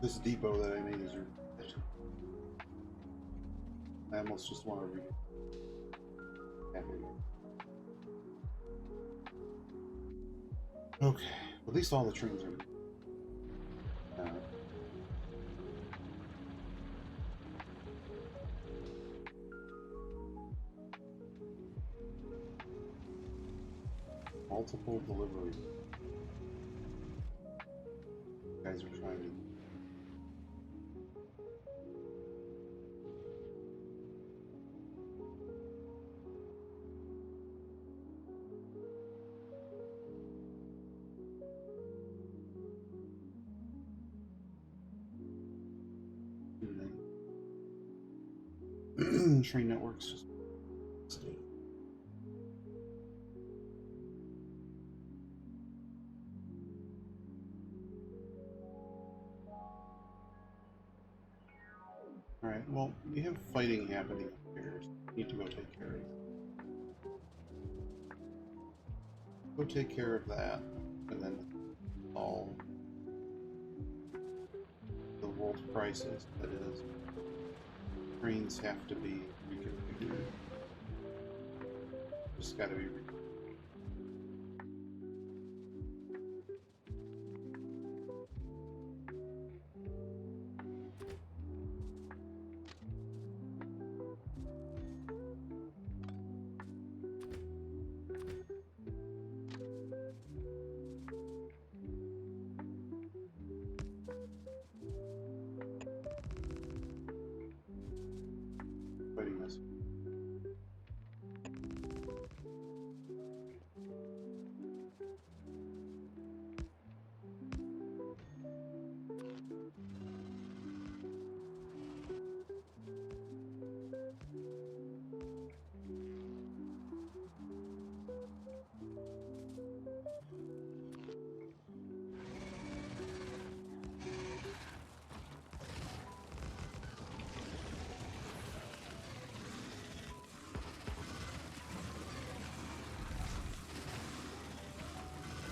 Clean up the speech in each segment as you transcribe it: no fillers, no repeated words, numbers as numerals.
This depot that I made is ridiculous. I almost just want to read it. Okay, at least all the trains are. Multiple deliveries. You guys are trying to. Train networks just stay. Alright, well, we have fighting happening here. Need to go take care of it. Go take care of that, and then all the world crisis that is. Trains have to be reconfigured. Just gotta be fighting this.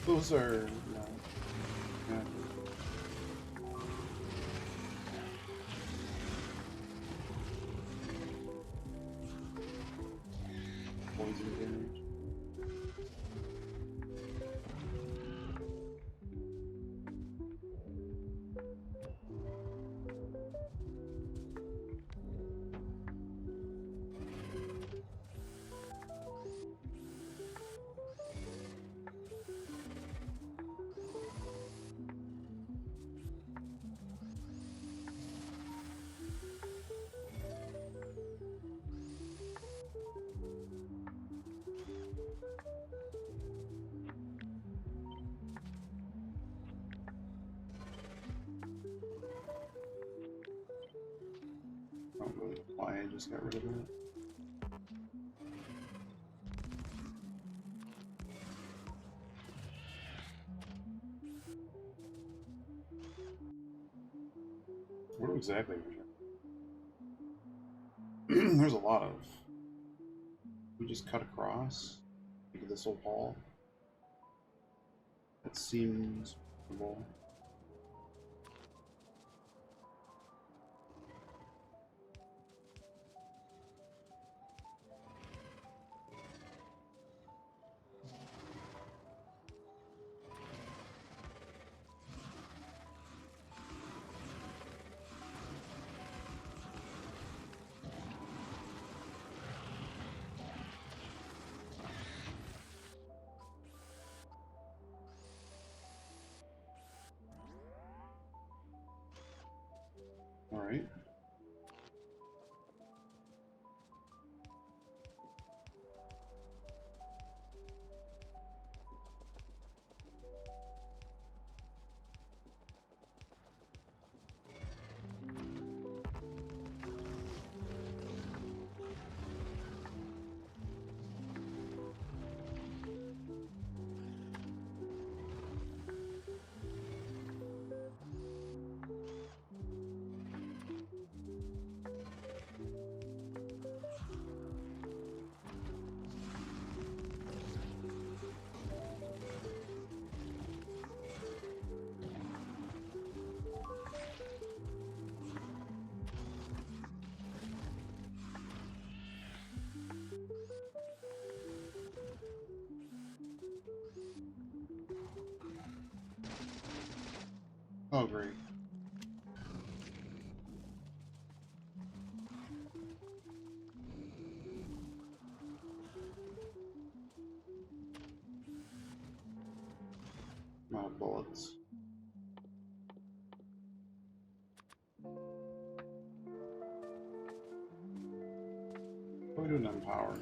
Those are no. Yeah. Poison damage. I don't really know why I just got rid of it. What exactly? There's a lot of. We just cut across into this whole hall. That seems possible. All right. Oh, great. Amount of bullets. What are we doing on power?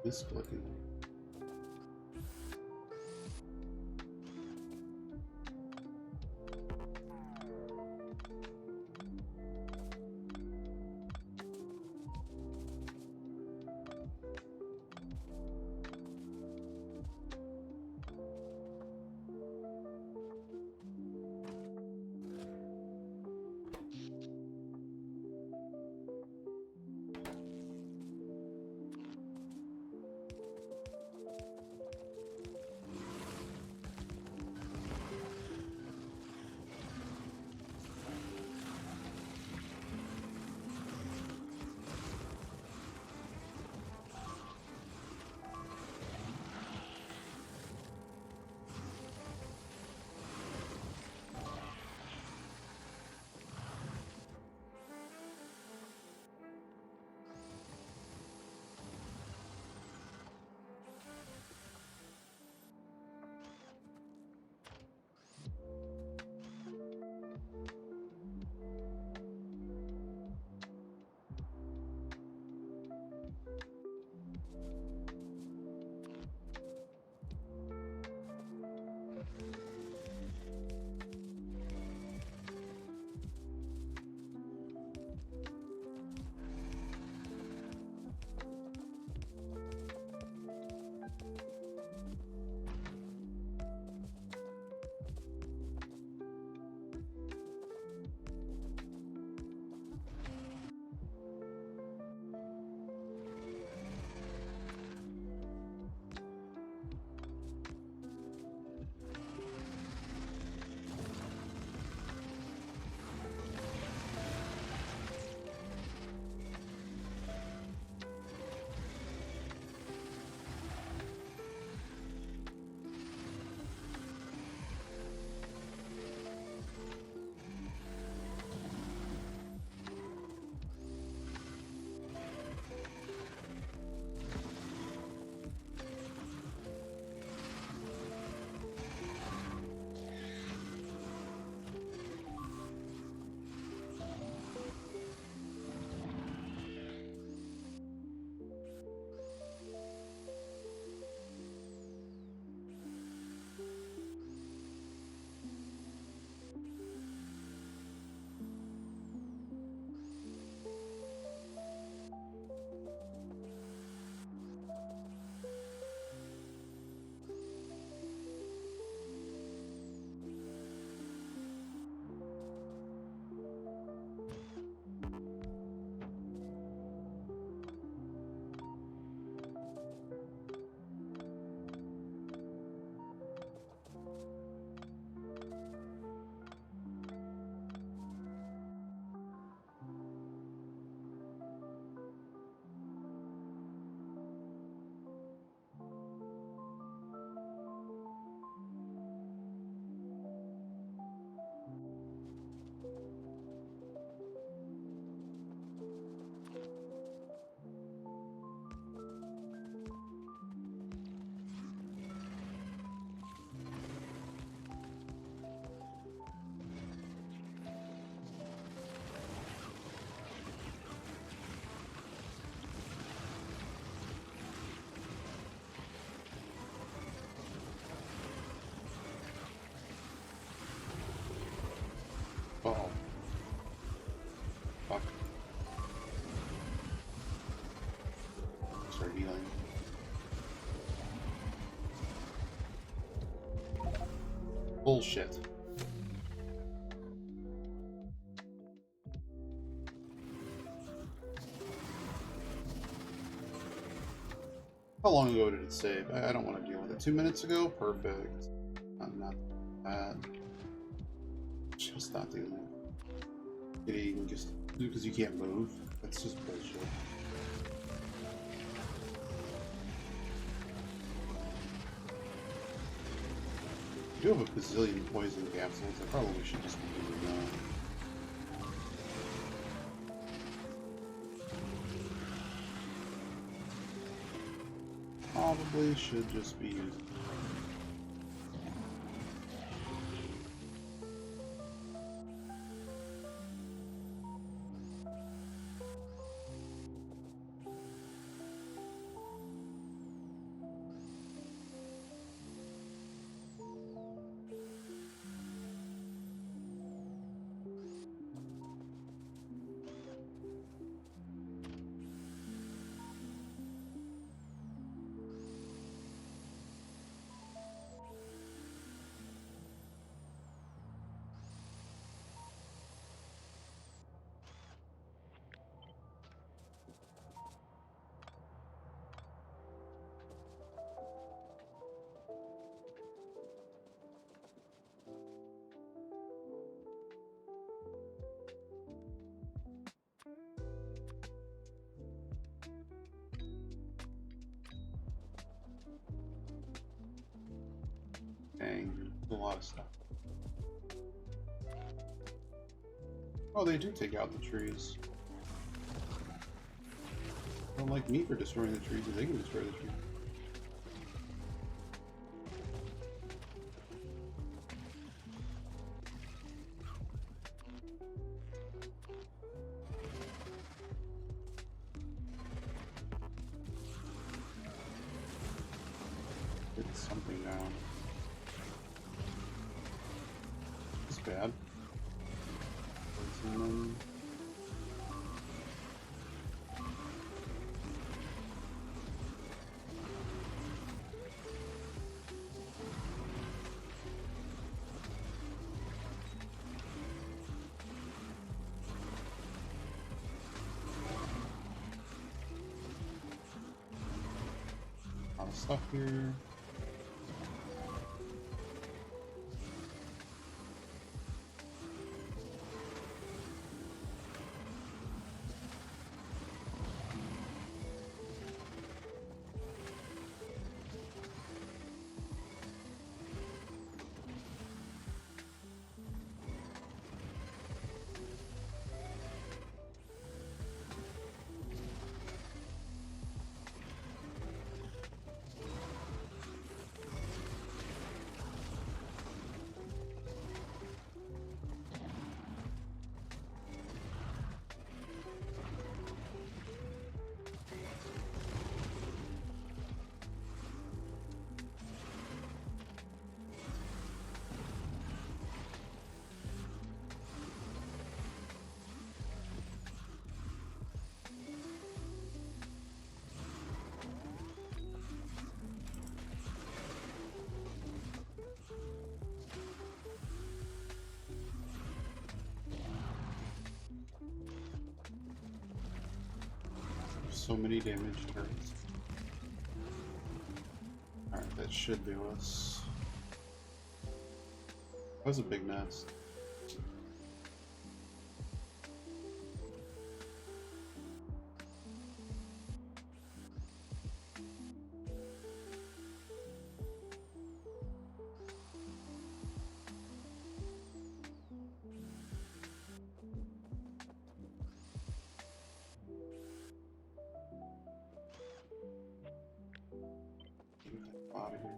This looking. Uh-oh. Fuck. Start healing. Bullshit. How long ago did it save? I don't want to deal with it. 2 minutes ago? Perfect. Not bad. Just not doing that. Getting just because you can't move. That's just bullshit. I do have a bazillion poison capsules. I probably should just be doing that. Probably should just be using. Dang, a lot of stuff. Oh, they do take out the trees. They don't like me for destroying the trees, but they can destroy the trees. Get something down. It's bad. Poison. A lot of stuff here. So many damage turrets. Alright, that should do us. That was a big nest. Out of here.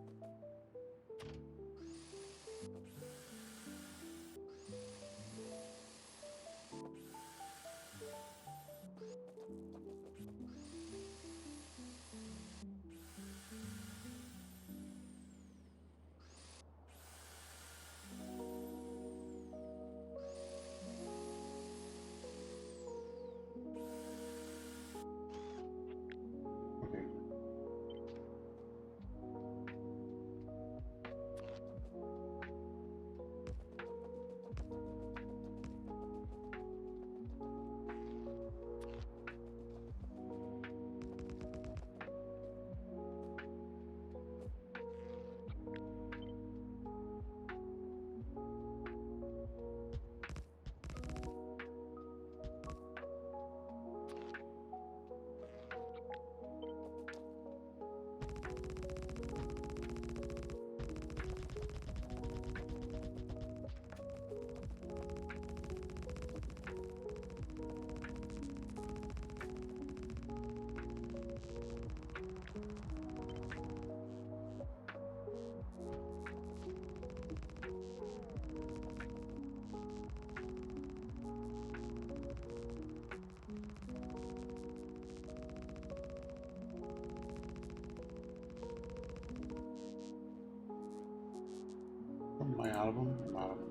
of them? A lot of them.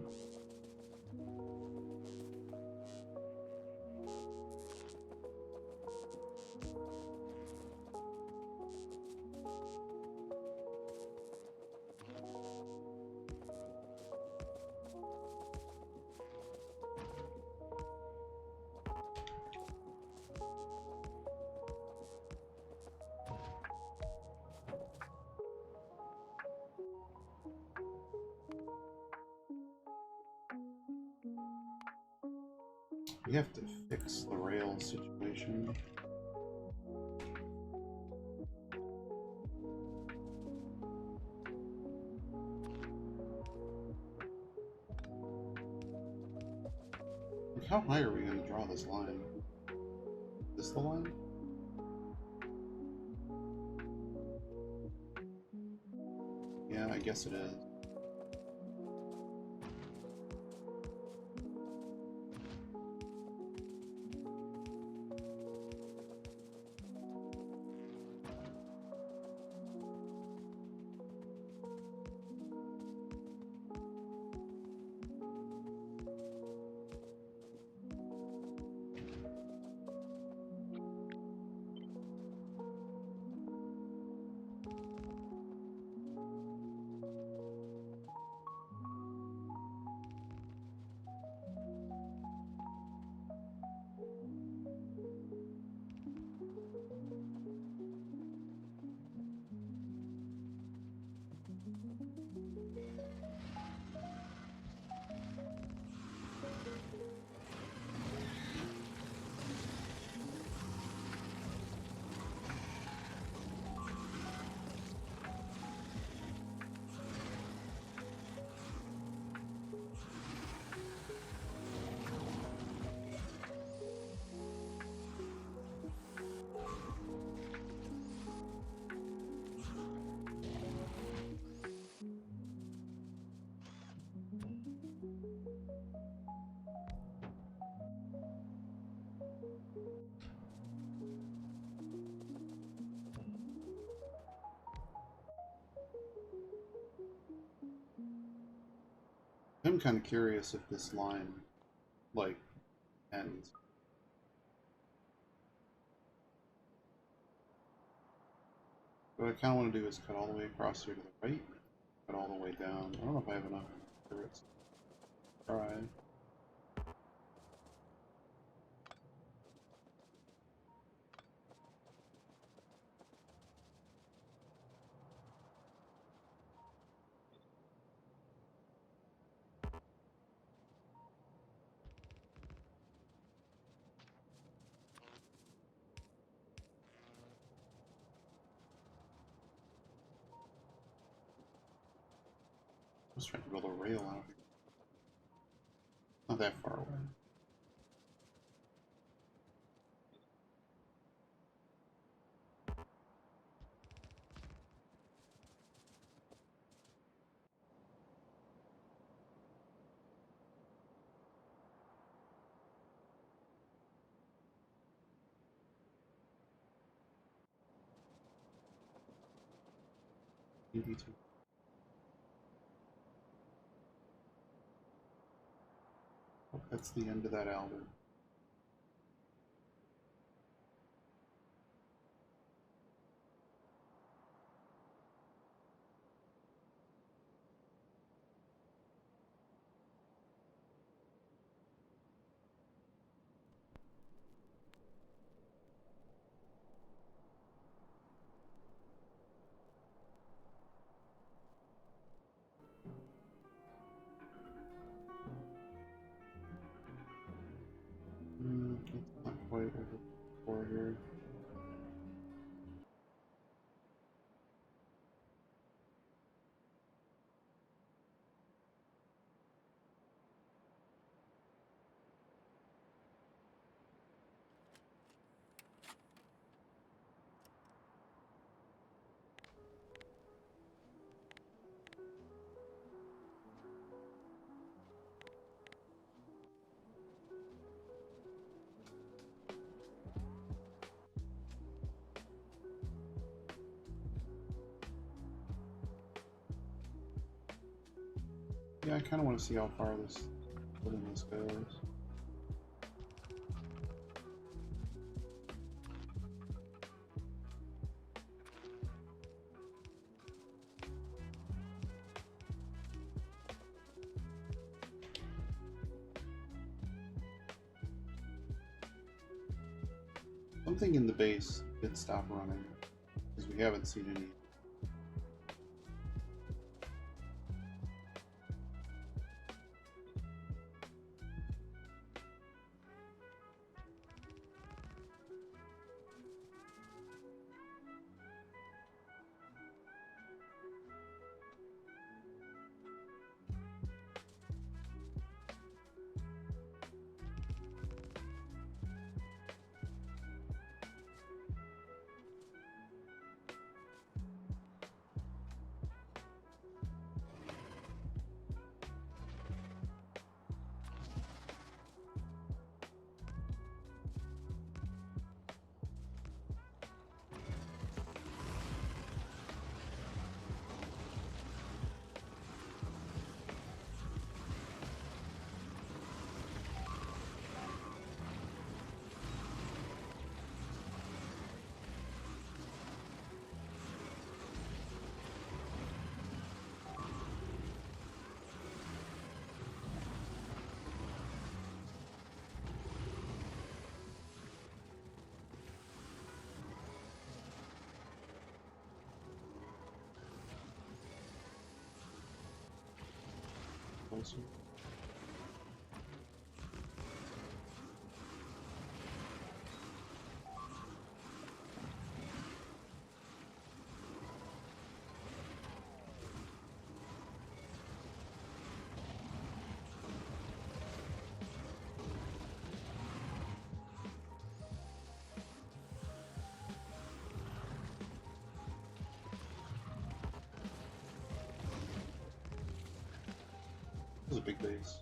We have to fix the rail situation. Like, how high are we going to draw this line? Is this the line? Yeah, I guess it is. I'm kind of curious if this line, like, ends. What I kind of want to do is cut all the way across here to the right, cut all the way down. I don't know if I have enough turrets. Try. I was trying to build a rail out here. Not that far away. ED2. Oh, that's the end of that alder. Yeah, I kind of want to see how far this goes. Something in the base did stop running because we haven't seen any. Also. This is a big base.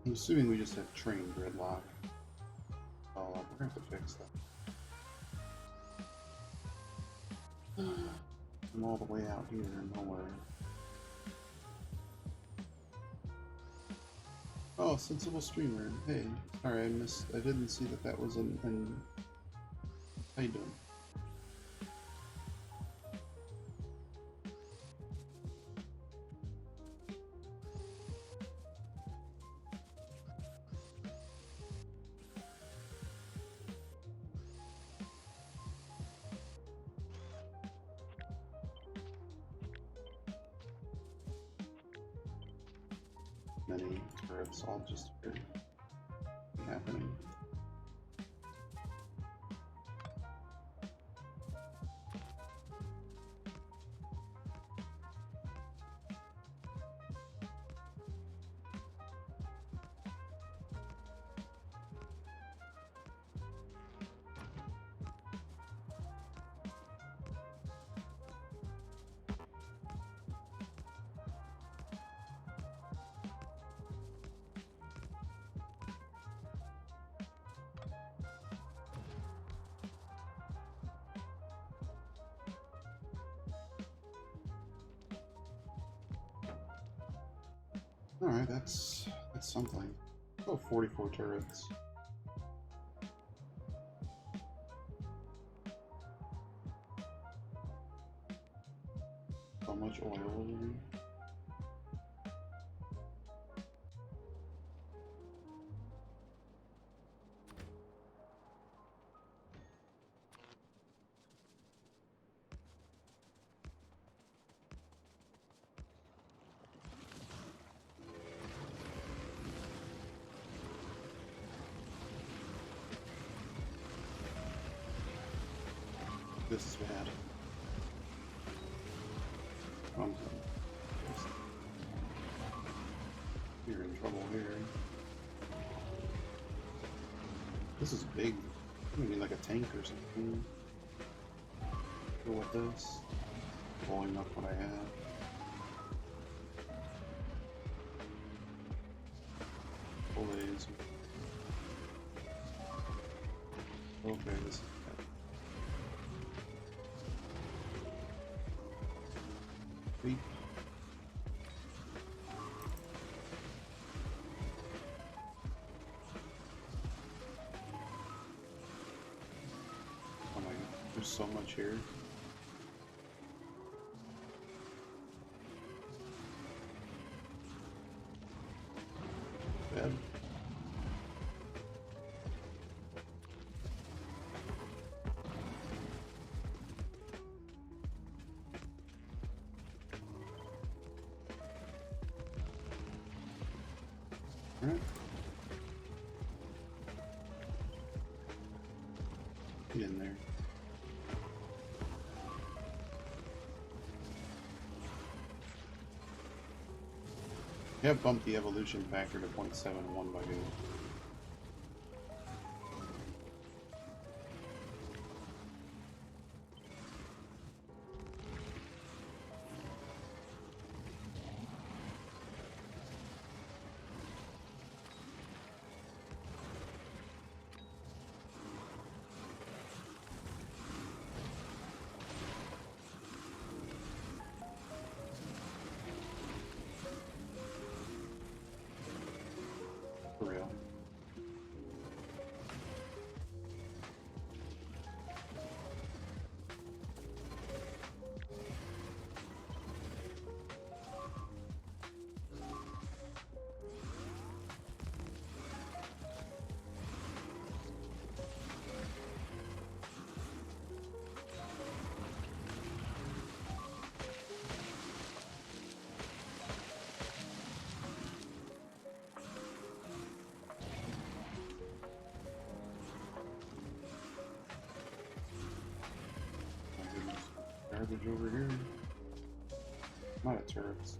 I'm assuming we just have train gridlock. Oh, we're gonna have to fix that. I'm all the way out here, nowhere. Oh, sensible streamer. Hey, sorry, I didn't see that was in. How you doing? Many turrets all just happening. Alright, that's something. Oh, 44 turrets. So much oil. This is bad. You're in trouble here. This is big. We need like a tank or something. Go with this. Blowing up what I have. Blaze. Okay, this is bad. Sweet. Oh my god, there's so much here. Bad. Alright. Get in there. We have bumped the evolution factor to 0.71 by doing. For real. My goodness. Garbage over here. I'm out of turrets.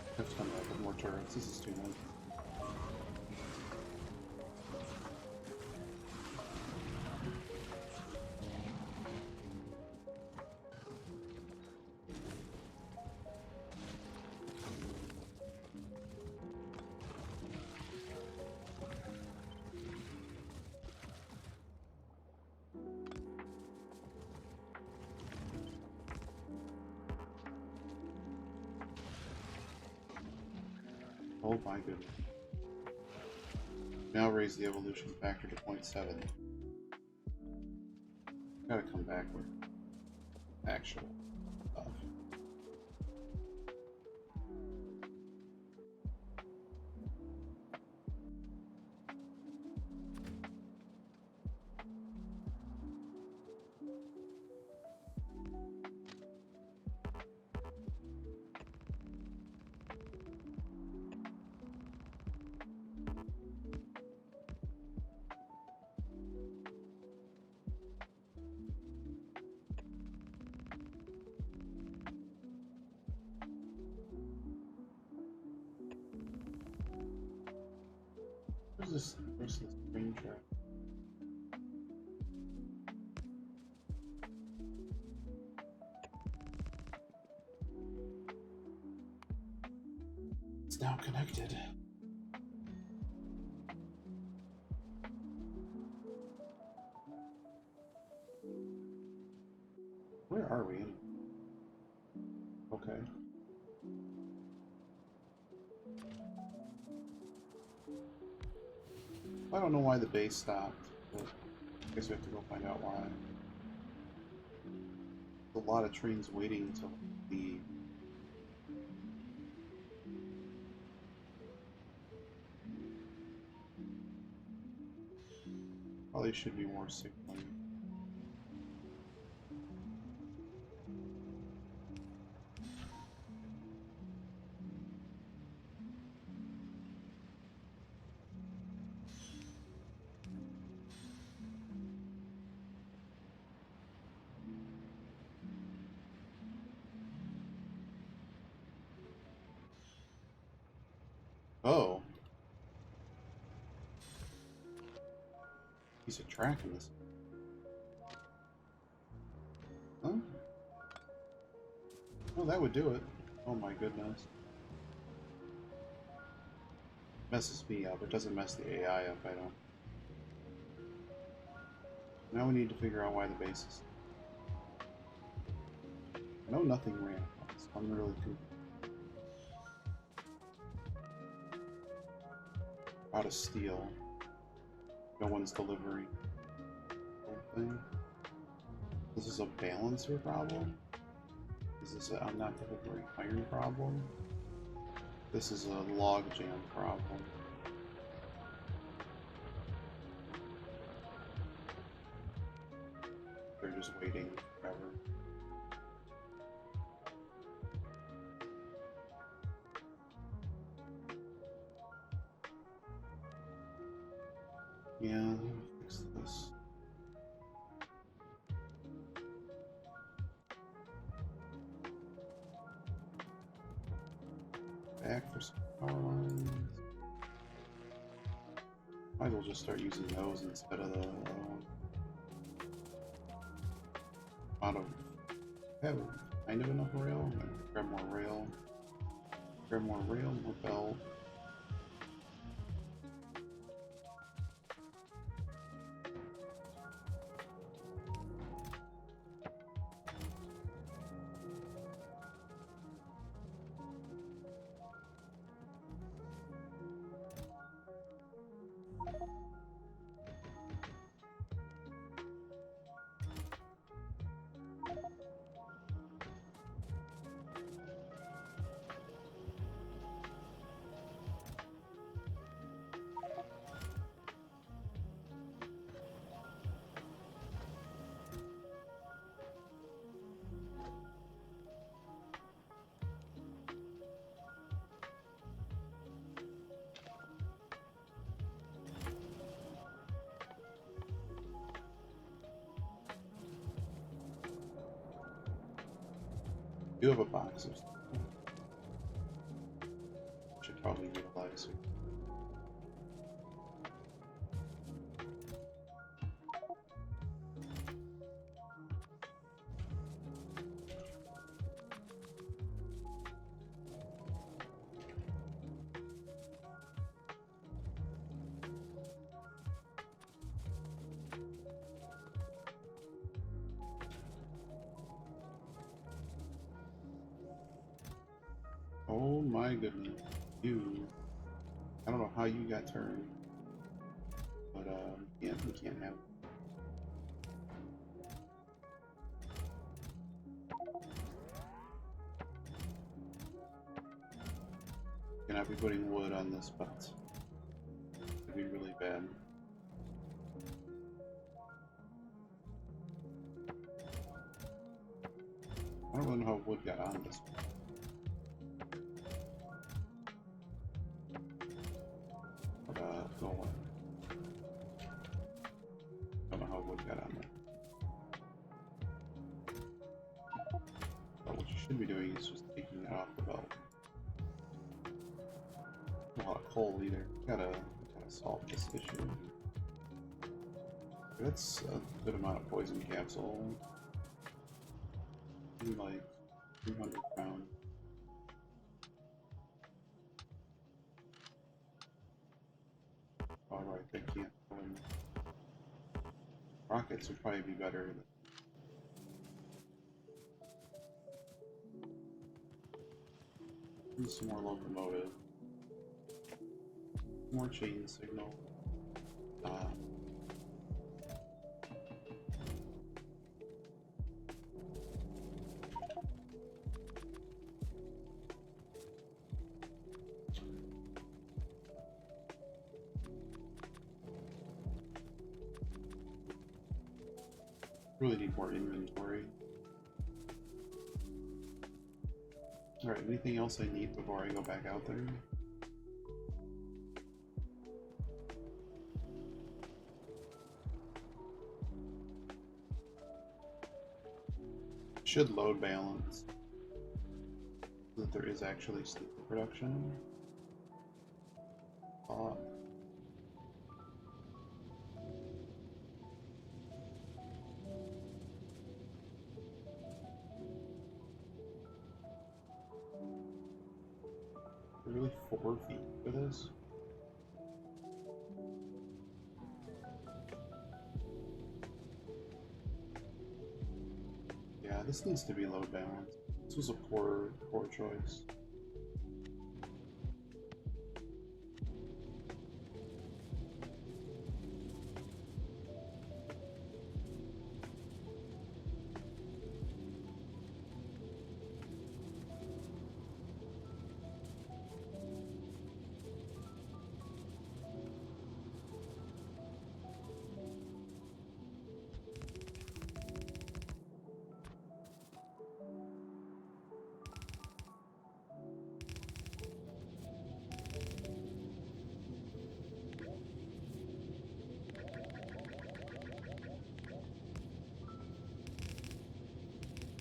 I have to come back with more turrets. This is too much. Oh my goodness. Now raise the evolution factor to 0.7. Gotta come back with actual stuff. Where's this train track? It's now connected. are we in? Okay. I don't know why the base stopped, but I guess we have to go find out why. There's a lot of trains waiting to leave. Probably should be more signaling. Oh, piece of track in this. Huh? Oh, that would do it. Oh my goodness. Messes me up. It doesn't mess the AI up, I don't. Now we need to figure out why the base is. I know nothing ran. So I'm really confused. Out of steel. No one's delivering. Thing. This is a balancer problem? Is this a I'm not delivering iron problem? This is a logjam problem. They're just waiting forever. Yeah, let me fix this. Back for some power lines. Might as well just start using those instead of the out of have kind of enough rail. Grab more rail. Grab more rail, more belt. Do have a box of stuff. Should probably utilize it. Oh my goodness. I don't know how you got turned, but yeah, we can't have it. Can I be putting wood on this belt? It'd be really bad. I don't really know how wood got on this one. Go away. Don't know how wood got on there. But what you should be doing is just taking it off the belt. Not a lot of coal either. Gotta solve this issue. That's a good amount of poison capsule. Maybe like 300 pounds. Alright, they can't go in. Rockets would probably be better. And some more locomotive. More chain signal. Really need more inventory. Alright, anything else I need before I go back out there? Should load balance so that there is actually sleep production. Really 4 feet for this? Yeah, this needs to be load balanced. This was a poor choice.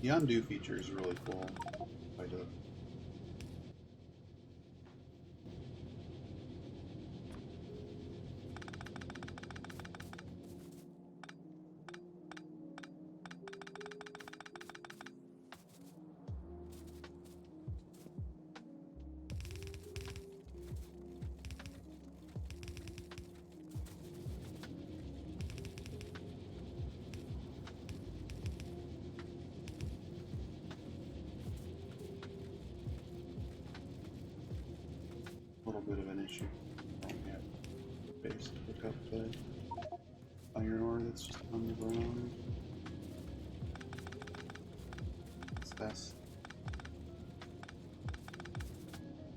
The undo feature is really cool. I do. A little bit of an issue. I don't have space to pick up the iron ore that's just on the ground. It's best.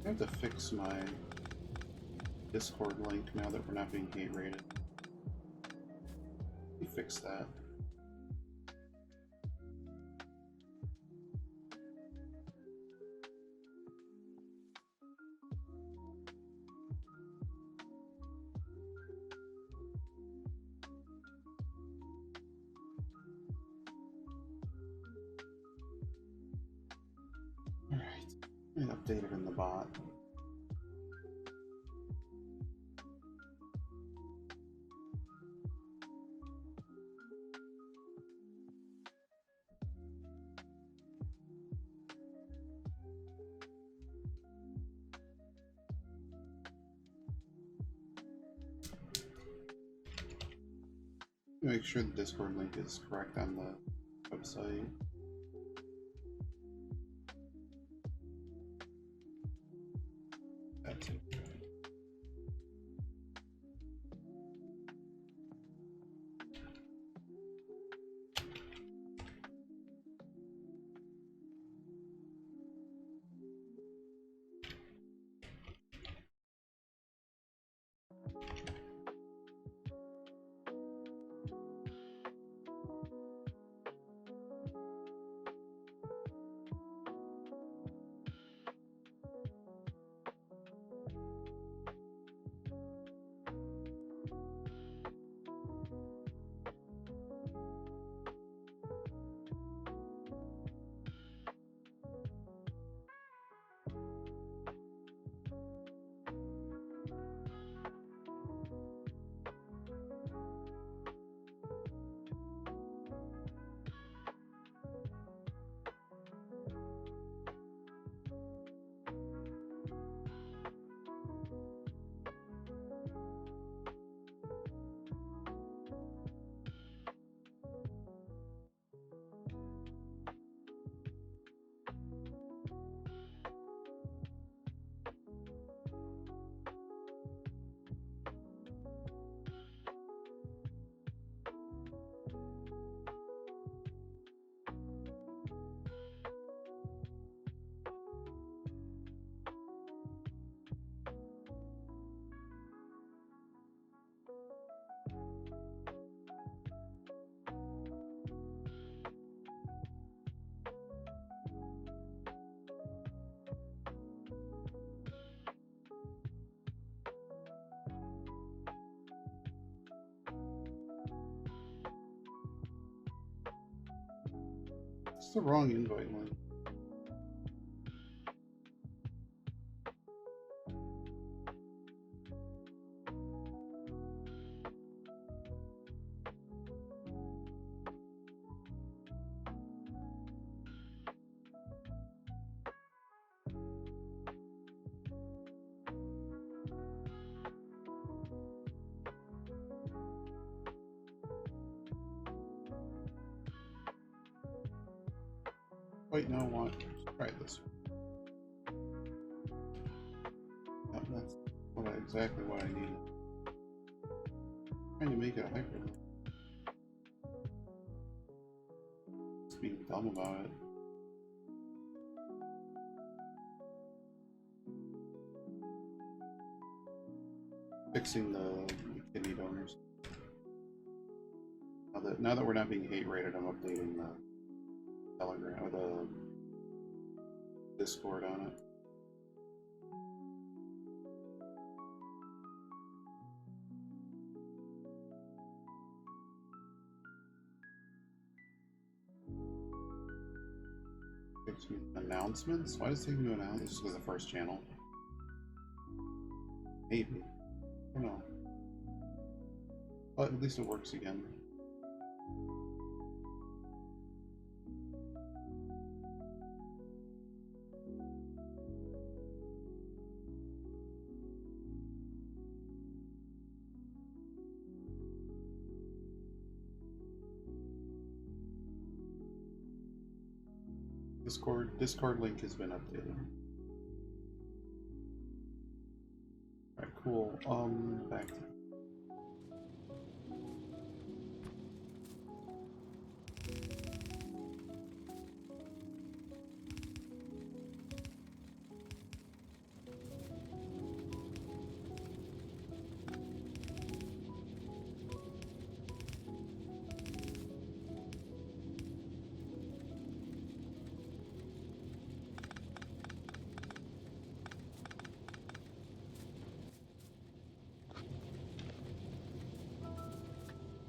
I have to fix my Discord link now that we're not being hate rated. We fix that. Alright, and update it in the bot. Make sure the Discord link is correct on the website. That's it. It's the wrong invite link. Wait, no, what? Try this. Yep, that's exactly what I need. Trying to make it a hyperlink. Just being dumb about it. Fixing the kidney donors. Now that we're not being hate rated, I'm updating the Telegram or the Discord on it. Announcements? Why does it take me to announce? This is because the first channel. Maybe. I don't know. But at least it works again. Discord link has been updated. Alright, cool. Back to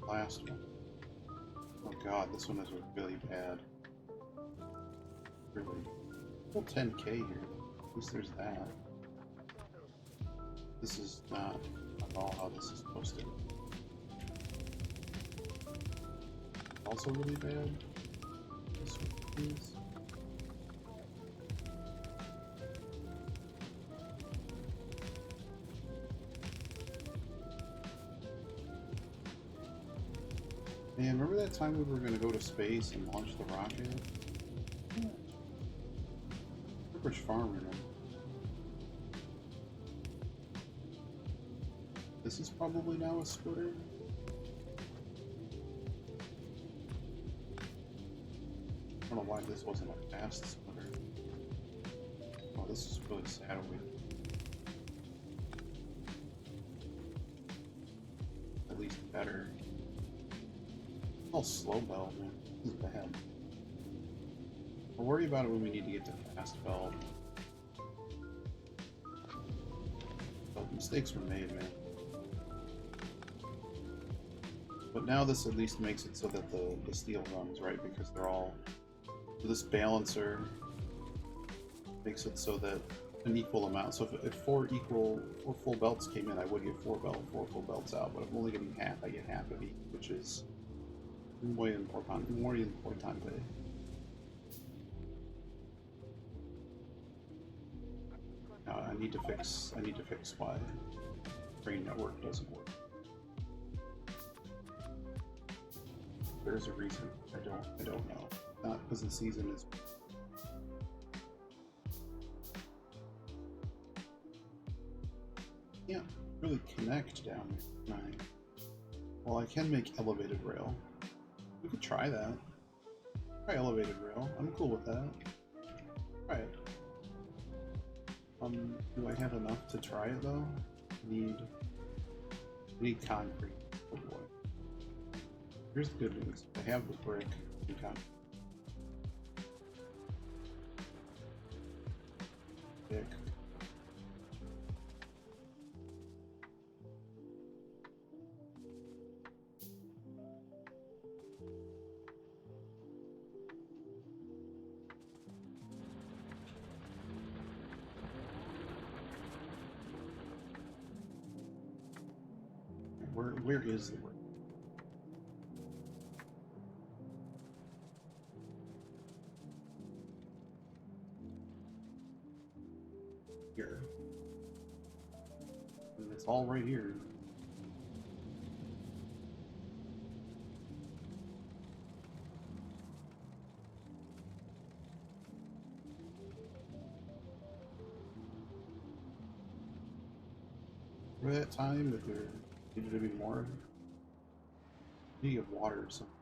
last one. Oh god, this one is really bad. Really. Still 10k here. At least there's that. This is not at all how this is supposed to be. Also really bad. This one is. Man, remember that time we were going to go to space and launch the rocket? Which farm, you know? This is probably now a splitter. I don't know why this wasn't a fast splitter. Oh, this is really sad. At least better. Oh, slow belt, man. This is bad. We'll worry about it when we need to get to fast belt. But mistakes were made, man. But now this at least makes it so that the steel runs, right? Because they're all... This balancer makes it so that an equal amount. So if four full belts came in, I would get four full belts out. But if I'm only getting half, I get half of each, which is muy importante. Now I need to fix why Brain Network doesn't work. There's a reason. I don't know. Not because the season is. Can't really connect down here. Well, I can make elevated rail. We could try that. Try elevated rail. I'm cool with that. Try it. Do I have enough to try it though? I need concrete. Oh boy. Here's the good news. I have the brick and concrete. Brick. where is the work? Here. And it's all right here. For that time that there needed to be more, need of water or something.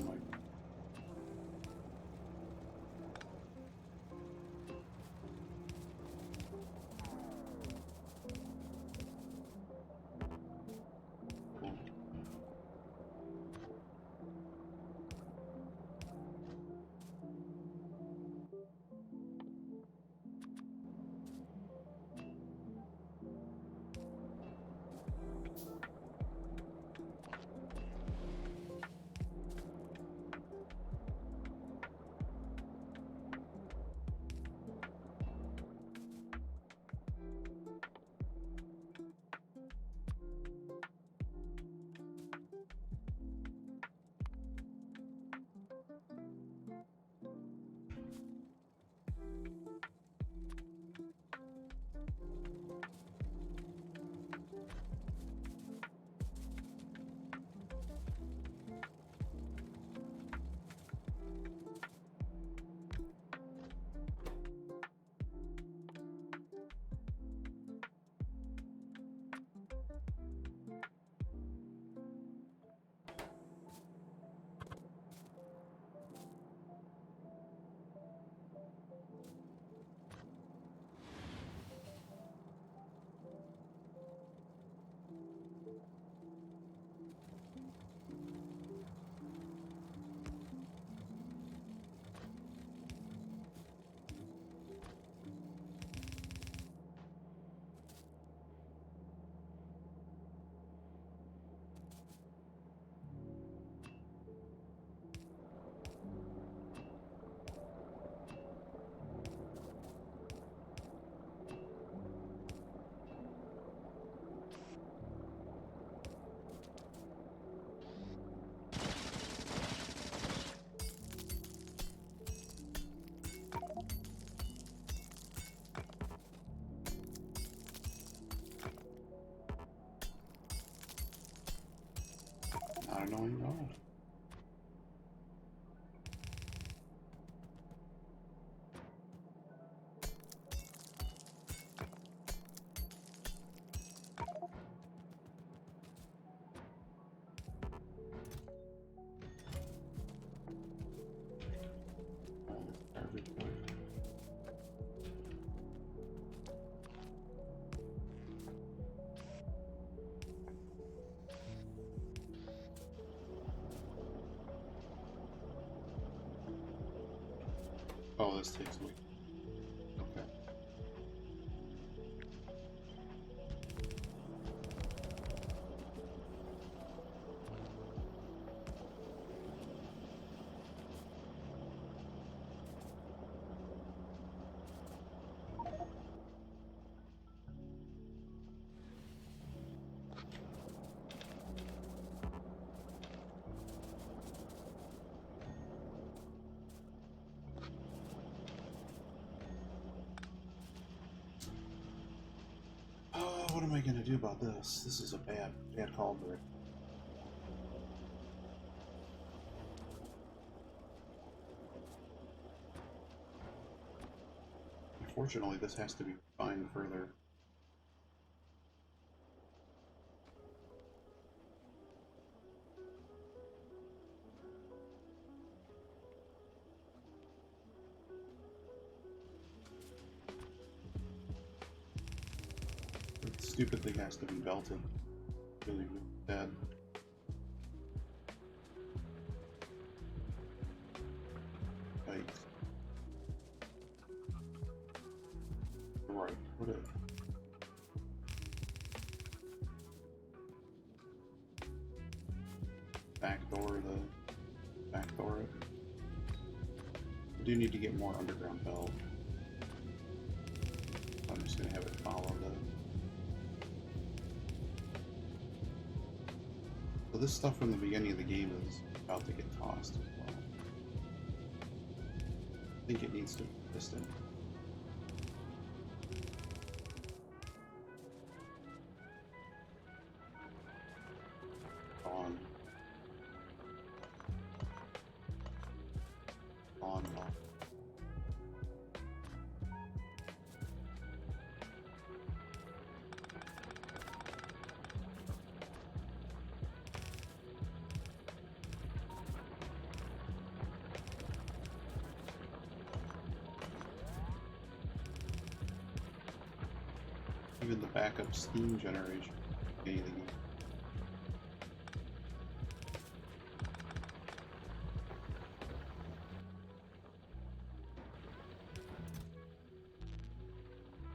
Oh my. Cool. Not annoying at all. Garbage bag. Oh, this takes a week. Okay. am I gonna do about this? This is a bad call, Rick. Unfortunately, this has to be refined further. The stupid thing has to be belted. Really, really bad. Right. Right. Put it. Backdoor it. I do need to get more underground belt. I'm just gonna have it follow that. So this stuff from the beginning of the game is about to get tossed as well. I think it needs to be piston. On. Even the backup steam generation. Anything.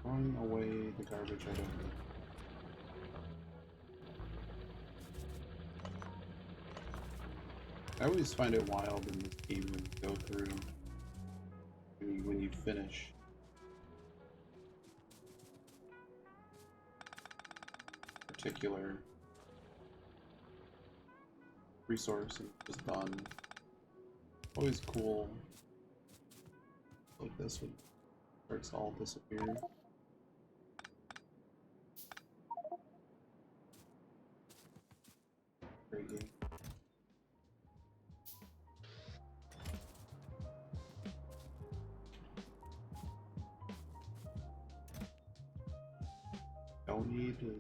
Throwing away the garbage I don't need. I always find it wild in this game when you go through, when you finish. Particular resource and just done. Always cool. Like this when it starts to all disappear. Great game. Don't need this.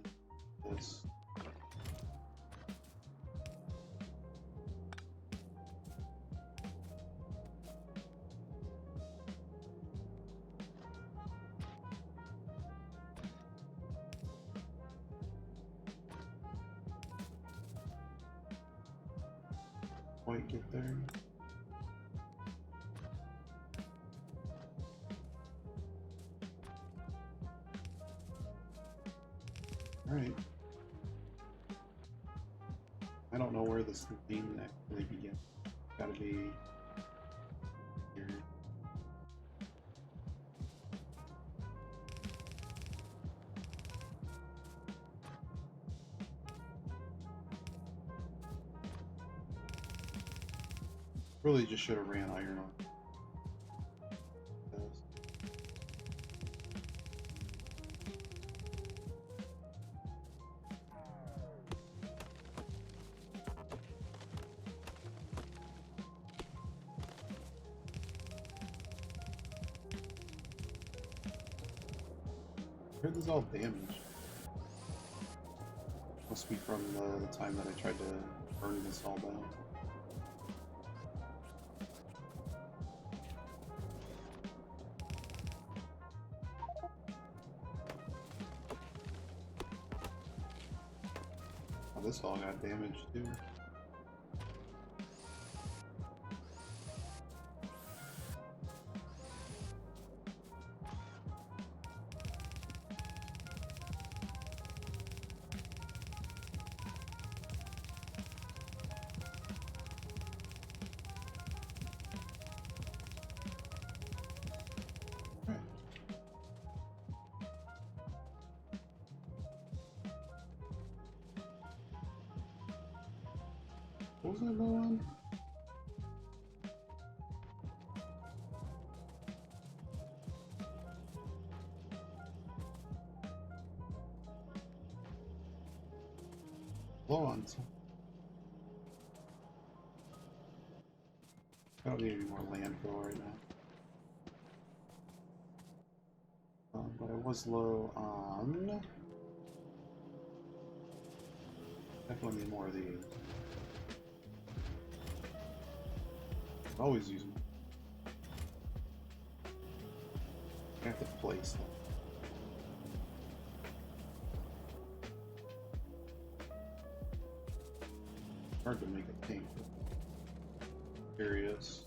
Quite get there. Alright. I don't know where this thing actually begins. Gotta be here. Really just should have ran iron on. Where is all damaged? Must be from the time that I tried to burn this all down. Oh, this all got damaged too. What was I low on? Low on some. I don't need any more landfill right now. But I was low on. Definitely need more of these. Always use them. I have to place them. Hard to make a tank. Curious.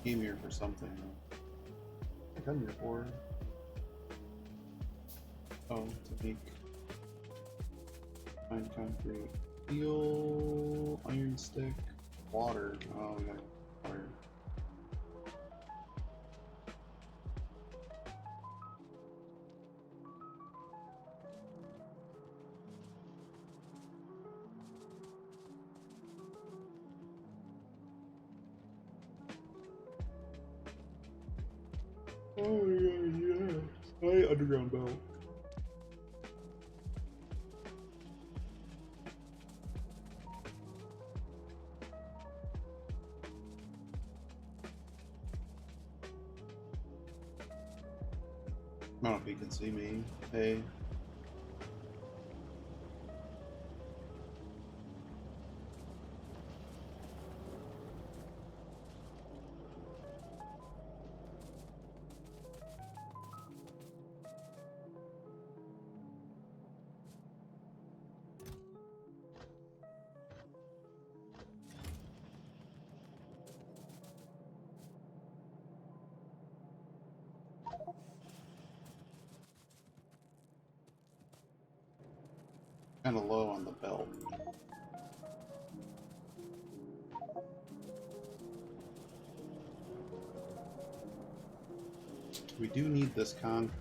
Came here for something. I come here for. Oh, to make fine concrete, steel, iron stick, water. Oh, we got water. Oh yeah, yeah. Underground belt. I don't know if you can see me. Hey. Kind of low on the belt. We do need this concrete.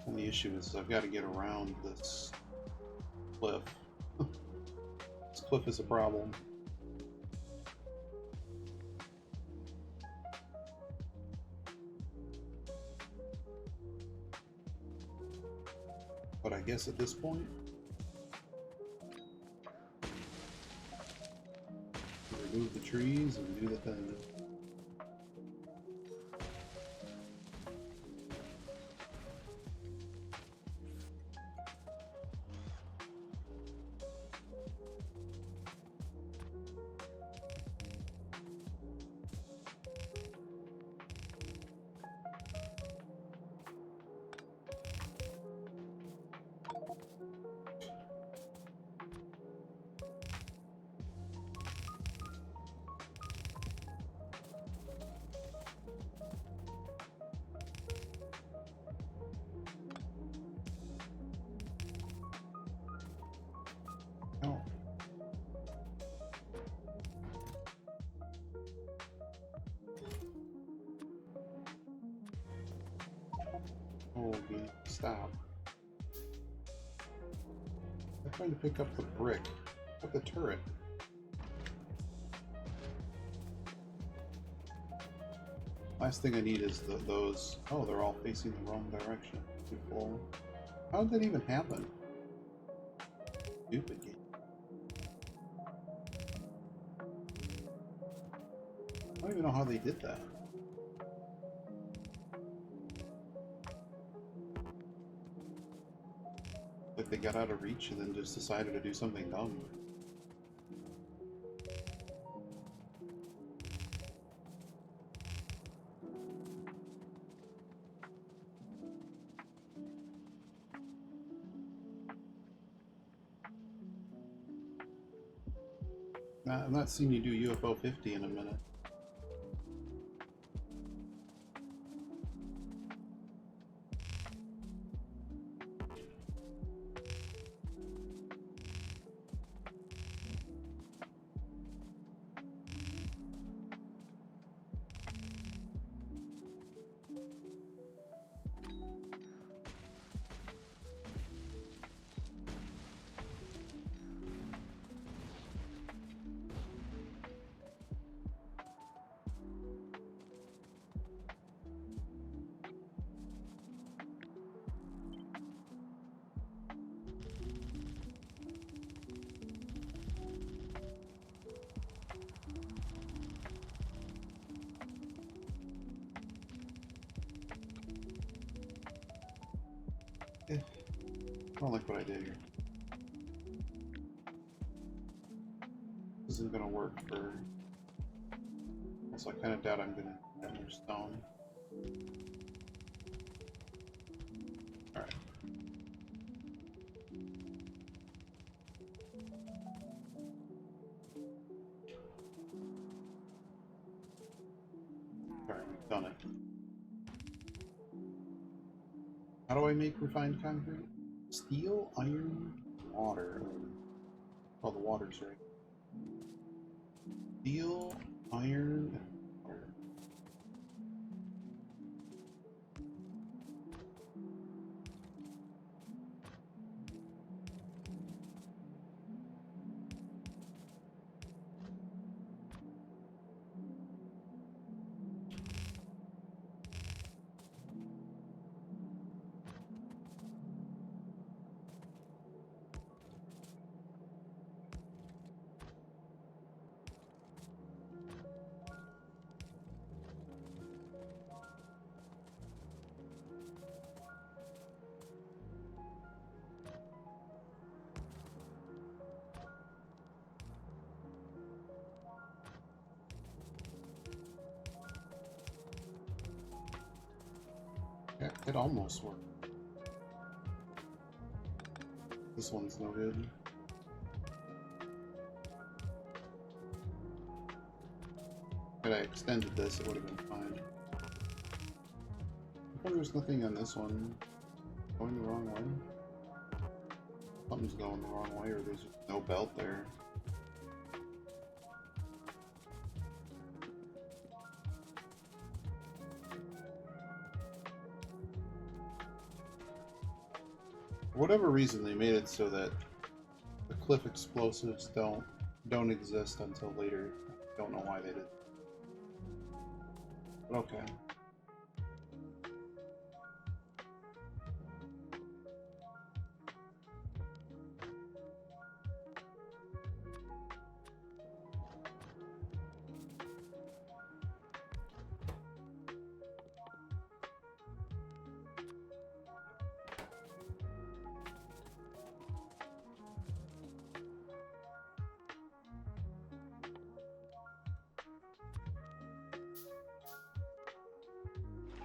And the issue is I've got to get around this cliff. This cliff is a problem. But I guess at this point, remove the trees and do the thing. Oh. Oh, stop. I'm trying to pick up the brick. Up the turret. Last thing I need is those. Oh, they're all facing the wrong direction. Too full. How did that even happen? Stupid game. I don't even know how they did that. Like they got out of reach and then just decided to do something dumb. I've not seen you do UFO 50 in a minute. I don't like what I did here. This isn't gonna work for... Also, I kind of doubt I'm gonna get more stone. Alright. Alright, we've done it. How do I make refined concrete? Steel, iron, water. Oh, the water's right. Steel, iron, and water. Yeah, it almost worked. This one's no good. Had I extended this, it would have been fine. How come there's nothing on this one going the wrong way? Something's going the wrong way, or there's just no belt there. For whatever reason, they made it so that the cliff explosives don't exist until later. I don't know why they did. But okay.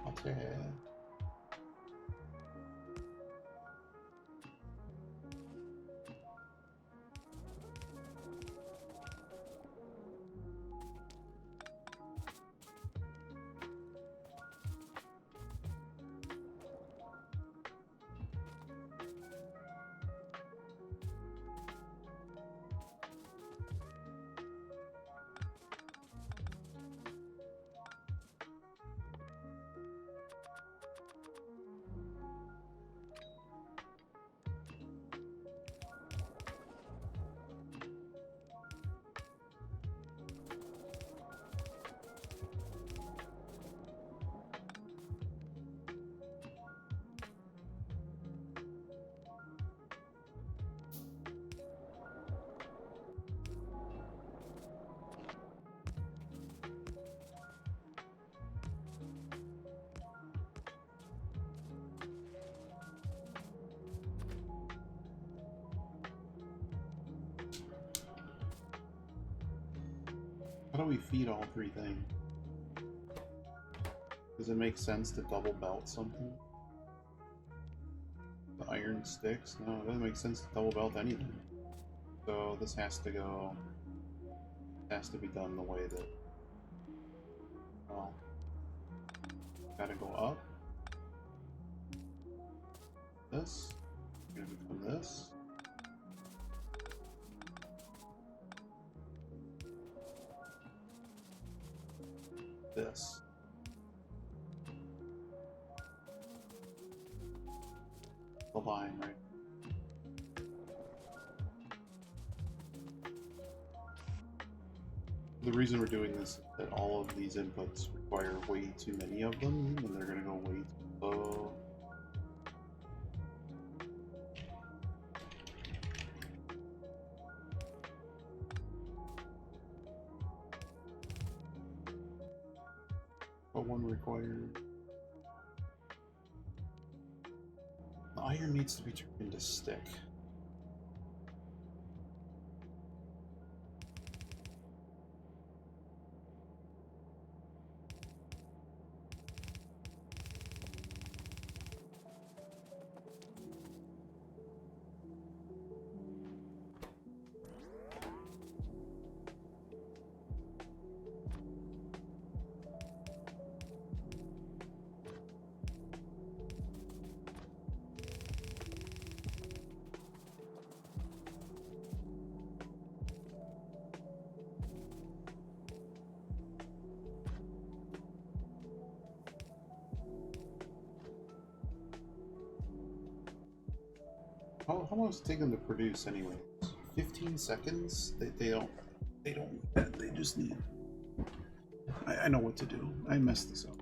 Okay. How do we feed all three things? Does it make sense to double belt something? The iron sticks? No, it doesn't make sense to double belt anything. So this has to go... has to be done the way that... well... gotta go up. This. Gonna become this. This. The line, right? The reason we're doing this is that all of these inputs require way too many of them, and they're gonna go way too slow. But one required... the iron needs to be turned into stick. How long does it take them to produce anyway? 15 seconds? They just need... I know what to do. I messed this up.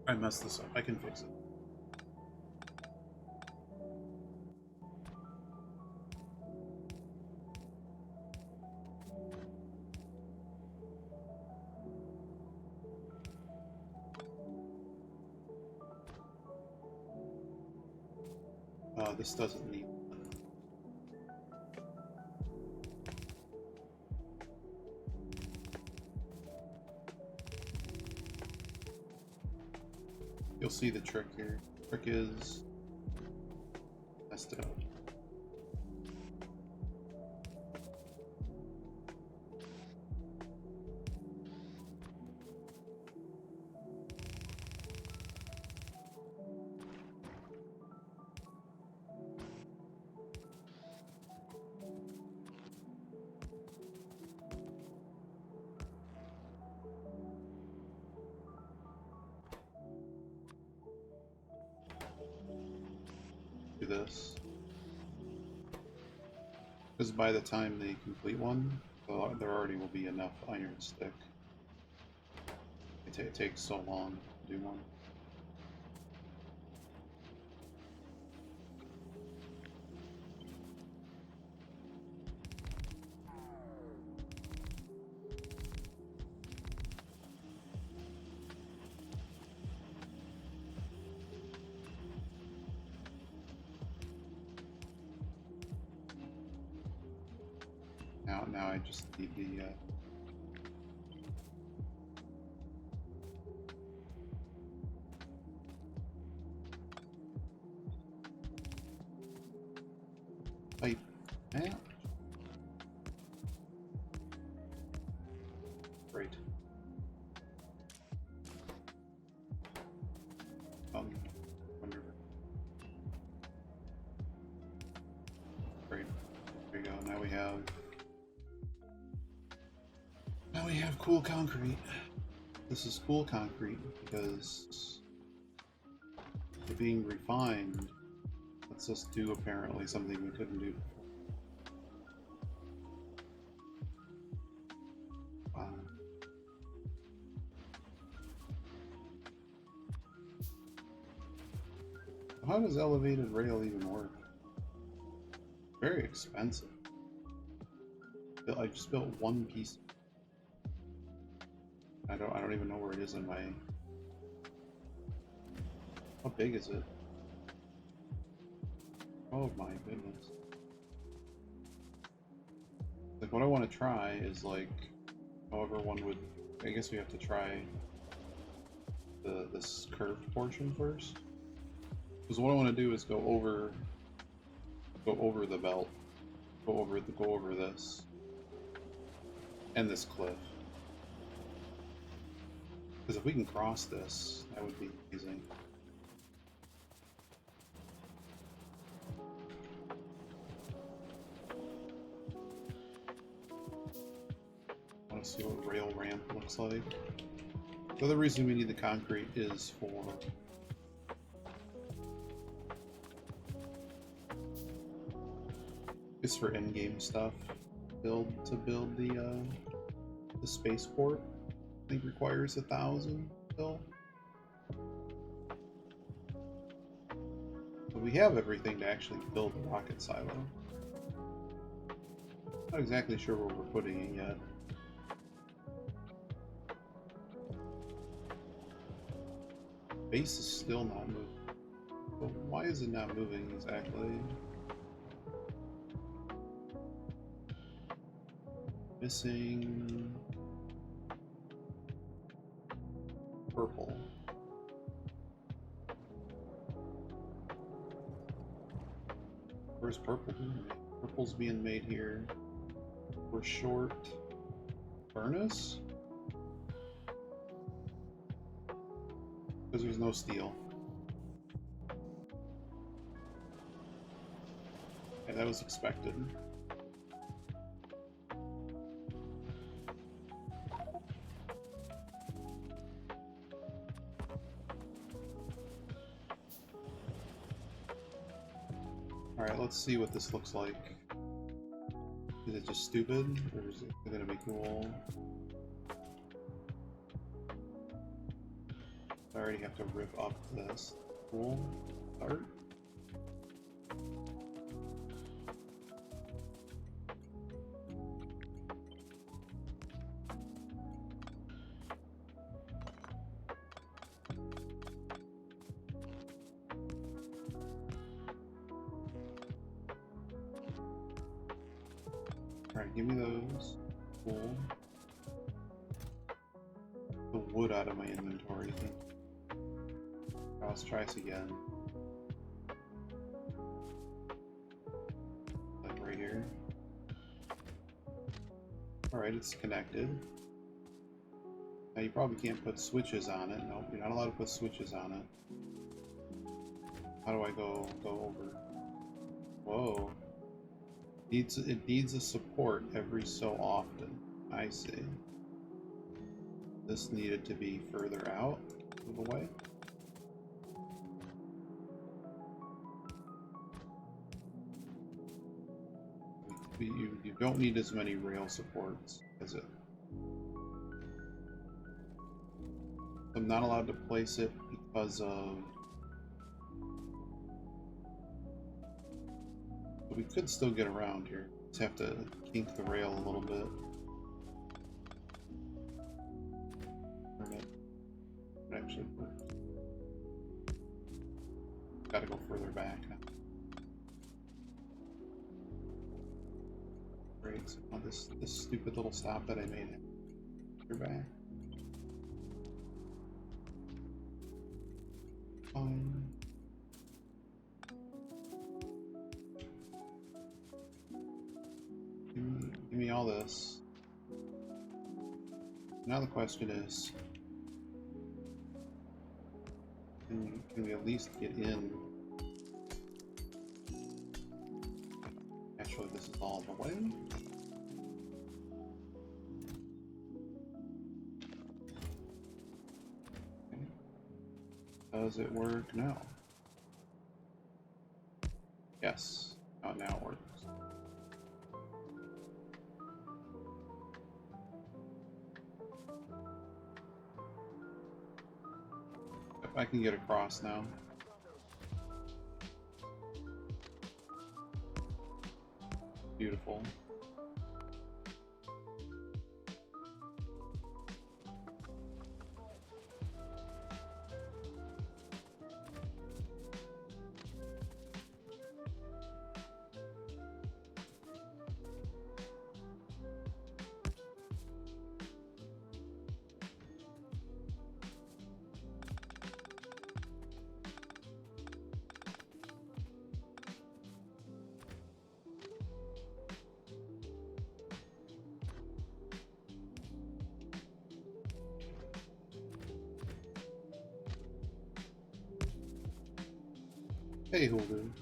I messed this up. I can fix it. This doesn't need... You'll see the trick here. Trick is... messed it up. This, because by the time they complete one, there already will be enough iron stick. It takes so long to do one. Now I just need the pipe. Yeah. Great. Wonderful. Great. There you go. Now we have cool concrete. This is cool concrete because it's being refined. Lets us do apparently something we couldn't do before. How does elevated rail even work? Very expensive. I just built one piece. I don't even know where it is in my... How big is it? Oh my goodness. Like, what I want to try is, like, however one would... I guess we have to try this curved portion first. Because what I want to do is go over the belt. Go over this. And this cliff. Because if we can cross this, that would be amazing. I want to see what rail ramp looks like. The other reason we need the concrete is for in-game stuff. To build the spaceport. I think requires 1,000 still. But we have everything to actually build the rocket silo. Not exactly sure where we're putting it yet. Base is still not moving. But why is it not moving exactly? Missing purple. Where's purple being made? Purple's being made here. We're short furnace? Because there's no steel. And that was expected. Alright, let's see what this looks like. Is it just stupid, or is it gonna be cool? I already have to rip up this. Cool. Start. Alright, give me those. Cool. The wood out of my inventory. Let's try this again. Like right here. Alright, it's connected. Now you probably can't put switches on it. Nope, you're not allowed to put switches on it. How do I go over? Whoa. It needs a support every so often. I see. This needed to be further out of the way. You don't need as many rail supports as it. I'm not allowed to place it because of... But we could still get around here. Just have to kink the rail a little bit. It actually works. Gotta go further back. Great. So now this stupid little stop that I made. You're back. Fine. Give me all this. Now the question is, can we at least get in? Actually, this is all the way. Okay. Does it work? No. Yes. Oh, now it works. I can get across now. Beautiful. Hey, Holden.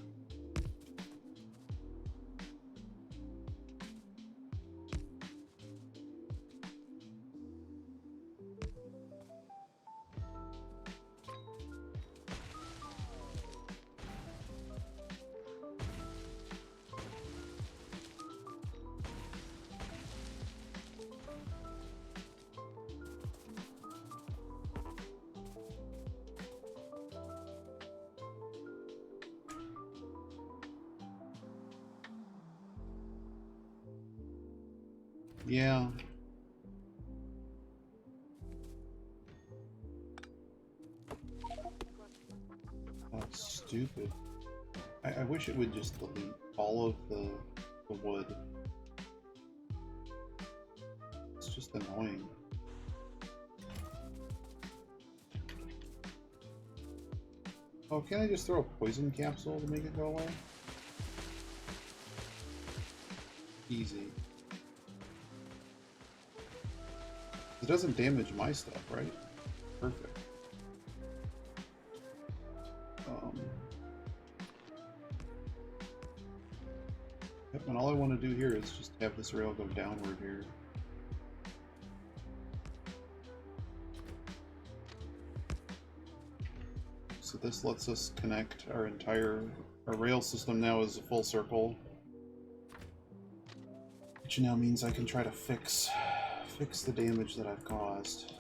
Yeah. stupid. I wish it would just delete all of the wood. It's just annoying. Oh, can I just throw a poison capsule to make it go away? Easy. It doesn't damage my stuff, right? Perfect. Yep, and all I want to do here is just have this rail go downward here. So this lets us connect our rail system now is a full circle. Which now means I can try to fix the damage that I've caused.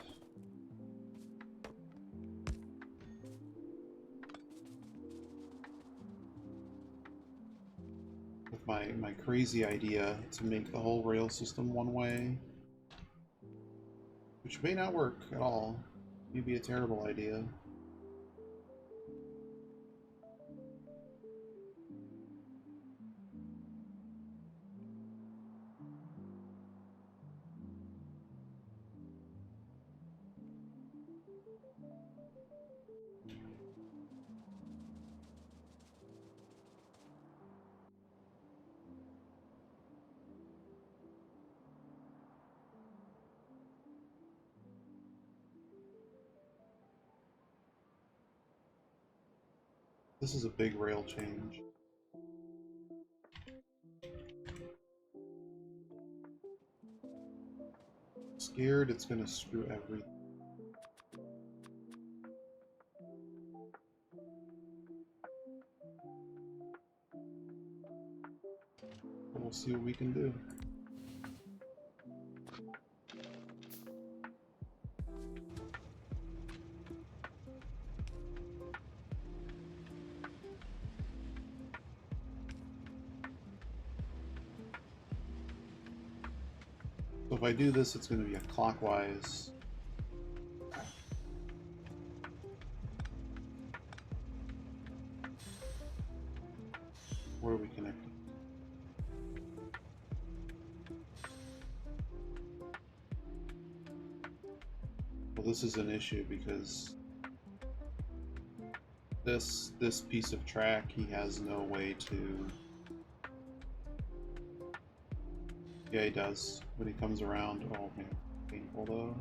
With my crazy idea to make the whole rail system one way. Which may not work at all. May be a terrible idea. This is a big rail change. Scared it's gonna screw everything. But we'll see what we can do. So if I do this, it's going to be a clockwise. Where are we connected? Well, this is an issue because this piece of track, he has no way to... Yeah, he does. When he comes around, oh man, painful though.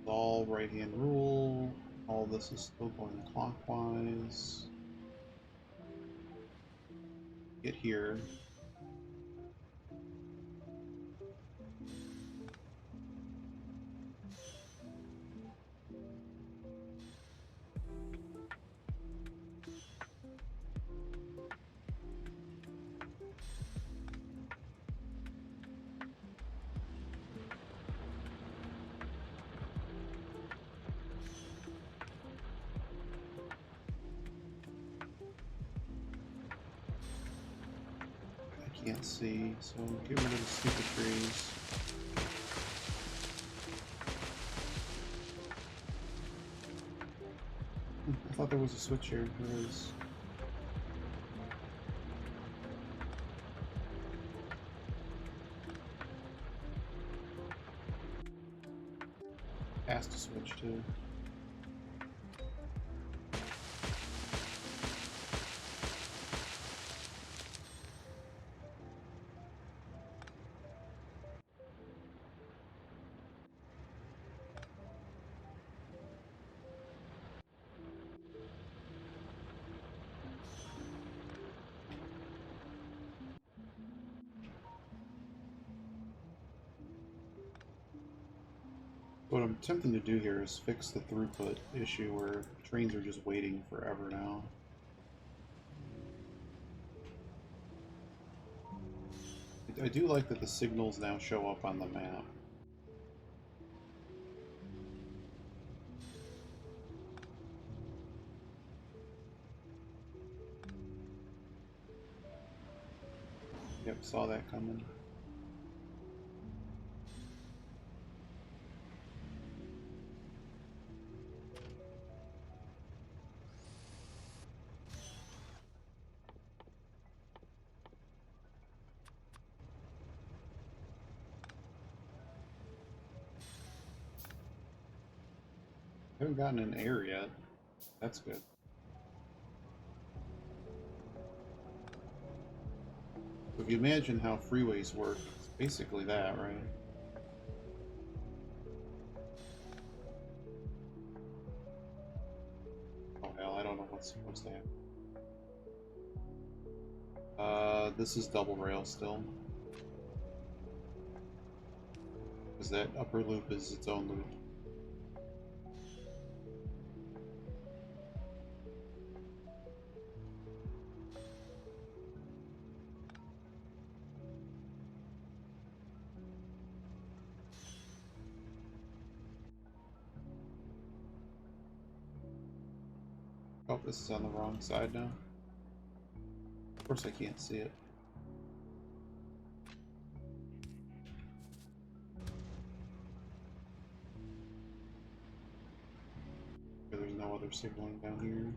All right-hand rule. All this is still going clockwise. Get here. Can't see, so get rid of the stupid trees. I thought there was a switch here. There is. Has to switch too. What I'm attempting to do here is fix the throughput issue where trains are just waiting forever now. I do like that the signals now show up on the map. Yep, saw that coming. Haven't gotten an air yet. That's good. So if you imagine how freeways work, it's basically that, right? Oh hell, I don't know what's supposed to happen. This is double rail still. Because that upper loop is its own loop. Oh, this is on the wrong side now. Of course I can't see it. There's no other signaling down here.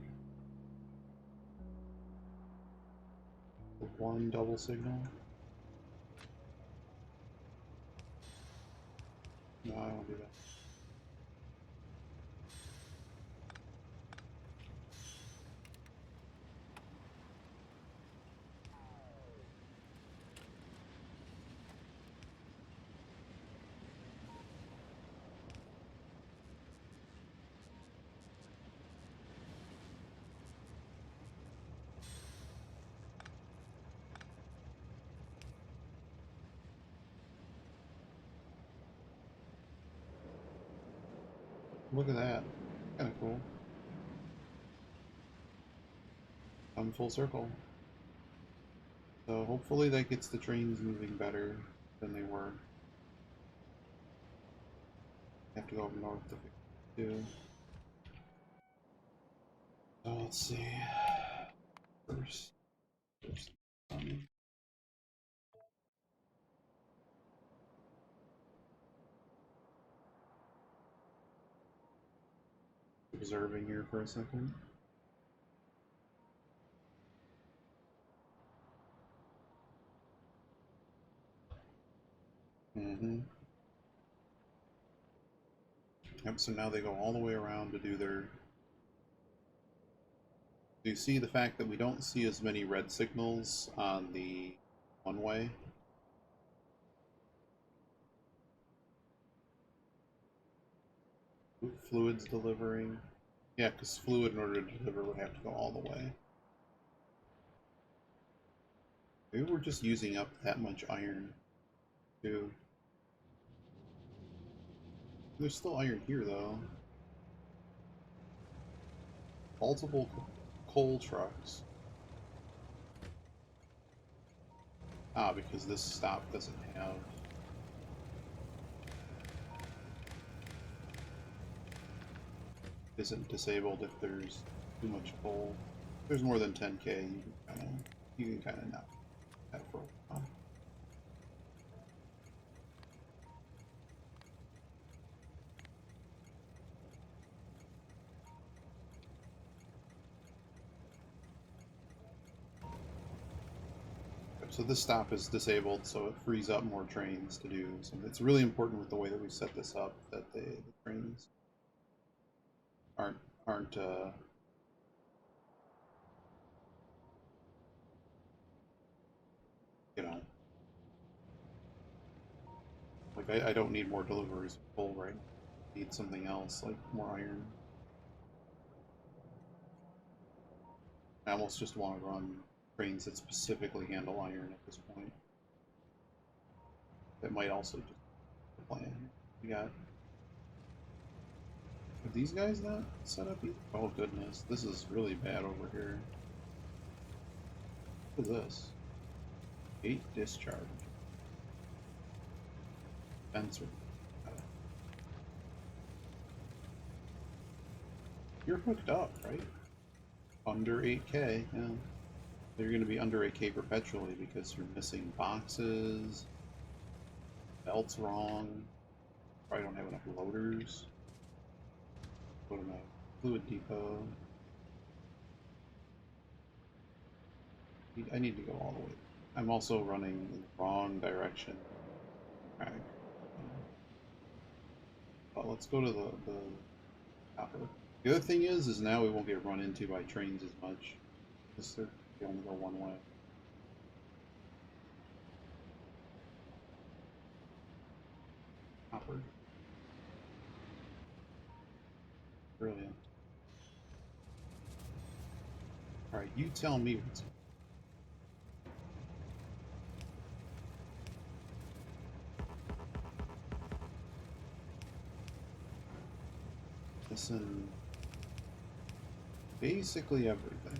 One double signal. No, I won't do that. Look at that. Kind of cool. Come full circle. So hopefully that gets the trains moving better than they were. Have to go up north to fix it too. So let's see. First. Observing here for a second. Yep, so now they go all the way around to do their... Do you see the fact that we don't see as many red signals on the one-way? Fluid's delivering. Yeah, because fluid in order to deliver would have to go all the way. Maybe we're just using up that much iron, too. There's still iron here, though. Multiple coal trucks. Ah, because this stop doesn't have... Isn't disabled if there's too much coal. If there's more than 10k, you can kind of not that for a while. So this stop is disabled, so it frees up more trains to do. So it's really important with the way that we set this up that the trains aren't you know, like I don't need more deliveries of coal right now. I need something else, like more iron. I almost just want to run trains that specifically handle iron at this point. That might also just be the plan. We got... Are these guys not set up either? Oh goodness, this is really bad over here. What is this? 8 discharge. Fencer. You're hooked up, right? Under 8k, yeah. You're going to be under 8k perpetually because you're missing boxes. Belt's wrong. Probably don't have enough loaders. Go to my fluid depot. I need to go all the way. I'm also running in the wrong direction. Right. But let's go to the Copper. The other thing is now we won't get run into by trains as much. Because they only go one way. Copper. Brilliant. Alright, you tell me what's... Listen... Basically everything.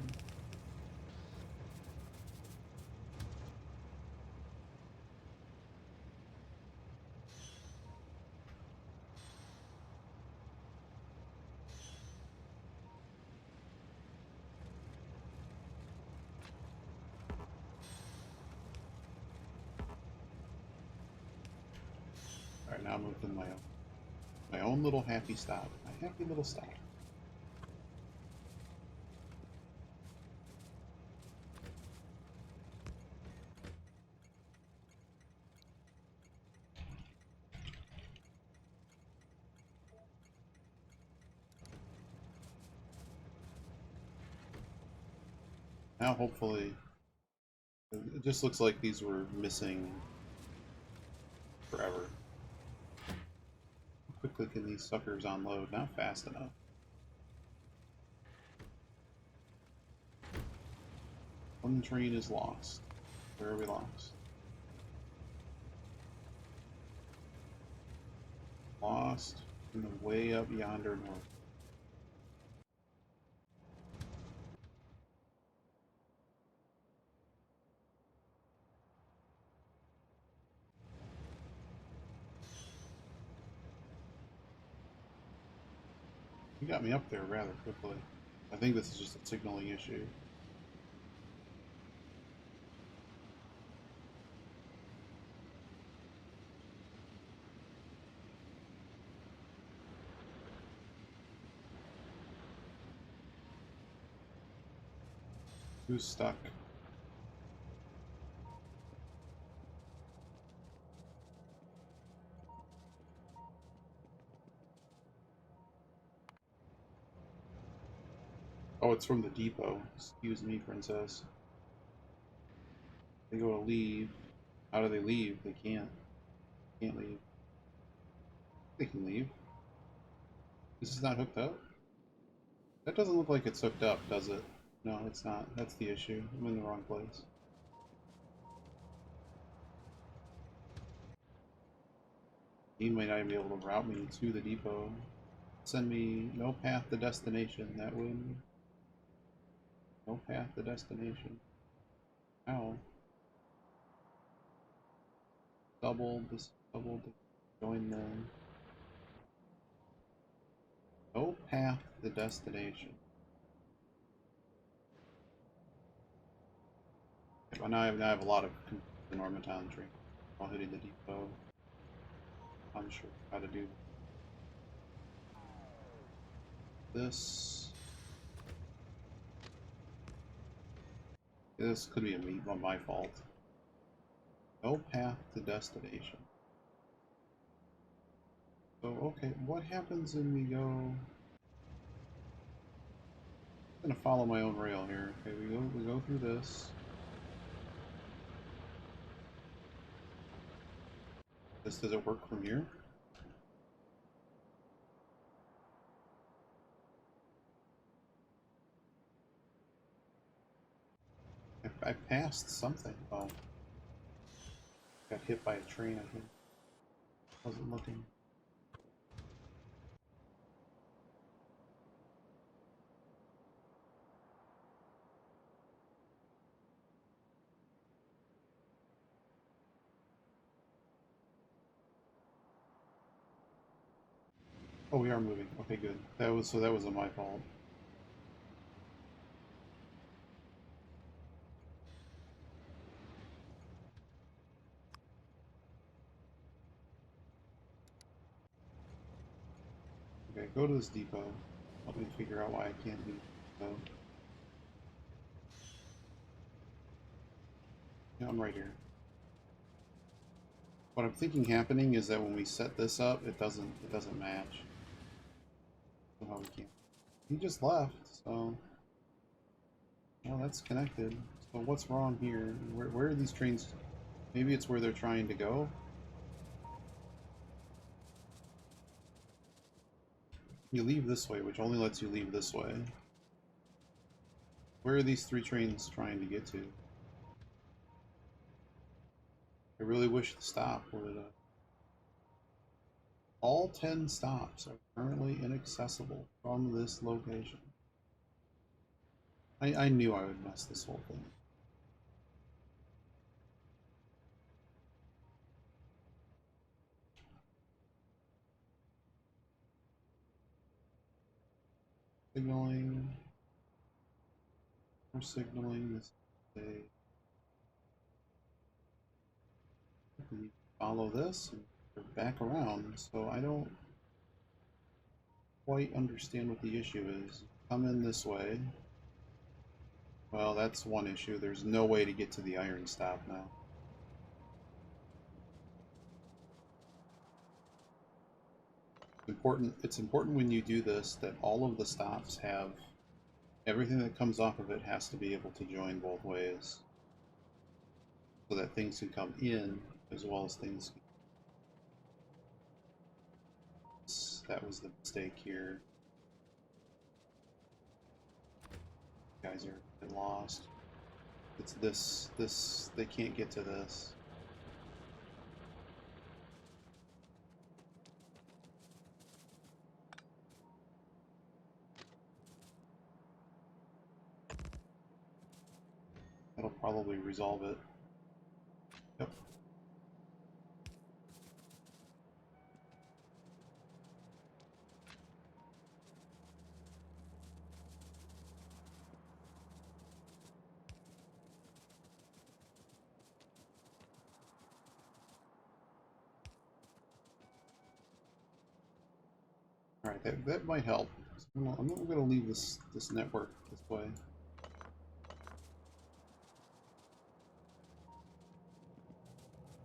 Alright, now I'm within my own little happy stop. My happy little stop. Now hopefully, it just looks like these were missing forever. How quickly can these suckers unload? Not fast enough. One train is lost. Where are we lost? Lost in the way up yonder north. You got me up there rather quickly. I think this is just a signaling issue. Who's stuck? Oh, it's from the depot. Excuse me, princess. They go to leave. How do they leave? They can't. Can't leave. They can leave. This is not hooked up? That doesn't look like it's hooked up, does it? No, it's not. That's the issue. I'm in the wrong place. He might not even be able to route me to the depot. Send me no path to destination. That would... No path to destination. Ow. Doubled. Join them. No path to destination. Well, now I have a lot of the Normanton train while hitting the depot. I'm sure how to do this. This could be my fault. No path to destination. So okay, what happens when we go? I'm gonna follow my own rail here. Okay, we go through this. Does it work from here? I passed something. Oh. Got hit by a train, I think. Wasn't looking. Oh, we are moving. Okay, good. That was my fault. Okay, go to this depot. Help me figure out why I can't do so. Yeah, I'm right here. What I'm thinking happening is that when we set this up, it doesn't match. Oh, we can't. He just left, so... Well, that's connected. So what's wrong here? Where are these trains? Maybe it's where they're trying to go? You leave this way, which only lets you leave this way. Where are these 3 trains trying to get to? I really wish the stop would... All 10 stops are currently inaccessible from this location. I knew I would mess this whole thing. Signaling. We're signaling this. Follow this and we're back around, so I don't quite understand what the issue is. Come in this way. Well, that's one issue. There's no way to get to the iron stop now. It's important when you do this that all of the stops have everything that comes off of it has to be able to join both ways, so that things can come in as well as things can... That was the mistake here. You guys are lost. It's this, they can't get to this. That'll probably resolve it. Yep. Alright, that might help. I'm not going to leave this network this way.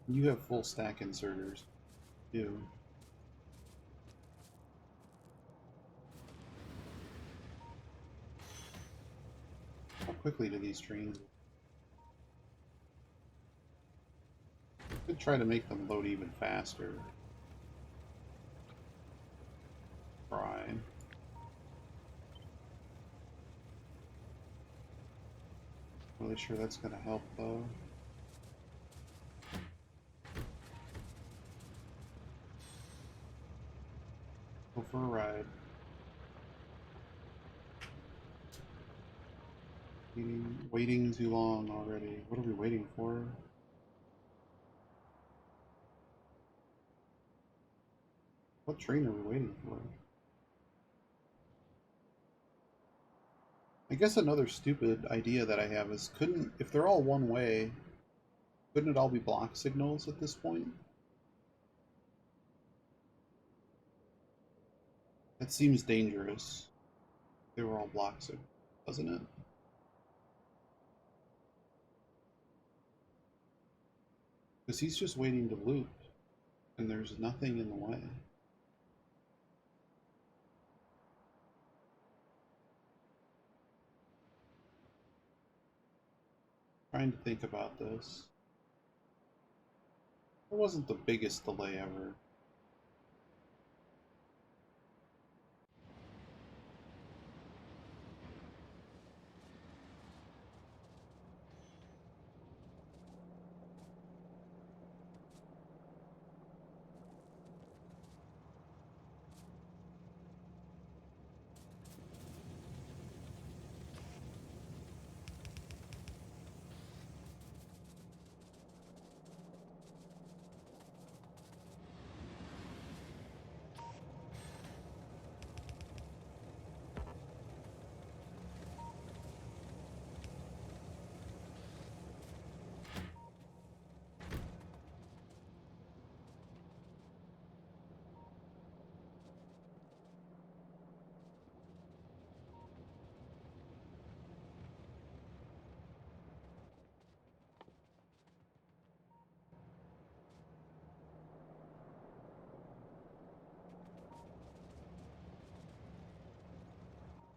You have full stack inserters. You. How quickly do these trains... Could try to make them load even faster. Try. Really sure that's going to help though. Go for a ride. Waiting too long already. What are we waiting for? What train are we waiting for? I guess another stupid idea that I have is if they're all one way, couldn't it all be block signals at this point? That seems dangerous. They were all block signals, doesn't it? Because he's just waiting to loop, and there's nothing in the way. Trying to think about this. It wasn't the biggest delay ever.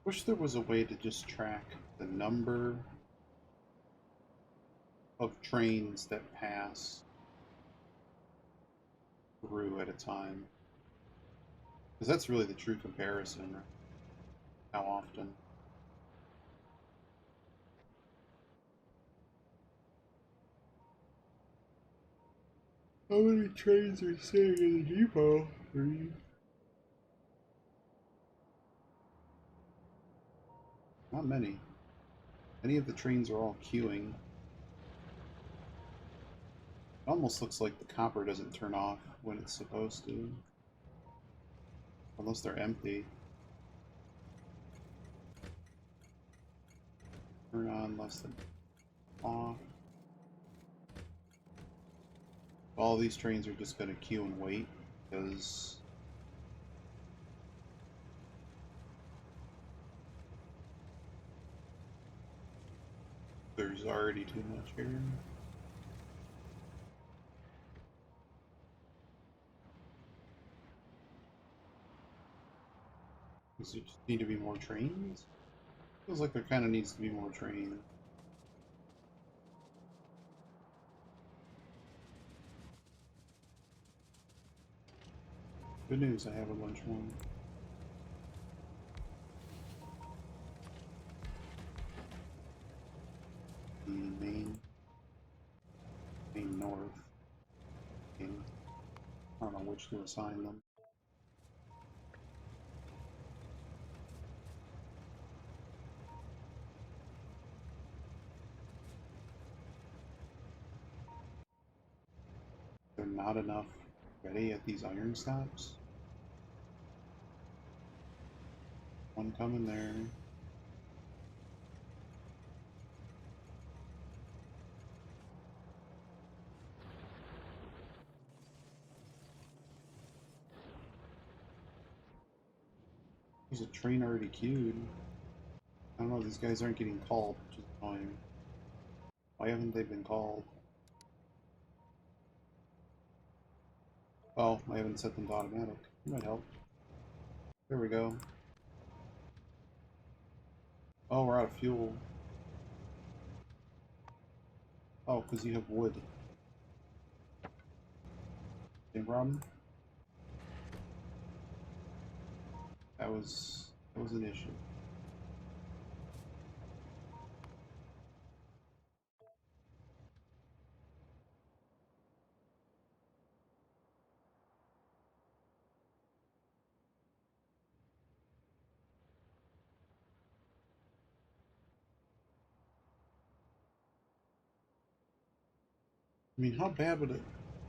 Wish there was a way to just track the number of trains that pass through at a time. Because that's really the true comparison, right? How often. How many trains are staying in the depot? 3. Not many. Many of the trains are all queuing. It almost looks like the copper doesn't turn off when it's supposed to. Unless they're empty. Turn on less than off. All these trains are just going to queue and wait because there's already too much here. Does there just need to be more trains? Feels like there kind of needs to be more trains. Good news, I have a bunch more. The main north. And I don't know which to assign them. There not enough ready at these iron stops. One coming there. There's a train already queued. I don't know, these guys aren't getting called, which is annoying. Why haven't they been called? Oh, I haven't set them to automatic. It might help. There we go. Oh, we're out of fuel. Oh, because you have wood. Same problem? That was an issue. I mean, how bad would it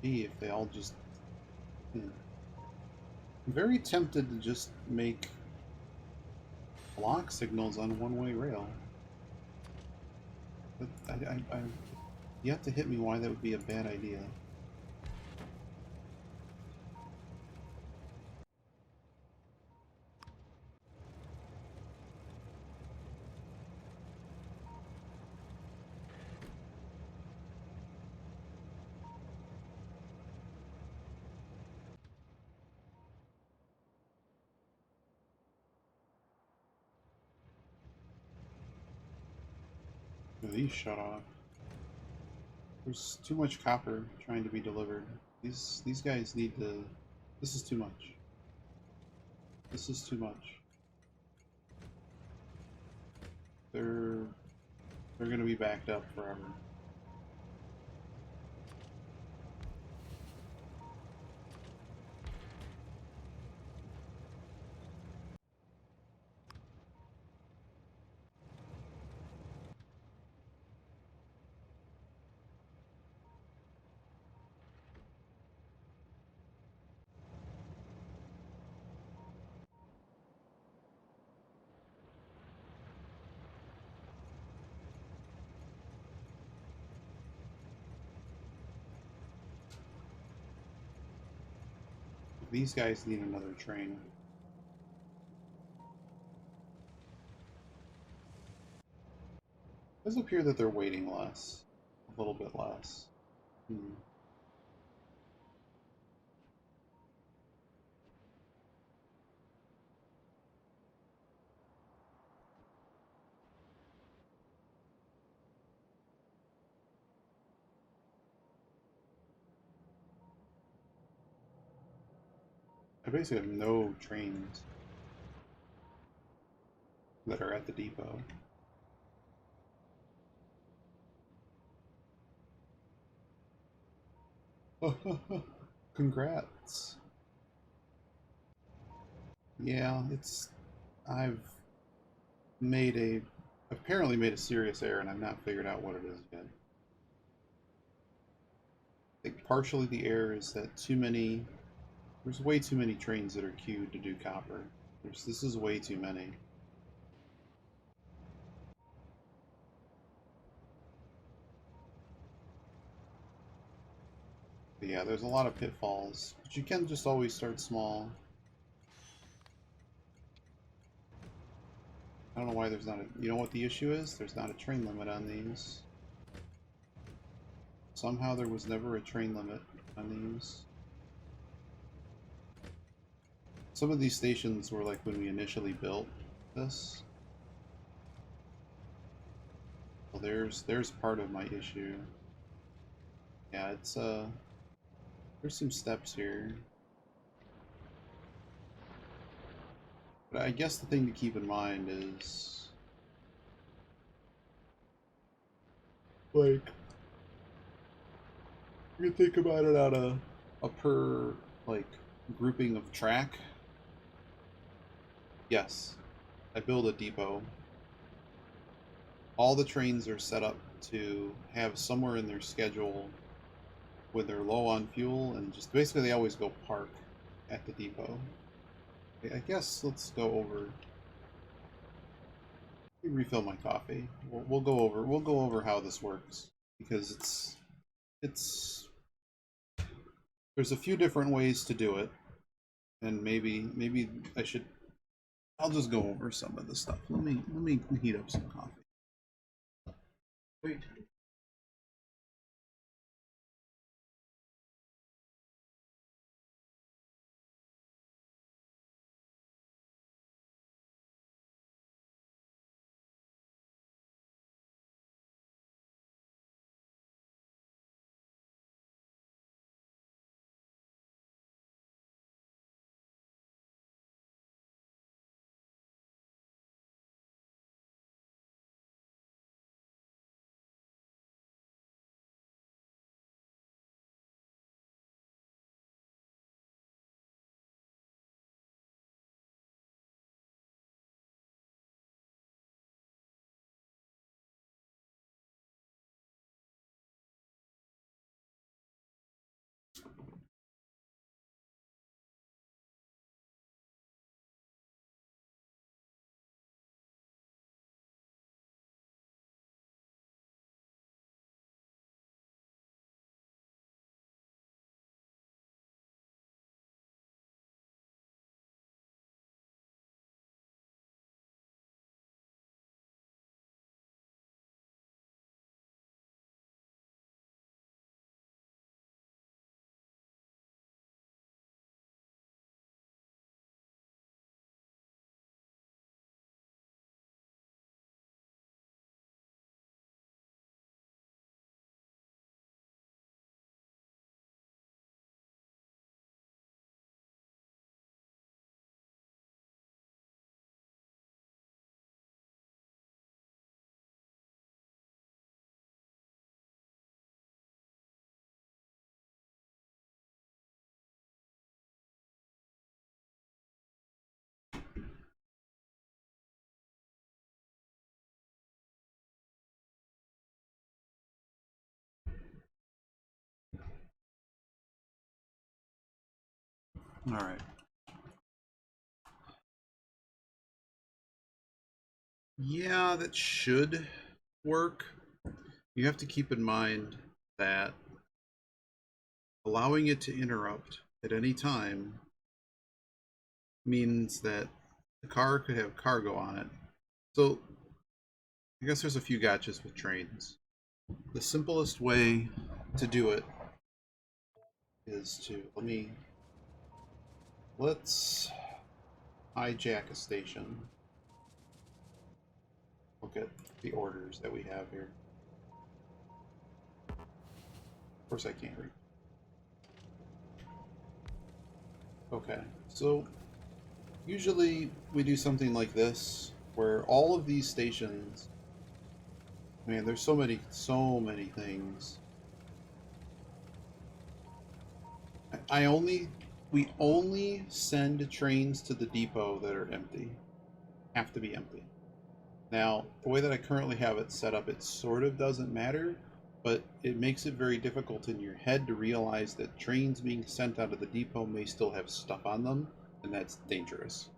be if they all just... I'm very tempted to just make block signals on one-way rail. But you have to hit me why that would be a bad idea. These shut off. There's too much copper trying to be delivered. These guys need to... This is too much. This is too much. They're gonna be backed up forever. These guys need another train. It does appear that they're waiting less. A little bit less. I basically have no trains that are at the depot. Congrats. Yeah, I've apparently made a serious error and I've not figured out what it is yet. I think partially the error is that there's way too many trains that are queued to do copper. This is way too many. But yeah, there's a lot of pitfalls, but you can just always start small. I don't know why there's not a... You know what the issue is? There's not a train limit on these. Somehow there was never a train limit on these. Some of these stations were like when we initially built this. Well, there's part of my issue. Yeah, it's there's some steps here. But I guess the thing to keep in mind is like you think about it on a per like grouping of track. Yes, I build a depot. All the trains are set up to have somewhere in their schedule when they're low on fuel, and just basically they always go park at the depot. I guess let's go over. Let me refill my coffee. We'll go over how this works because it's there's a few different ways to do it, and maybe I'll just go over some of the stuff. Let me heat up some coffee. Wait. All right. Yeah, that should work. You have to keep in mind that allowing it to interrupt at any time means that the car could have cargo on it. So I guess there's a few gotchas with trains. The simplest way to do it is to let's hijack a station. Look at the orders that we have here. Of course I can't read. Okay, so usually we do something like this, where all of these stations, man, there's so many things. I only, we only send trains to the depot that are empty, have to be empty. Now, the way that I currently have it set up, it sort of doesn't matter, but it makes it very difficult in your head to realize that trains being sent out of the depot may still have stuff on them, and that's dangerous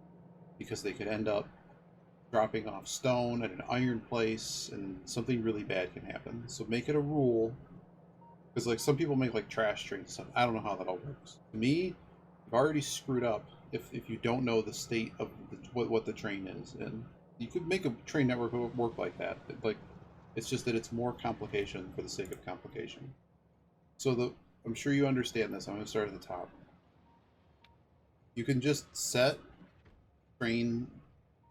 because they could end up dropping off stone at an iron place and something really bad can happen. So make it a rule, because like some people make like trash trains and stuff. I don't know how that all works. To me, you've already screwed up if you don't know the state of what the train is. And you could make a train network work like that. Like it's just that it's more complication for the sake of complication. So the I'm sure you understand this. I'm going to start at the top. You can just set train,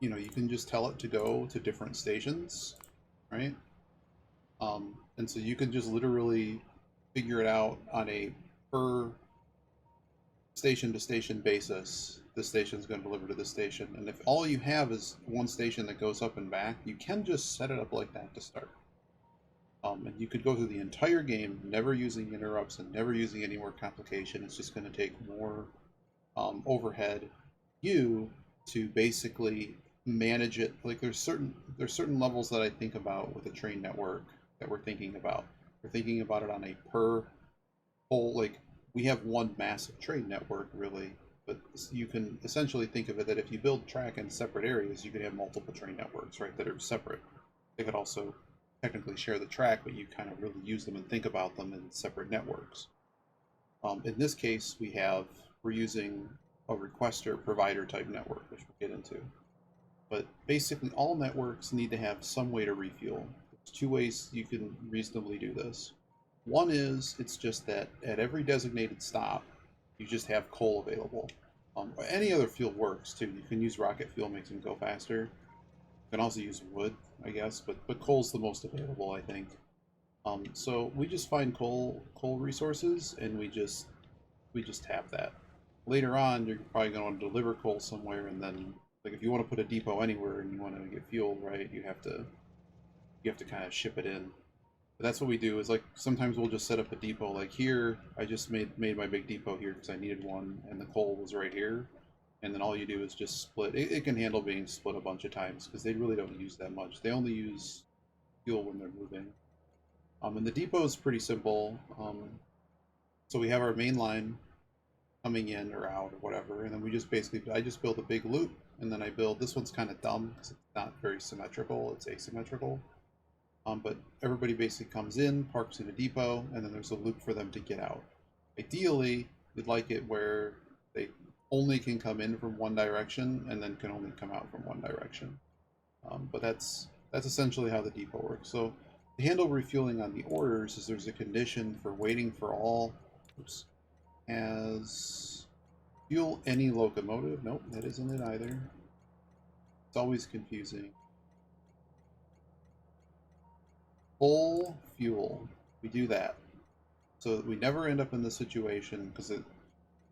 you can just tell it to go to different stations, right? And so you can just literally figure it out on a per station to station basis. This station is going to deliver to this station, and if all you have is one station that goes up and back, you can just set it up like that to start. And you could go through the entire game never using interrupts and never using any more complication. It's just going to take more overhead you to basically manage it. Like there's certain levels that I think about with a train network that we're thinking about. We're thinking about it on a per whole, like we have one massive train network really, but you can essentially think of it that if you build track in separate areas, you could have multiple train networks, right, that are separate. They could also technically share the track, but you kind of really use them and think about them in separate networks. In this case, we're using a requester provider type network, which we'll get into. But basically, all networks need to have some way to refuel. There's two ways you can reasonably do this. One is it's just that at every designated stop, you just have coal available. Any other fuel works too. You can use rocket fuel, makes them go faster. You can also use wood, I guess, but coal's the most available, I think. So we just find coal resources, and we just tap that. Later on, you're probably going to want to deliver coal somewhere, and then like if you want to put a depot anywhere and you want to get fuel, right, you have to kind of ship it in. But that's what we do. Is like sometimes we'll just set up a depot. Like here, I just made my big depot here because I needed one, and the coal was right here. And then all you do is just split. It can handle being split a bunch of times because they really don't use that much. They only use fuel when they're moving. And the depot is pretty simple. So we have our main line coming in or out or whatever, and then I just build a big loop, and then I build this one's kind of dumb because it's not very symmetrical. It's asymmetrical. But everybody basically comes in, parks in a depot, and then there's a loop for them to get out. Ideally, we'd like it where they only can come in from one direction and then can only come out from one direction. But that's essentially how the depot works. So to handle refueling on the orders is there's a condition for waiting for all. Oops. Has fuel any locomotive? Nope, that isn't it either. It's always confusing. Full fuel. We do that. So that we never end up in this situation because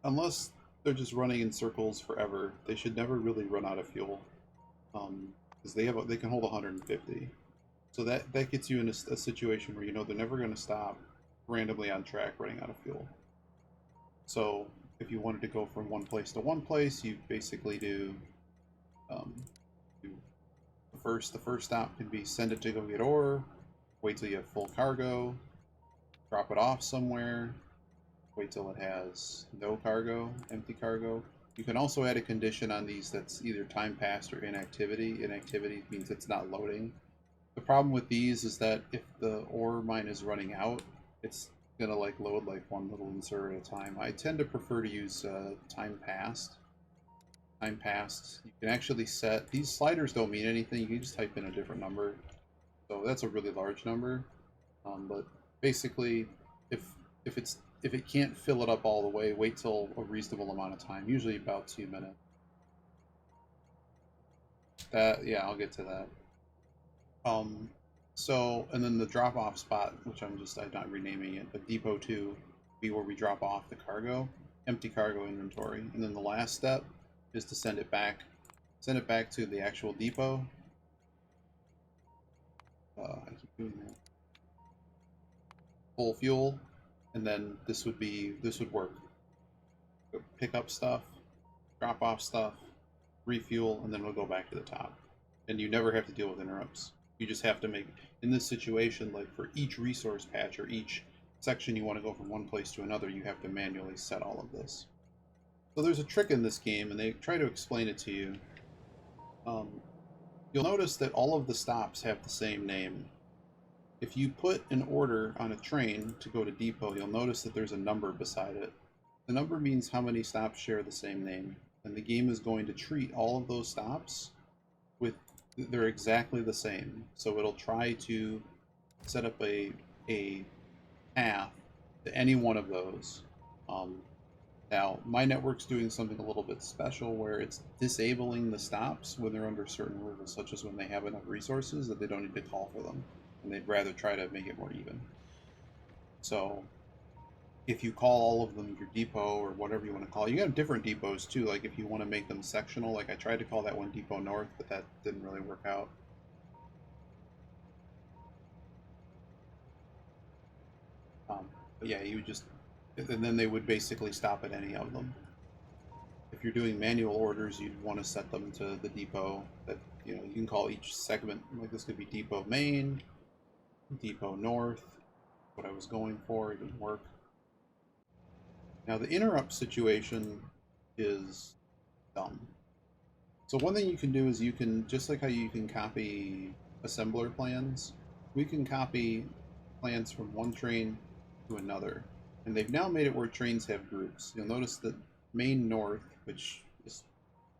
unless they're just running in circles forever, they should never really run out of fuel. Because they can hold 150. So that gets you in a situation where you know they're never going to stop randomly on track running out of fuel. So if you wanted to go from one place to one place, you basically do the first stop can be send it to go get ore, wait till you have full cargo, drop it off somewhere, wait till it has no cargo, empty cargo. You can also add a condition on these that's either time passed or inactivity. Inactivity means it's not loading. The problem with these is that if the ore mine is running out, it's gonna like load like one little insert at a time. I tend to prefer to use time passed. Time passed. You can actually set these sliders don't mean anything. You can just type in a different number. So that's a really large number. But basically, if if it can't fill it up all the way, wait till a reasonable amount of time, usually about 2 minutes. Yeah, I'll get to that. So, and then the drop-off spot, which I'm not renaming it, but Depot 2, be where we drop off the cargo. empty cargo inventory. And then the last step is to send it back to the actual depot. I keep doing that. Full fuel, and then this would work. Go pick up stuff, drop off stuff, refuel, and then we'll go back to the top. And you never have to deal with interrupts. You just have to make, in this situation, like for each resource patch or each section you want to go from one place to another, you have to manually set all of this. So there's a trick in this game, and they try to explain it to you. You'll notice that all of the stops have the same name. If you put an order on a train to go to depot, you'll notice that there's a number beside it. The number means how many stops share the same name, and the game is going to treat all of those stops with, they're exactly the same. So it'll try to set up a path to any one of those. Now, my network's doing something a little bit special where it's disabling the stops when they're under certain rules, such as when they have enough resources that they don't need to call for them, and they'd rather try to make it more even. So if you call all of them your depot or whatever you want to call it, you have different depots too, like if you want to make them sectional, like I tried to call that one Depot North, but that didn't really work out. But yeah, you just, and then they would basically stop at any of them. If you're doing manual orders, you'd want to set them to the depot that, you know, you can call each segment, like this could be Depot Main, Depot North, what I was going for, it didn't work. Now the interrupt situation is dumb. So one thing you can do is you can, just like how you can copy assembler plans, we can copy plans from one train to another. And they've now made it where trains have groups. You'll notice that Main North, which is,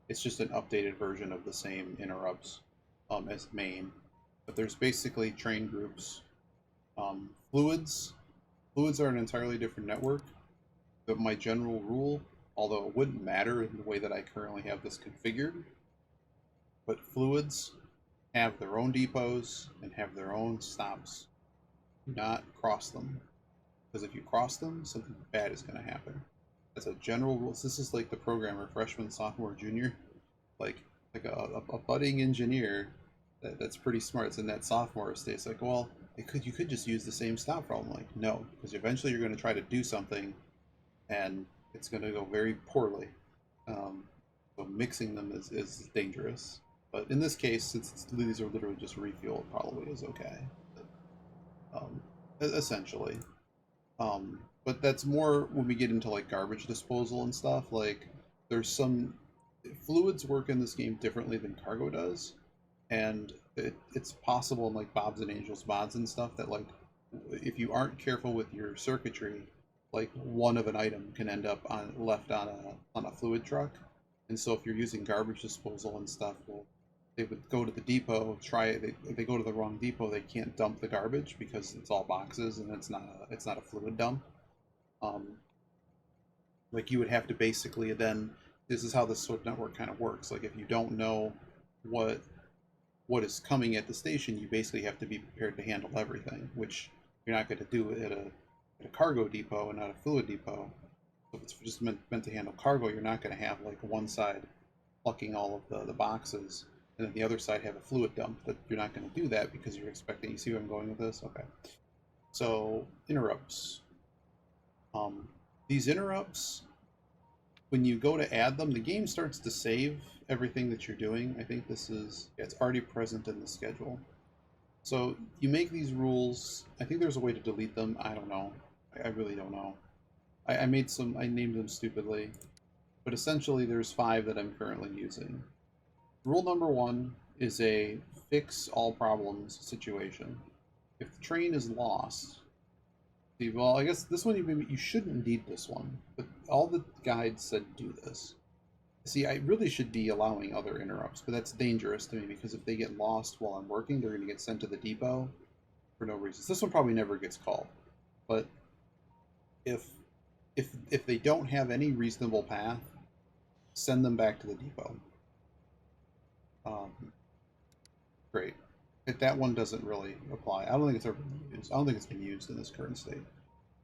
it's just an updated version of the same interrupts as Main, but there's basically train groups. Fluids are an entirely different network. But my general rule, although it wouldn't matter in the way that I currently have this configured, but fluids have their own depots and have their own stops. Do not cross them. Because if you cross them, something bad is going to happen. As a general rule, this is like the programmer, freshman, sophomore, junior, like a budding engineer that's pretty smart. It's in that sophomore state. It's like, well, you could just use the same stop for all. I'm like, no, because eventually you're going to try to do something, and it's going to go very poorly. So mixing them is dangerous. But in this case, since these are literally just refuel, it probably is okay. Essentially. But that's more when we get into like garbage disposal and stuff. Like there's some fluids work in this game differently than cargo does, and it's possible in like Bob's and Angel's mods and stuff that like if you aren't careful with your circuitry, like one of an item can end up left on a fluid truck. And so if you're using garbage disposal and stuff, well, they would go to the depot, if they go to the wrong depot, they can't dump the garbage because it's all boxes and it's not a fluid dump. Like you would have to basically then, this is how this sort of network kind of works. Like if you don't know what is coming at the station, you basically have to be prepared to handle everything, which you're not going to do at a cargo depot and not a fluid depot. So if it's just meant to handle cargo, you're not going to have like one side plucking all of the boxes and then the other side have a fluid dump. But you're not going to do that because you're expecting, you see where I'm going with this? Okay. So interrupts. These interrupts, when you go to add them, the game starts to save everything that you're doing. I think this is, yeah, it's already present in the schedule. So you make these rules. I think there's a way to delete them. I don't know. I really don't know. I named them stupidly, but essentially there's 5 that I'm currently using. Rule number 1 is a fix all problems situation. If the train is lost, well, I guess this one you shouldn't need this one, but all the guides said do this. See, I really should be allowing other interrupts, but that's dangerous to me because if they get lost while I'm working, they're going to get sent to the depot for no reason. This one probably never gets called, but if they don't have any reasonable path, send them back to the depot. Great. But that one doesn't really apply. I don't think it's ever been used. I don't think it's been used in this current state.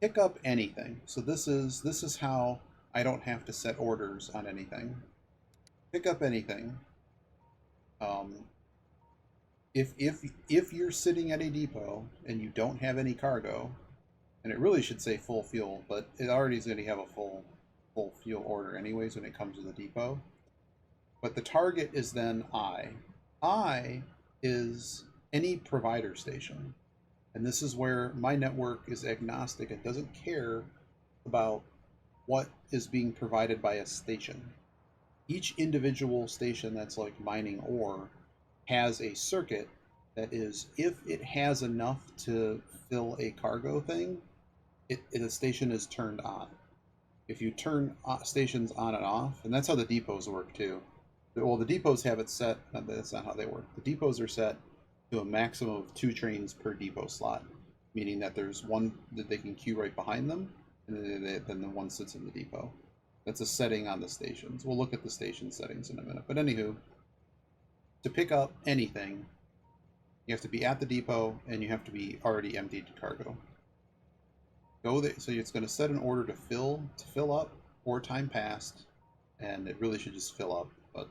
Pick up anything. So this is how I don't have to set orders on anything. Pick up anything. Um, if you're sitting at a depot and you don't have any cargo, and it really should say full fuel, but it already is going to have a full fuel order anyways when it comes to the depot. But the target is then I. I is any provider station. And this is where my network is agnostic. It doesn't care about what is being provided by a station. Each individual station that's like mining ore has a circuit that is, if it has enough to fill a cargo thing, the station is turned on. If you turn stations on and off, and that's how the depots work too. Well, the depots have it set. That's not how they work. The depots are set to a maximum of 2 trains per depot slot, meaning that there's one that they can queue right behind them, and then the one sits in the depot. That's a setting on the stations. We'll look at the station settings in a minute. But anywho, to pick up anything, you have to be at the depot and you have to be already emptied cargo. Go there, so it's going to set an order to fill up or time passed, and it really should just fill up, but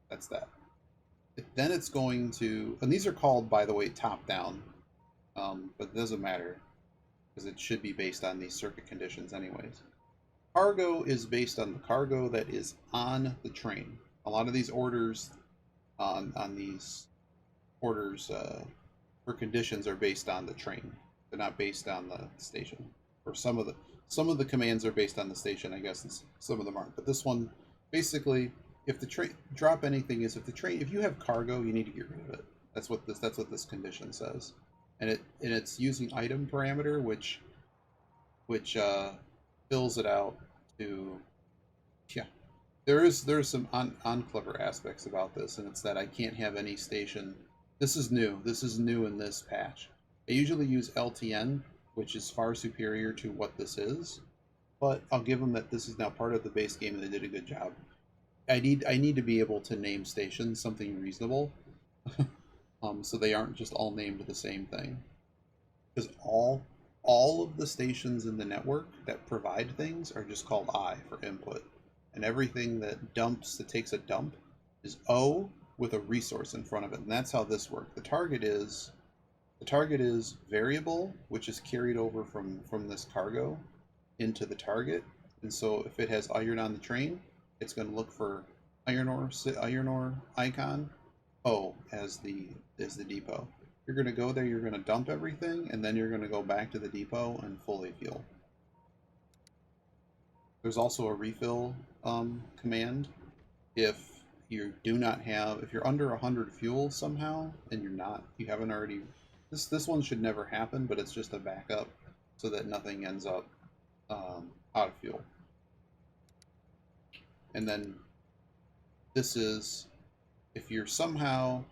that's that. Then it's going to, and these are called, by the way, top down, but it doesn't matter because it should be based on these circuit conditions anyways. Cargo is based on the cargo that is on the train. A lot of these orders on these orders for conditions are based on the train. They're not based on the station. Or some of the commands are based on the station, I guess, and some of them aren't. But this one, basically, if the train drop anything is if you have cargo, you need to get rid of it. That's what this condition says, and it's using item parameter, which fills it out to, yeah. There's some unclever aspects about this, and it's that I can't have any station. This is new. This is new in this patch. I usually use LTN, which is far superior to what this is, but I'll give them that this is now part of the base game and they did a good job. I need to be able to name stations something reasonable, so they aren't just all named the same thing. Because all of the stations in the network that provide things are just called I for input, and everything that takes a dump is O with a resource in front of it, and that's how this works. The target is variable, which is carried over from this cargo into the target. And so if it has iron on the train, it's going to look for iron ore icon O as the depot. You're going to go there, you're going to dump everything, and then you're going to go back to the depot and fully fuel. There's also a refill command. If you're under 100 fuel somehow and you haven't already, this one should never happen, but it's just a backup so that nothing ends up out of fuel. And then this is if somehow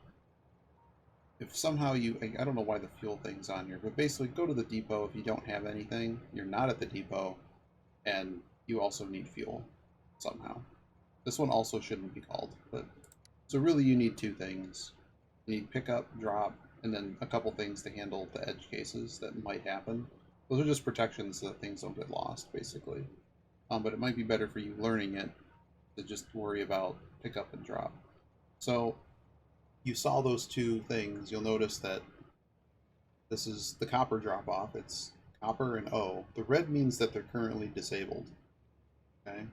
you, I don't know why the fuel thing's on here, but basically go to the depot if you don't have anything, you're not at the depot, and you also need fuel somehow. This one also shouldn't be called, but so really you need 2 things. You need pickup, drop, and then a couple things to handle the edge cases that might happen. Those are just protections so that things don't get lost, basically. But it might be better for you learning it to just worry about pickup and drop. So you saw those 2 things. You'll notice that this is the copper drop off. It's copper and O. The red means that they're currently disabled. Okay.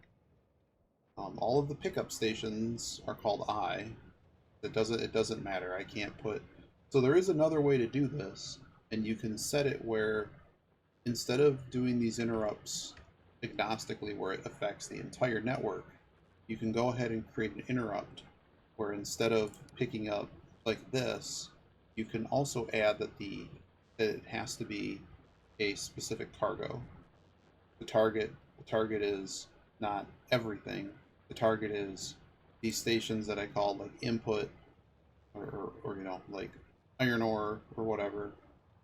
All of the pickup stations are called I. It doesn't matter. I can't put. So there is another way to do this, and you can set it where instead of doing these interrupts agnostically where it affects the entire network, you can go ahead and create an interrupt where instead of picking up like this, you can also add that it has to be a specific cargo. The target is not everything. The target is these stations that I call like input or like iron ore or whatever.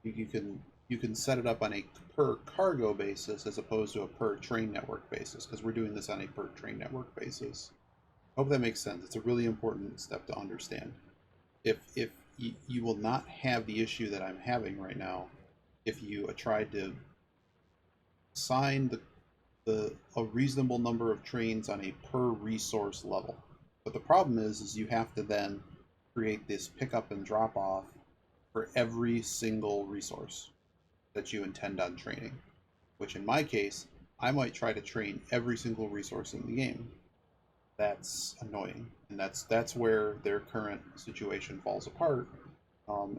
You can set it up on a per cargo basis as opposed to a per train network basis, because we're doing this on a per train network basis. Hope that makes sense. It's a really important step to understand. If you will not have the issue that I'm having right now if you tried to assign a reasonable number of trains on a per resource level. But the problem is you have to then create this pickup and drop off for every single resource that you intend on training. Which in my case, I might try to train every single resource in the game. That's annoying, and that's where their current situation falls apart.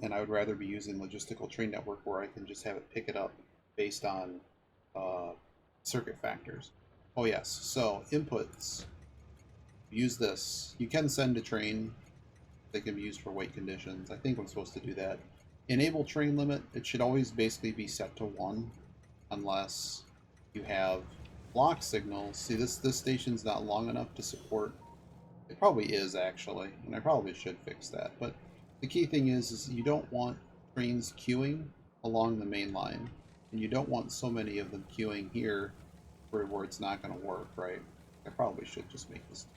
And I would rather be using logistical train network where I can just have it pick it up based on uh, circuit factors. Oh yes, so inputs. Use this. You can send a train. They can be used for weight conditions. I think I'm supposed to do that. Enable train limit. It should always basically be set to 1 unless you have block signals. See, this station's not long enough to support. It probably is actually, and I probably should fix that. But the key thing is you don't want trains queuing along the main line, and you don't want so many of them queuing here where it's not going to work, right? I probably should just make this.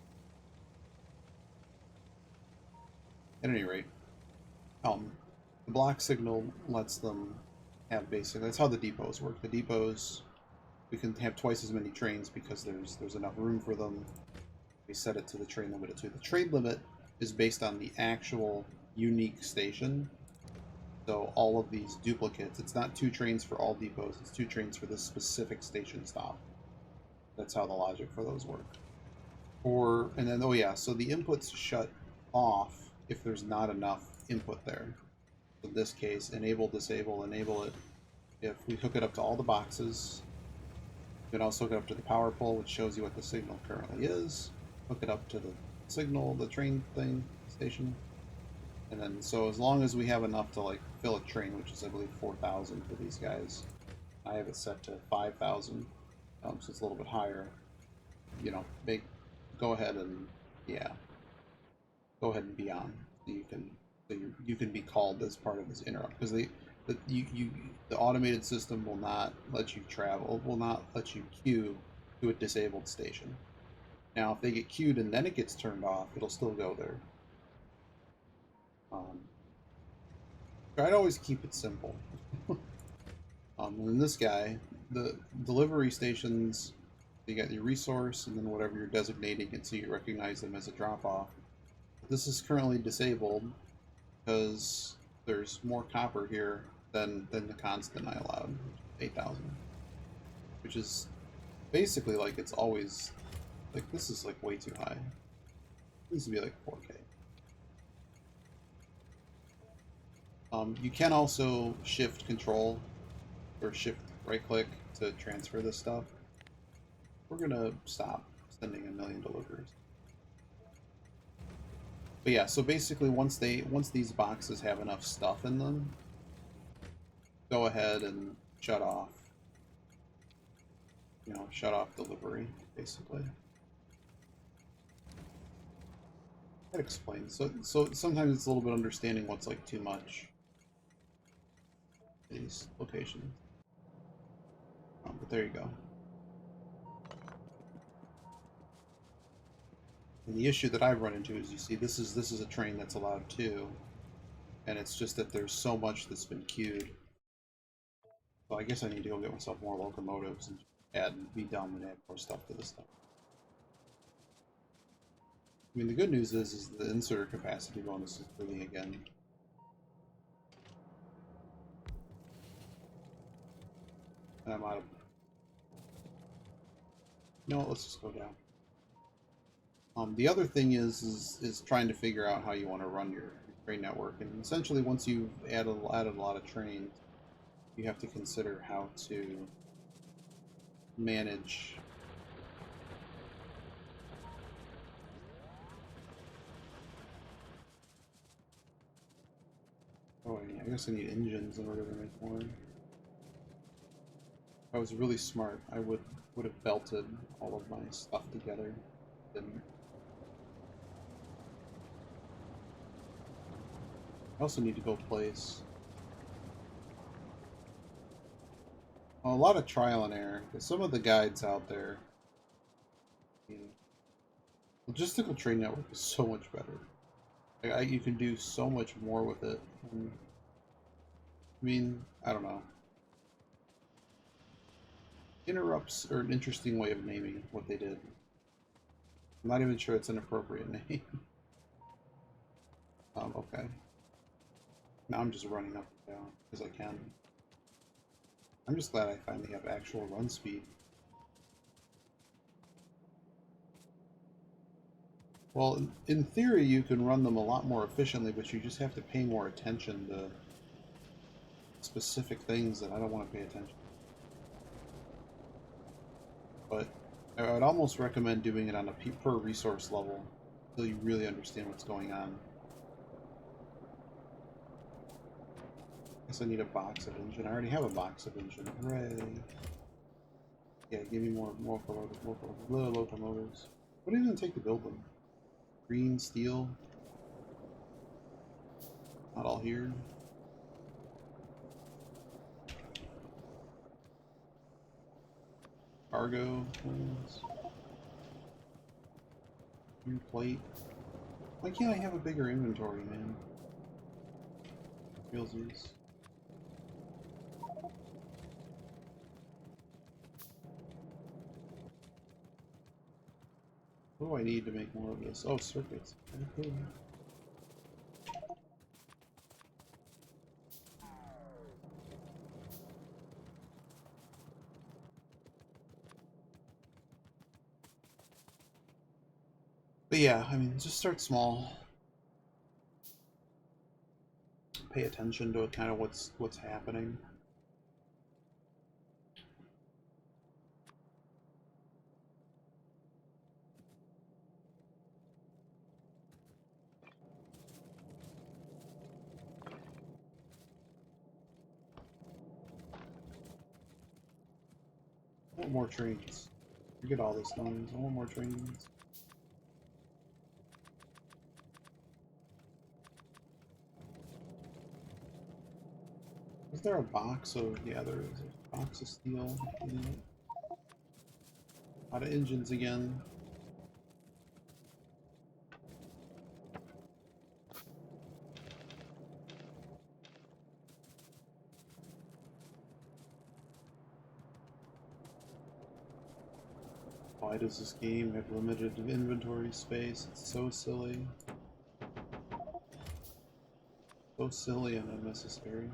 At any rate, the block signal lets them have basically, that's how the depots work. The depots, we can have twice as many trains because there's enough room for them. We set it to the train limit too. The train limit is based on the actual unique station. So all of these duplicates, it's not 2 trains for all depots, it's 2 trains for this specific station stop. That's how the logic for those work. And then, oh yeah, so the inputs shut off if there's not enough input there. In this case, enable, disable, enable it. If we hook it up to all the boxes, you can also hook it up to the power pole, which shows you what the signal currently is. Hook it up to the signal, the train thing, station. And then, so as long as we have enough to like fill a train, which is I believe 4,000 for these guys, I have it set to 5,000, so it's a little bit higher. You know, go ahead and go ahead and be on. So you can be called as part of this interrupt because the automated system will not let you travel, will not let you queue to a disabled station. Now, if they get queued and then it gets turned off, it'll still go there. Try to always keep it simple. And this guy, the delivery stations, you got your resource and then whatever you're designating it so you recognize them as a drop-off. This is currently disabled because there's more copper here than the constant I allowed, 8,000. Which is basically like it's always, like this is like way too high. It needs to be like 4K. You can also shift control or shift right click to transfer this stuff. We're gonna stop sending 1,000,000 deliveries. But yeah, so basically once these boxes have enough stuff in them, go ahead and shut off. You know, shut off delivery, basically. That explains. So sometimes it's a little bit understanding what's like too much. These locations. But there you go. And the issue that I've run into is, you see, this is a train that's allowed 2, and it's just that there's so much that's been queued. So I guess I need to go get myself more locomotives and be dumb and add more stuff to this stuff. I mean, the good news is the inserter capacity bonus is moving again. And I'm out of... No, let's just go down. The other thing is trying to figure out how you want to run your train network, and essentially once you've added a lot of trains, you have to consider how to manage I guess I need engines in order to make more. If I was really smart, I would have belted all of my stuff together. Didn't. I also need to go place a lot of trial and error, because some of the guides out there, I mean, logistical train network is so much better. Like, you can do so much more with it. And, I mean, I don't know. interrupts are an interesting way of naming what they did. I'm not even sure it's an appropriate name. Okay. Now I'm just running up and down because I can. I'm just glad I finally have actual run speed. Well, in theory, you can run them a lot more efficiently, but you just have to pay more attention to specific things that I don't want to pay attention to. But I would almost recommend doing it on a per resource level until you really understand what's going on. I guess I need a box of engine. I already have a box of engine. Hooray! Yeah, give me more locomotives. What did it even take to build them? Green, steel. Not all here. Cargo planes. New plate. Why can't I have a bigger inventory, man? Realsies. What do I need to make more of this? Oh, circuits. Okay. But yeah, I mean, just start small. Pay attention to kind of what's happening. I want more trains. Forget all this noise. I want more trains. Is there a box of... Yeah, there is a box of steel. A lot of engines again. Why does this game have limited inventory space? It's so silly. So silly and unnecessary.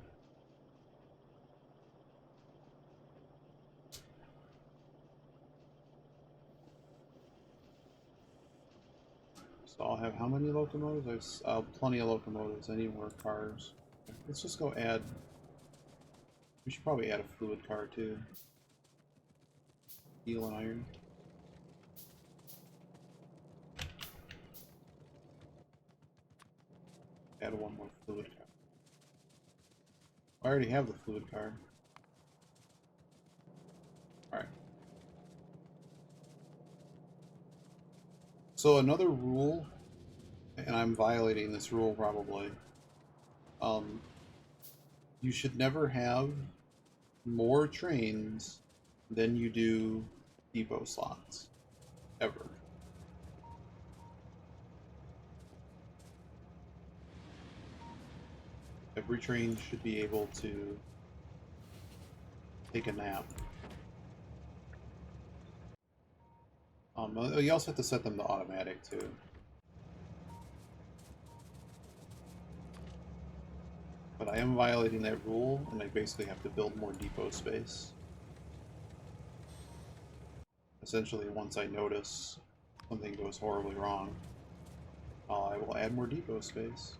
So I'll have how many locomotives? I have plenty of locomotives. I need more cars. Let's just go add... We should probably add a fluid car too. Steel and iron. Add one more fluid car. I already have the fluid car. Alright. So another rule, and I'm violating this rule probably, you should never have more trains than you do depot slots. Ever. Every train should be able to take a nap. You also have to set them to automatic too. But I am violating that rule, and I basically have to build more depot space. Essentially, once I notice something goes horribly wrong, I will add more depot space.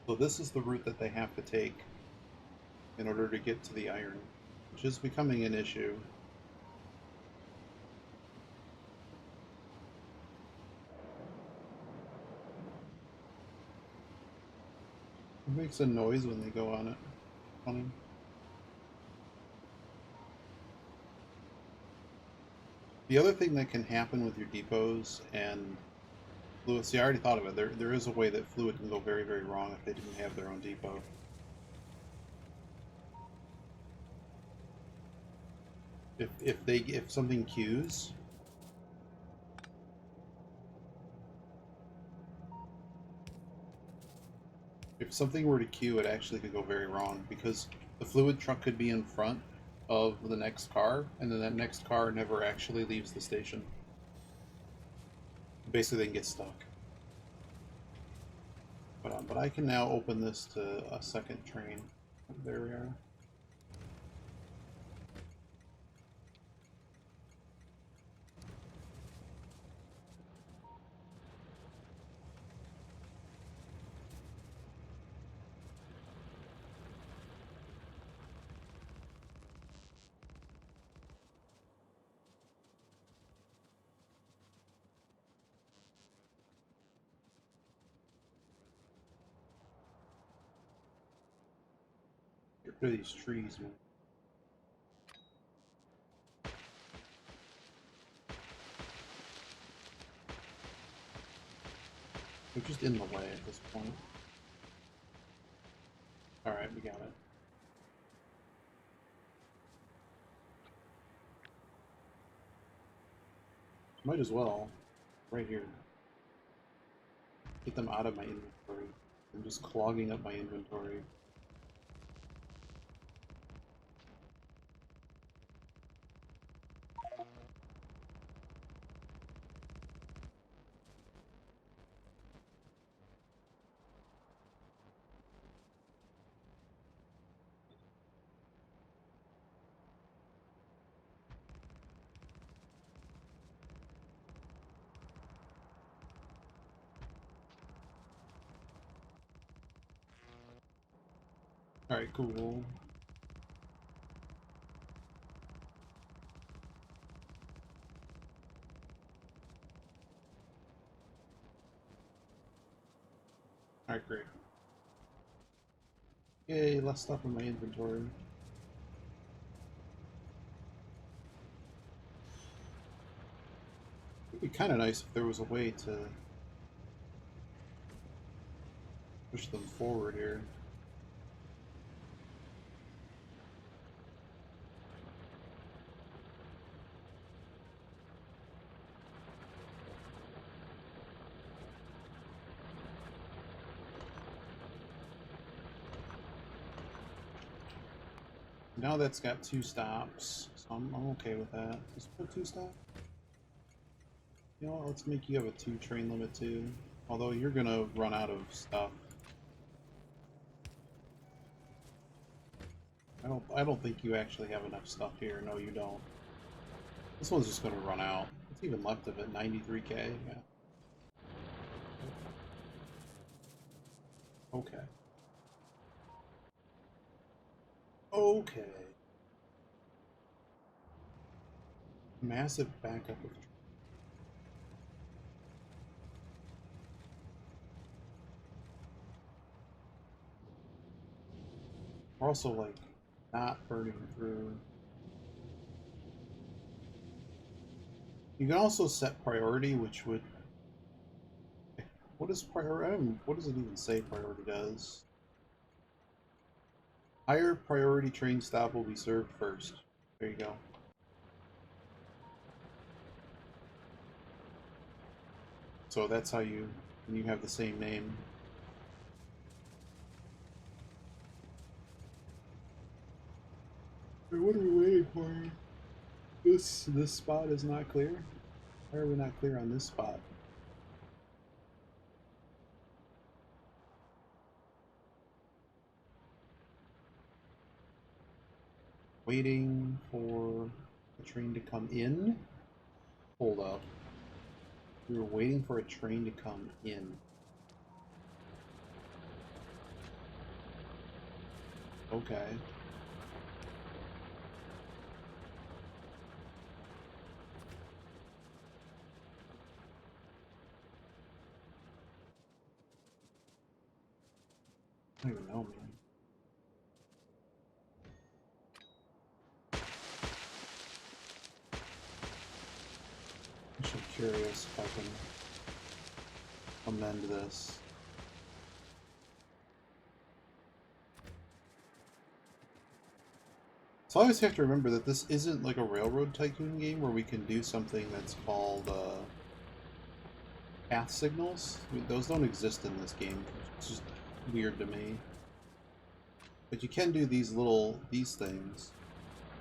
So this is the route that they have to take in order to get to the iron, which is becoming an issue. It makes a noise when they go on it. Funny. The other thing that can happen with your depots and fluid, see, I already thought of it. There is a way that fluid can go very, very wrong if they didn't have their own depot. If something queues, if something were to queue, it actually could go very wrong because the fluid truck could be in front of the next car, and then that next car never actually leaves the station. Basically, they can get stuck. But I can now open this to a second train. There we are. Get rid of these trees, man. They're just in the way at this point. Alright, we got it. Might as well. Right here. Get them out of my inventory. I'm just clogging up my inventory. Alright, cool. Alright, great. Yay, less stuff in my inventory. It'd be kind of nice if there was a way to push them forward here. Now that's got 2 stops, so I'm okay with that. Just put 2 stops. You know what, let's make you have a 2 train limit too. Although you're gonna run out of stuff. I don't think you actually have enough stuff here. No, you don't. This one's just gonna run out. What's even left of it? 93k? Yeah. Okay. Okay. Massive backup of. We're also like not burning through. You can also set priority, which would. What is priority? What does it even say priority does? Higher priority train stop will be served first. There you go. So that's how you have the same name. Wait, what are we waiting for? This spot is not clear? Why are we not clear on this spot? Waiting for a train to come in? Hold up. We were waiting for a train to come in. Okay. I don't even know, man. curious if I can amend this. So I always have to remember that this isn't like a Railroad Tycoon game where we can do something that's called path signals. I mean, those don't exist in this game. It's just weird to me. But you can do these things.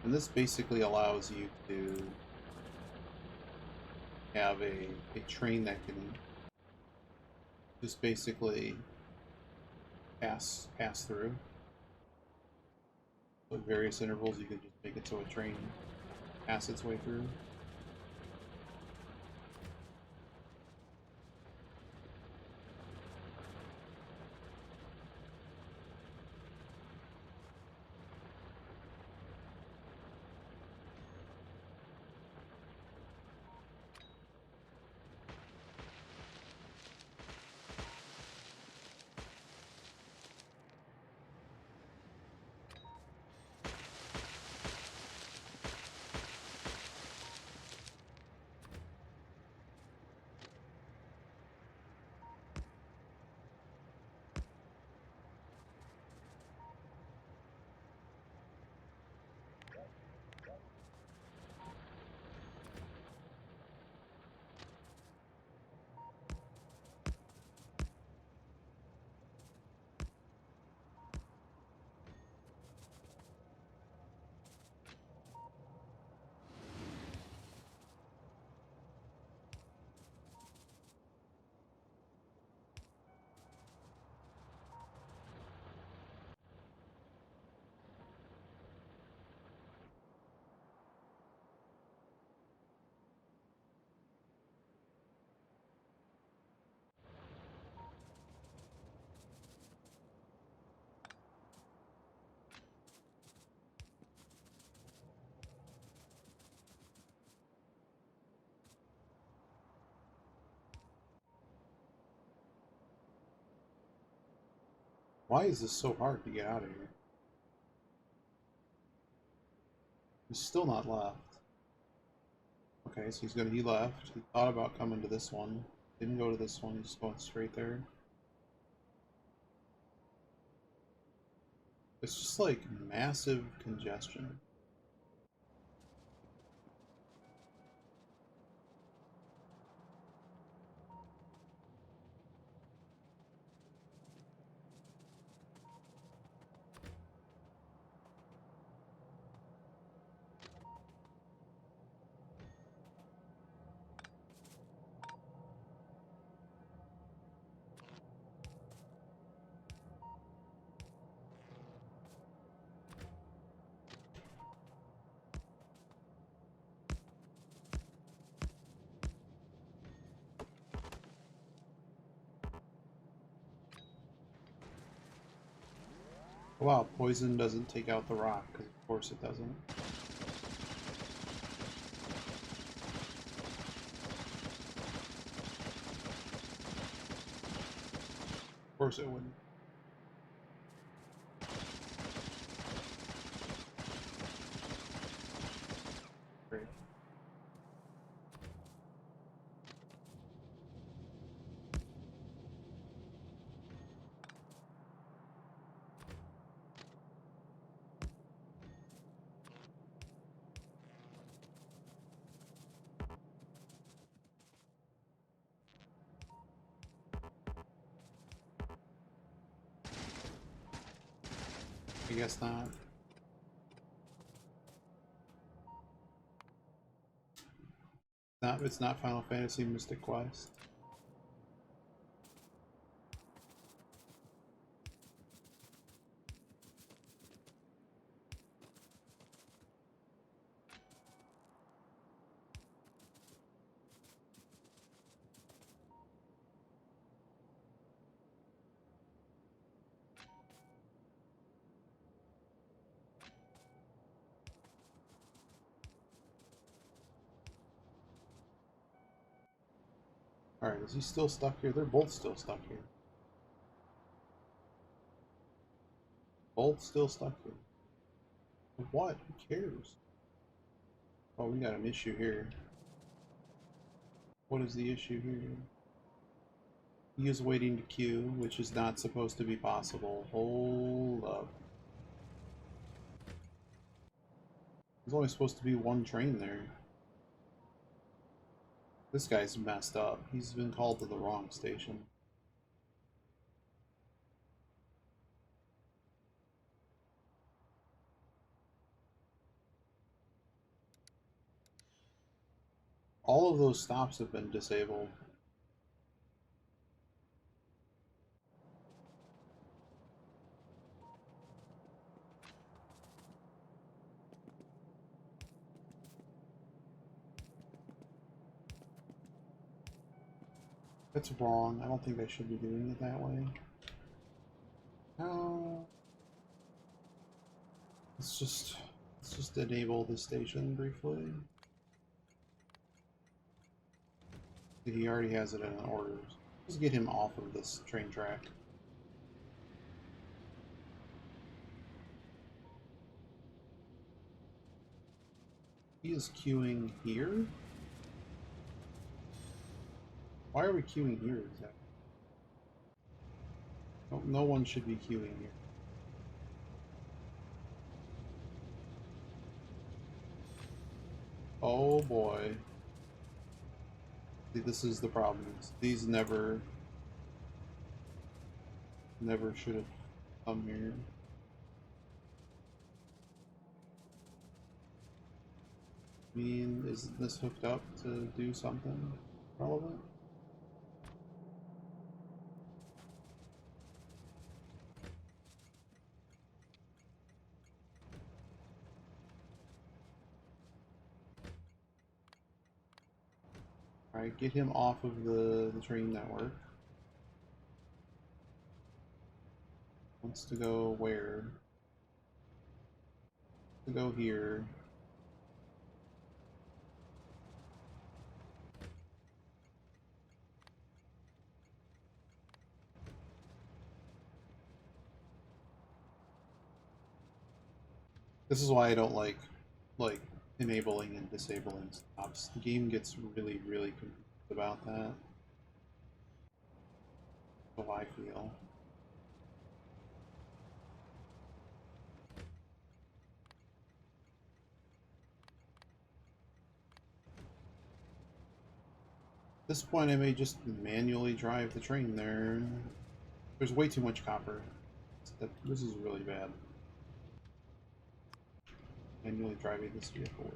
And this basically allows you to have a train that can just basically pass through. So at various intervals you can just make it so a train pass its way through. Why is this so hard to get out of here? He's still not left. Okay, so he left. He thought about coming to this one. Didn't go to this one, he's just going straight there. It's just like massive congestion. Wow, poison doesn't take out the rock, because of course it doesn't. Of course it wouldn't. Great. I guess not. It's not Final Fantasy Mystic Quest. Alright, is he still stuck here? They're both still stuck here. Both still stuck here. What? Who cares? Oh, we got an issue here. What is the issue here? He is waiting to queue, which is not supposed to be possible. Hold up. There's only supposed to be one train there. This guy's messed up. He's been called to the wrong station. All of those stops have been disabled. That's wrong. I don't think I should be doing it that way. No. Let's just enable the station briefly. He already has it in order. Let's get him off of this train track. He is queuing here? Why are we queuing here exactly? No one should be queuing here. Oh boy. See, this is the problem. These never should have come here. I mean, is this hooked up to do something relevant? Alright, get him off of the train network. Wants to go where? To go here. This is why I don't like enabling and disabling stops. The game gets really confused about that. So I feel. At this point, I may just manually drive the train there. There's way too much copper. This is really bad. Manually driving this vehicle.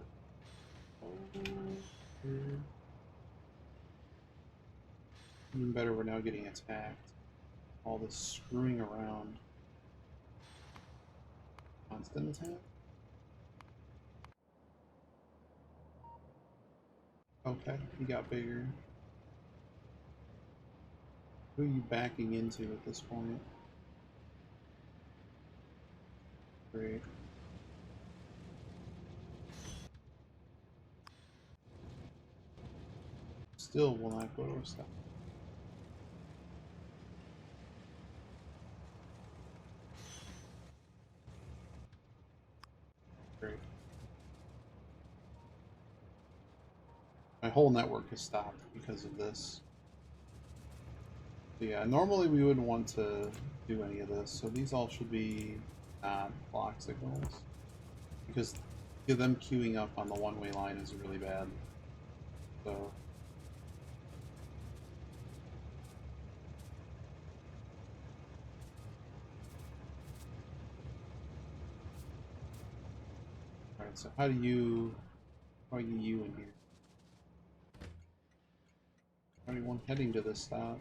Even better, we're now getting attacked. All this screwing around. Constant attack? Okay, he got bigger. Who are you backing into at this point? Great. Still will not go to a stop. Great. My whole network has stopped because of this. So yeah, normally we wouldn't want to do any of this, so these all should be block signals. Because them queuing up on the one-way line is really bad. So alright, so how do you get you in here? Anyone heading to this stop?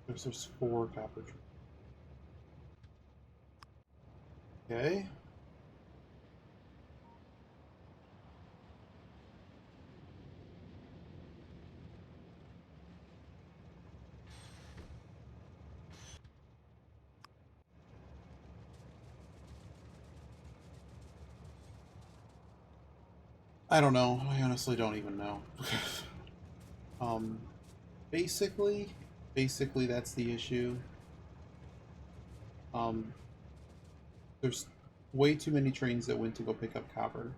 There's 4 copper trees. Okay. I don't know. I honestly don't even know. um, basically, that's the issue. Um, there's way too many trains that went to go pick up copper.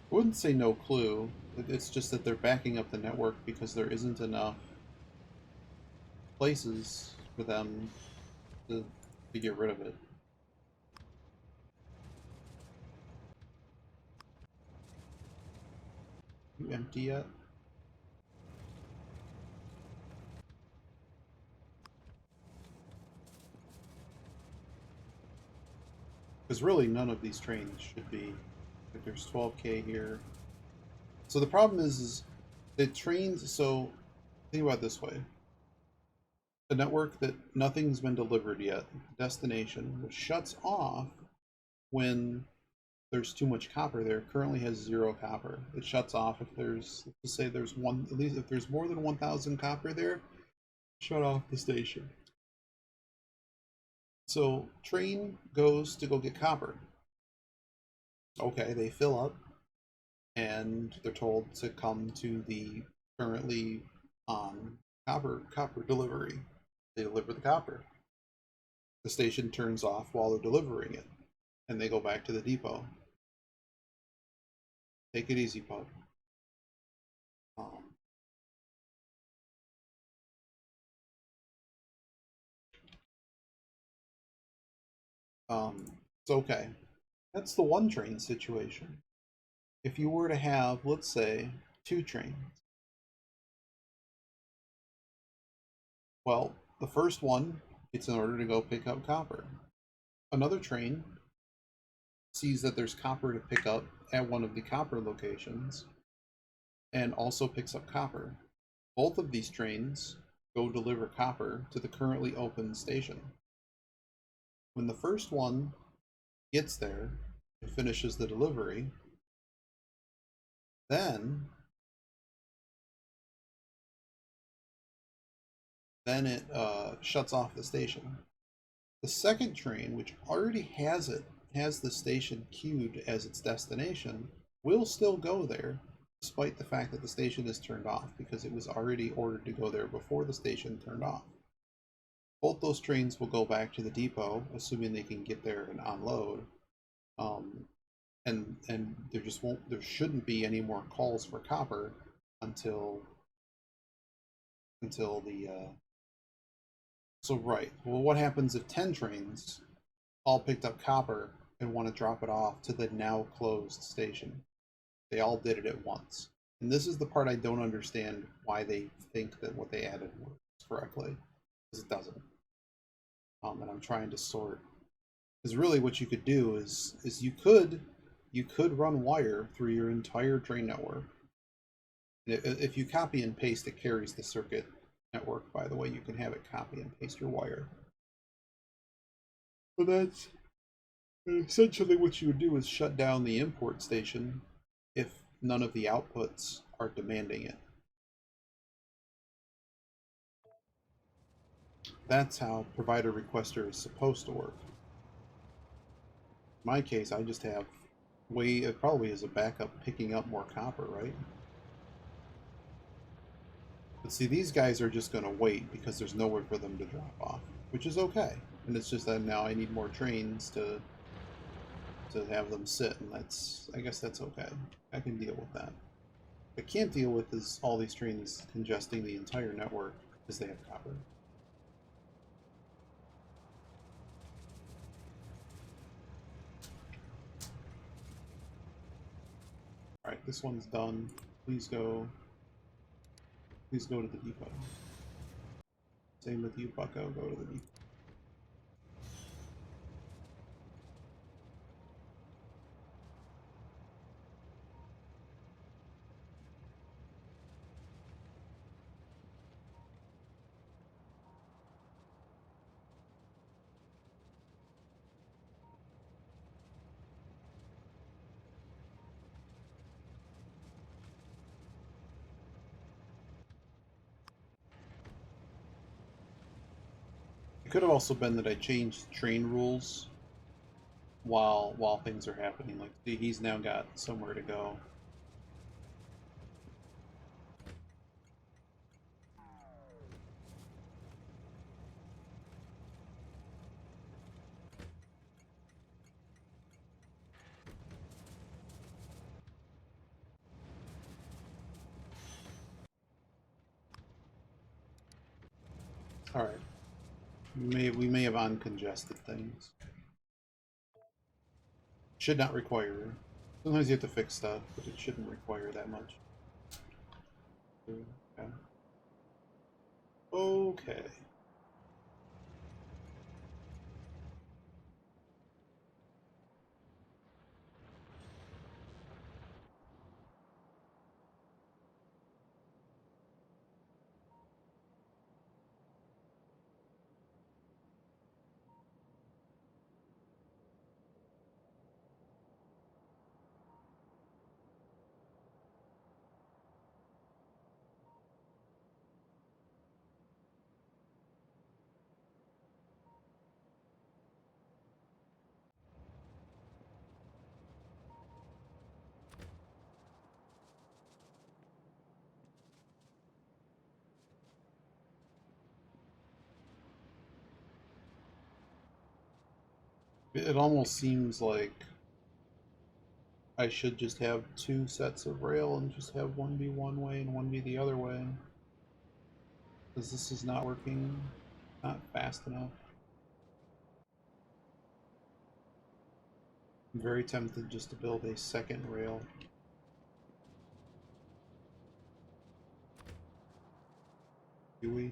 I wouldn't say no clue. It's just that they're backing up the network because there isn't enough places for them to get rid of it. You empty yet? Because really none of these trains should be. Like there's 12K here. So the problem is the trains, so think about it this way. The network that nothing's been delivered yet, destination, which shuts off when there's too much copper there, currently has 0 copper. It shuts off if there's, let's say there's one, at least if there's more than 1,000 copper there, shut off the station. So train goes to go get copper. Okay, they fill up and they're told to come to the currently on copper delivery. They deliver the copper. The station turns off while they're delivering it, and they go back to the depot. Take it easy, bud. It's okay. That's the one train situation. If you were to have, let's say, 2 trains, well, the first one gets in order to go pick up copper. Another train sees that there's copper to pick up at one of the copper locations and also picks up copper. Both of these trains go deliver copper to the currently open station. When the first one gets there and finishes the delivery, then it shuts off the station. The second train, which already has the station queued as its destination, will still go there, despite the fact that the station is turned off, because it was already ordered to go there before the station turned off. Both those trains will go back to the depot, assuming they can get there and unload. And there shouldn't be any more calls for copper until the so right. Well, what happens if 10 trains all picked up copper and want to drop it off to the now closed station? They all did it at once. And this is the part I don't understand, why they think that what they added works correctly, because it doesn't. And I'm trying to sort. Because really what you could do is you could run wire through your entire train network. If you copy and paste, it carries the circuit network, by the way. You can have it copy and paste your wire. But that's essentially what you would do, is shut down the import station if none of the outputs are demanding it. That's how provider requester is supposed to work. In my case, I just have it probably is a backup picking up more copper, right? But see, these guys are just going to wait because there's nowhere for them to drop off, which is okay. And it's just that now I need more trains to have them sit, and I guess that's okay. I can deal with that. What I can't deal with is all these trains congesting the entire network because they have copper. Alright, this one's done. Please go to the depot. Same with you, Bucko. Go to the depot. It could have also been that I changed train rules while things are happening. Like, see, he's now got somewhere to go. All right. We may have uncongested things. Should not require. Sometimes you have to fix stuff, but it shouldn't require that much. Okay. Okay. It almost seems like I should just have two sets of rail and just have one be one way and one be the other way. Because this is not working, not fast enough. I'm very tempted just to build a second rail. Do we?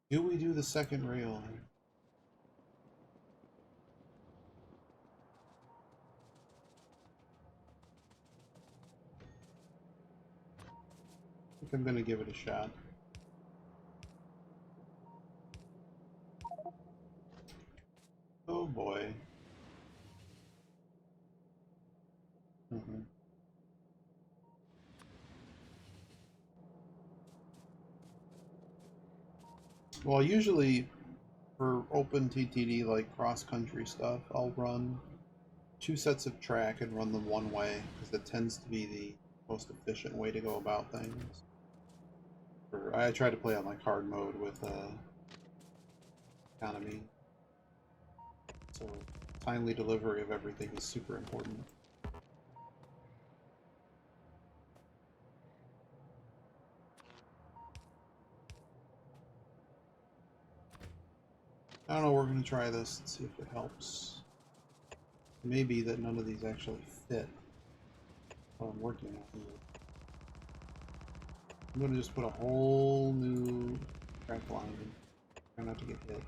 Do we do the second rail? I think I'm gonna give it a shot. Oh boy. Well, usually for open TTD, like cross-country stuff, I'll run two sets of track and run them one way, because that tends to be the most efficient way to go about things. I try to play on like hard mode with economy, so timely delivery of everything is super important. I don't know, we're going to try this and see if it helps. It may be that none of these actually fit what I'm working on. I'm going to just put a whole new track line in. Try not to get hit.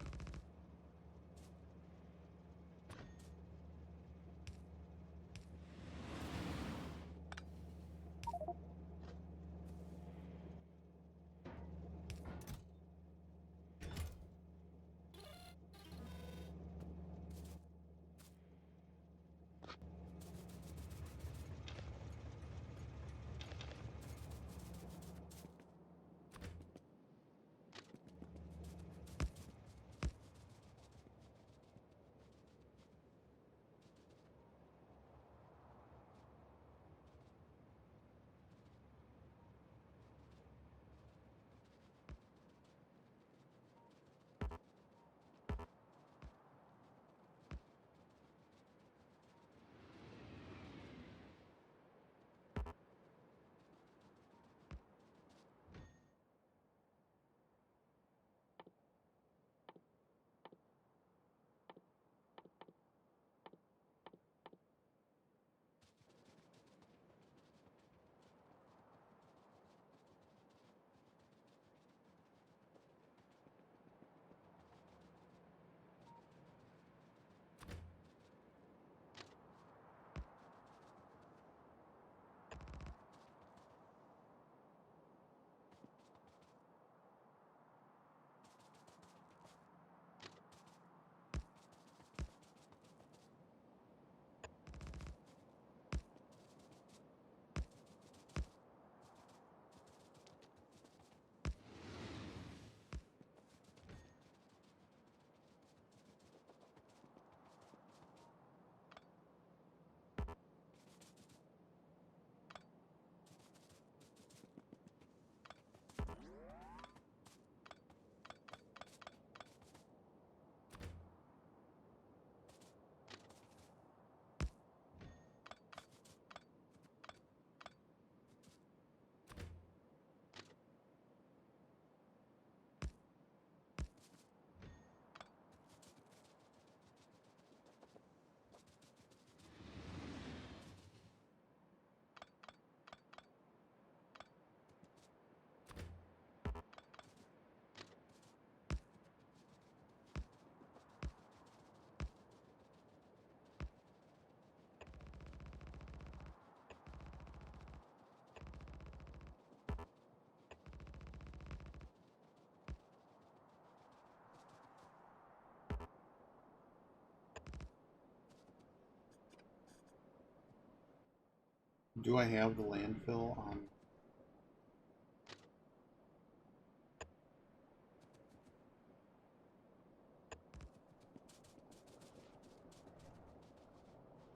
do I have the landfill on?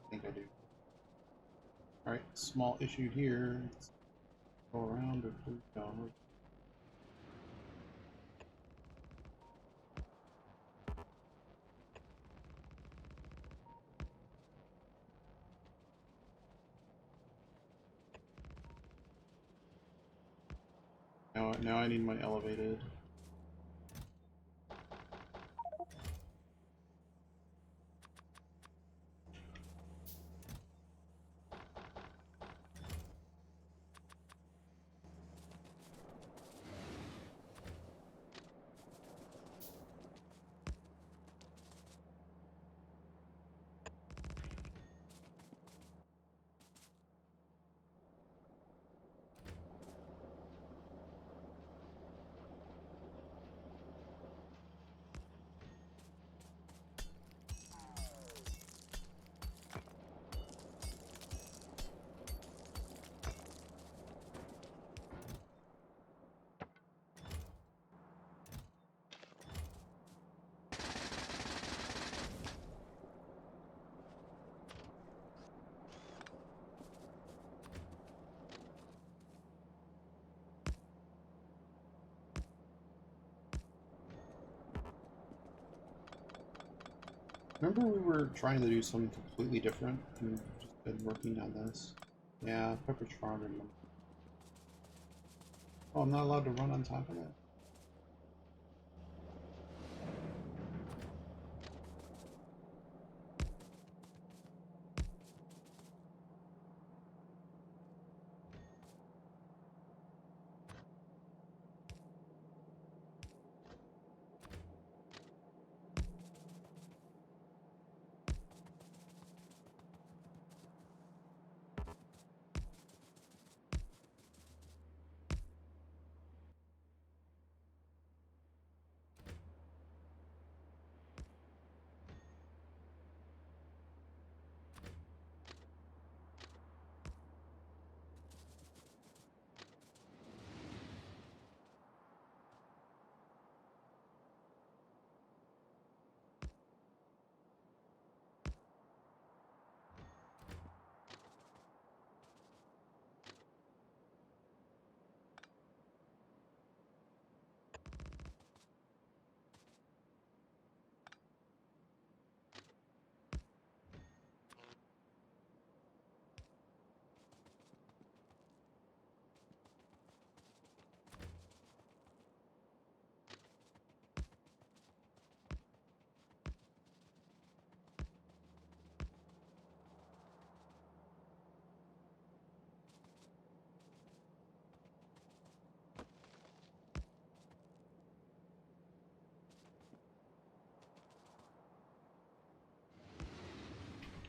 I think I do. Alright, small issue here. Let's go around or no. Now I need my elevated. Remember we were trying to do something completely different and just been working on this? Yeah, Pepperidge Farm. Oh, I'm not allowed to run on top of that?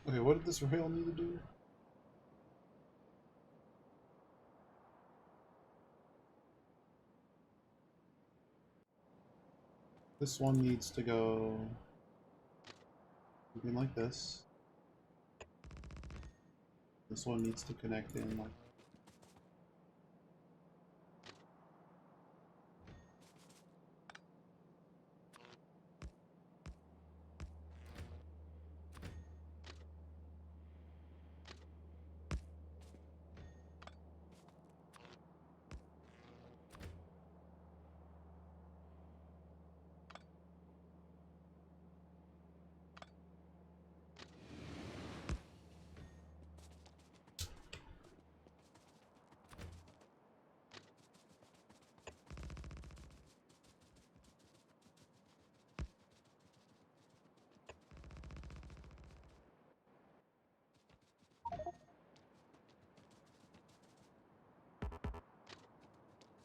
Okay, what did this rail need to do? This one needs to go something like this. This one needs to connect in like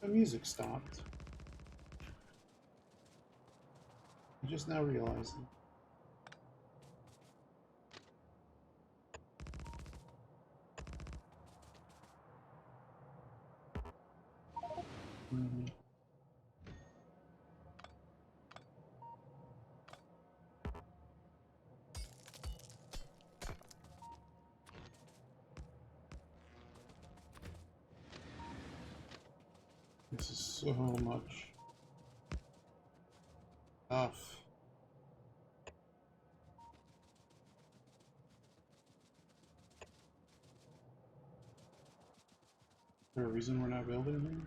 the music stopped. I just now realized it. Mhm. This is so much stuff. Is there a reason we're not building here?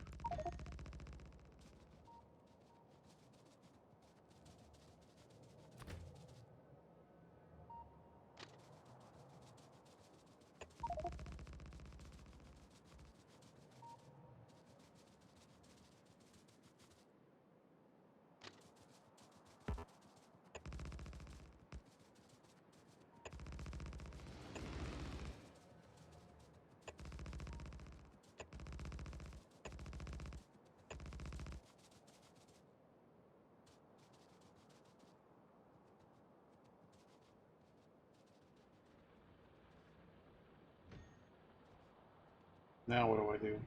Now what do I do?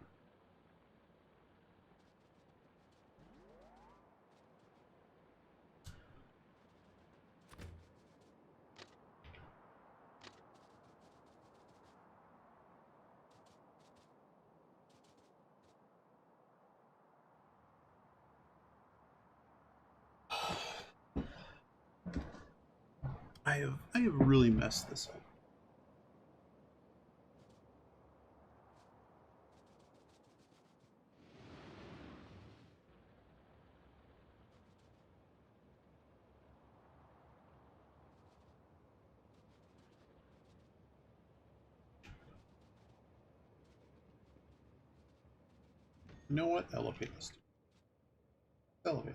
I have really messed this up. You know what? Elevate this. Elevate.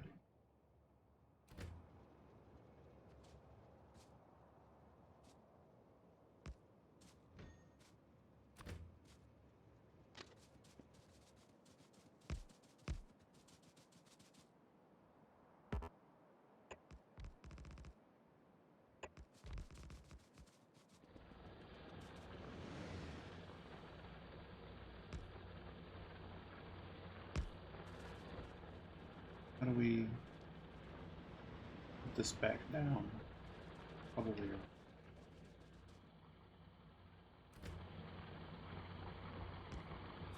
How do we put this back down? Probably.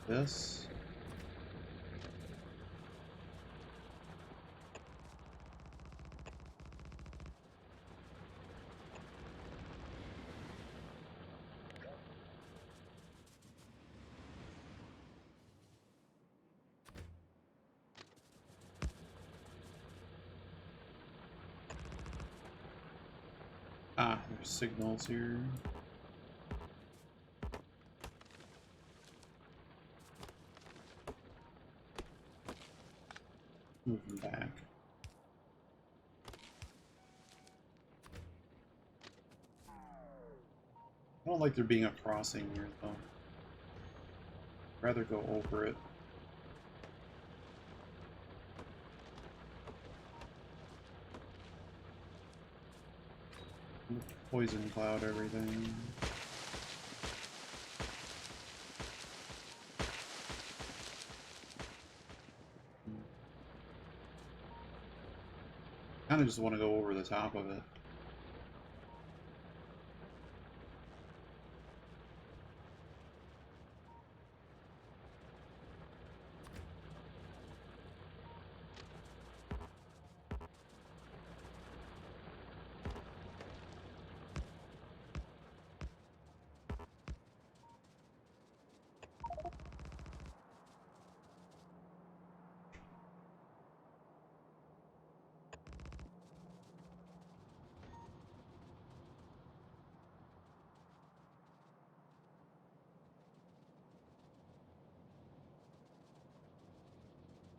This. Ah, there's signals here. Move them back. I don't like there being a crossing here, though. I'd rather go over it. Poison cloud everything. Kind of just want to go over the top of it.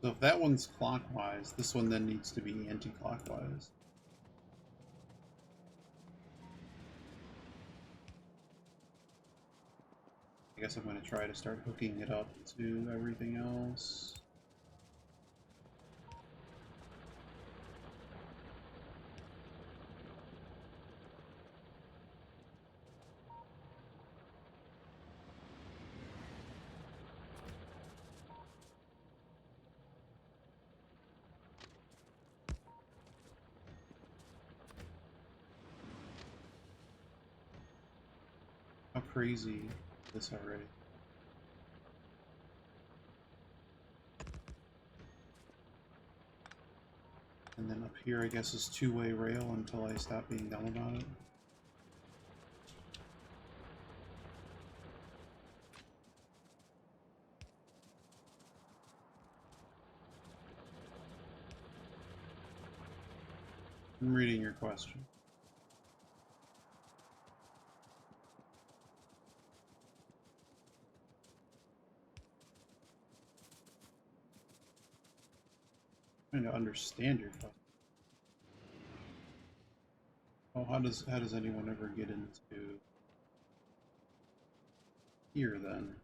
So if that one's clockwise, this one then needs to be anti-clockwise. I guess I'm going to try to start hooking it up to everything else. How crazy is this already? And then up here, I guess, is two-way rail until I stop being dumb about it. I'm reading your question. I'm trying to understand your question. Oh, how does anyone ever get into here then?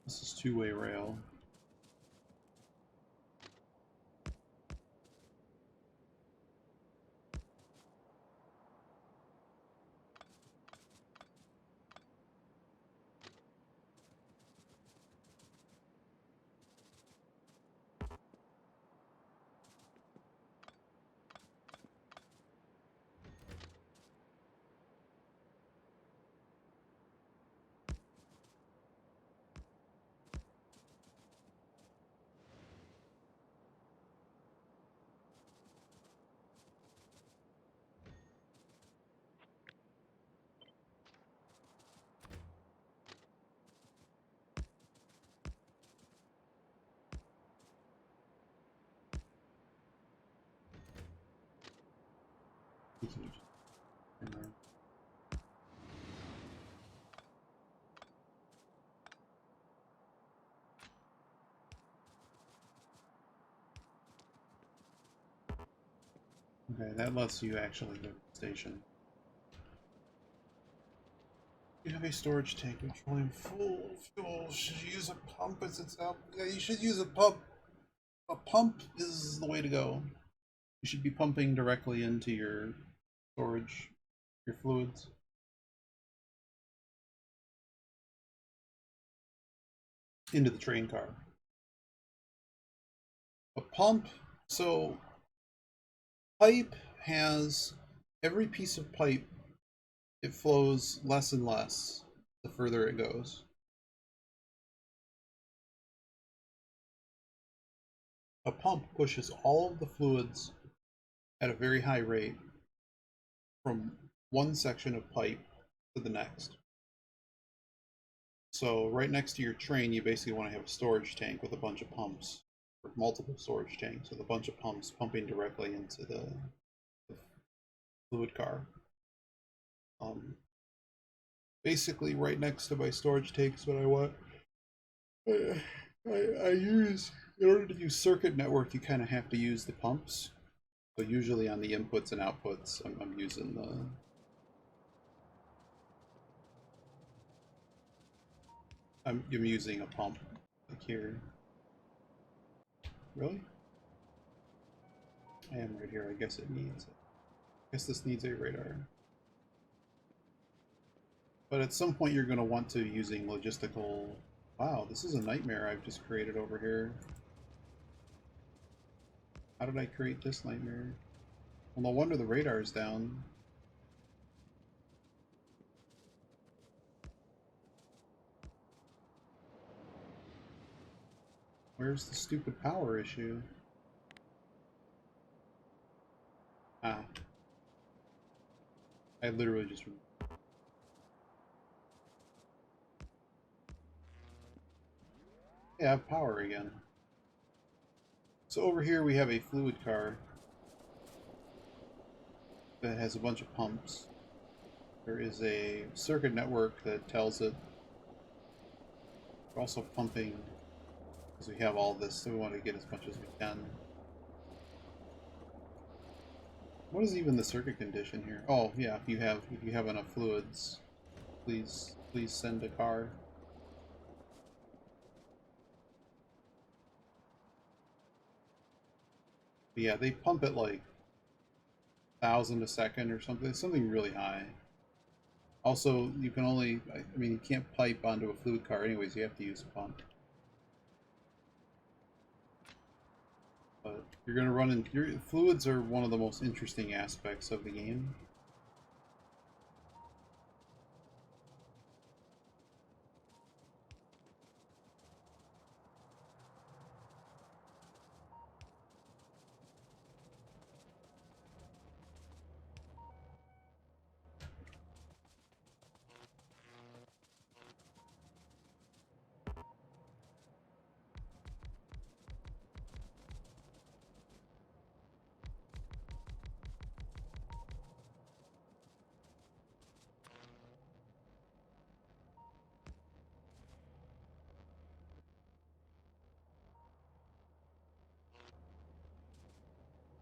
This is two-way rail. Okay, that lets you actually go to the station. You have a storage tank petroleum full fuel. Should you use a pump as it's out? Yeah, you should use a pump. A pump is the way to go. You should be pumping directly into your storage, your fluids. Into the train car. A pump, so pipe has every piece of pipe, it flows less and less the further it goes. A pump pushes all of the fluids at a very high rate from one section of pipe to the next. So right next to your train, you basically want to have a storage tank with a bunch of pumps, or multiple storage tanks with a bunch of pumps pumping directly into the fluid car. Basically, right next to my storage tanks, what I want. I use, in order to use circuit network, you kind of have to use the pumps. So usually on the inputs and outputs, I'm using the. I'm using a pump, like here. Really? I am right here. I guess it needs. I guess this needs a radar. But at some point, you're going to want to using logistical. Wow, this is a nightmare I've just created over here. How did I create this nightmare? Well, no wonder the radar is down. Where's the stupid power issue? Ah. I literally just... Yeah, I have power again. So over here we have a fluid car that has a bunch of pumps. There is a circuit network that tells it. We're also pumping because we have all this, so we want to get as much as we can. What is even the circuit condition here? Oh yeah, if you have enough fluids, please send a car. But yeah, they pump it like 1,000 a second or something really high. Also, you can only, I mean, you can't pipe onto a fluid car anyways, you have to use a pump. But you're going to run in... Your fluids are one of the most interesting aspects of the game.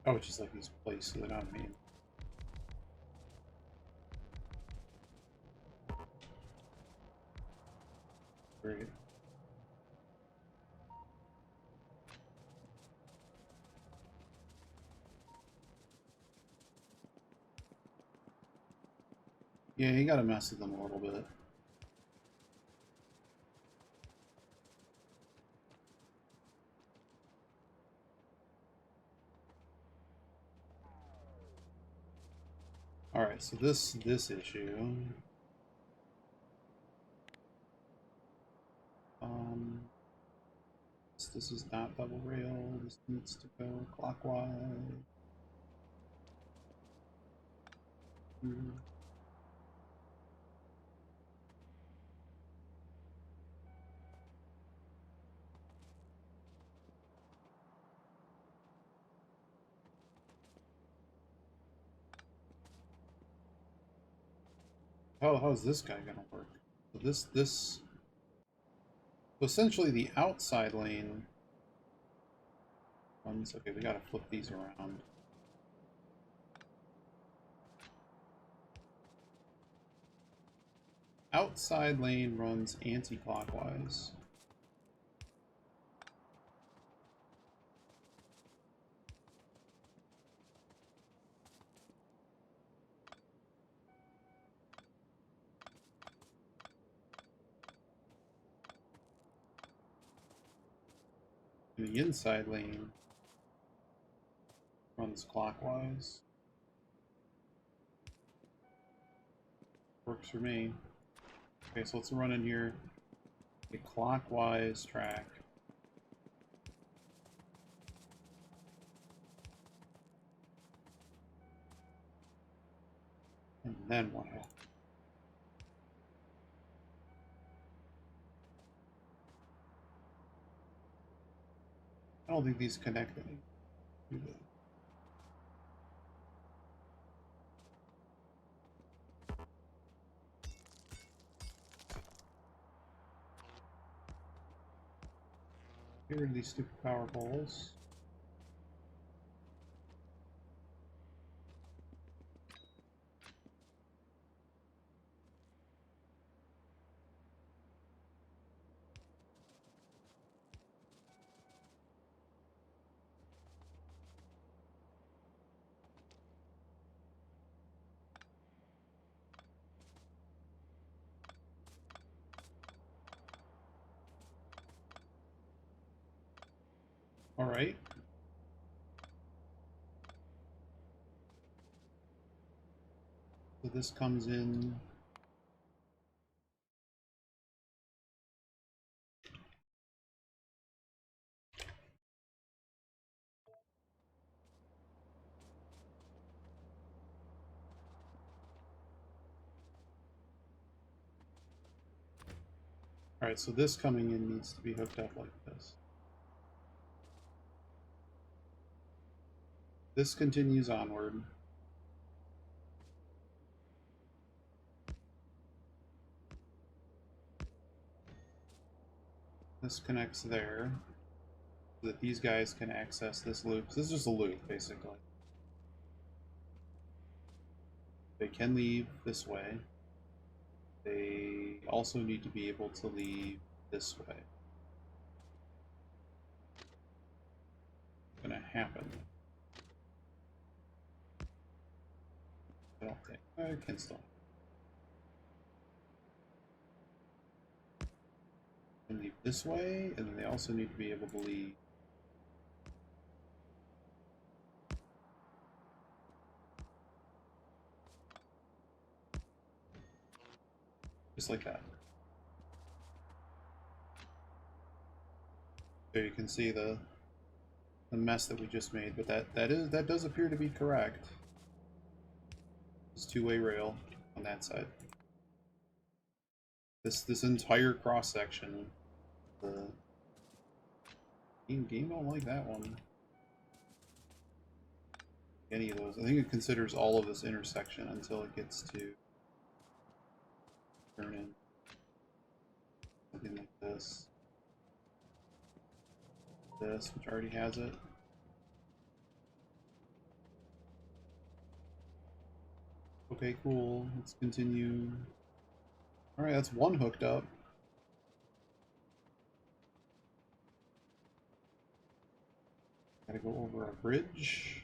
Oh, it's just like these places that I made. Great. Yeah, you gotta mess with them a little bit. Alright, so this issue. This is not double rail. This needs to go clockwise. How's this guy gonna work? So so essentially the outside lane runs. Okay, we gotta flip these around. Outside lane runs anti-clockwise. And the inside lane runs clockwise. Works for me. Okay, so let's run in here a clockwise track. And then what happens? I don't think these connect any. Get rid of these stupid power poles. All right. So this comes in. All right, so this coming in needs to be hooked up like this. This continues onward. This connects there so that these guys can access this loop. This is just a loop, basically. They can leave this way. They also need to be able to leave this way. It's gonna happen. I don't think. I can still. And leave this way, and then they also need to be able to leave Just like that. So you can see the mess that we just made, but that does appear to be correct. It's two-way rail on that side. This entire cross section, the game don't like that one. Any of those, I think it considers all of this intersection until it gets to turn in something like this. This, which already has it. Okay, cool. Let's continue. Alright, that's one hooked up. Gotta go over a bridge.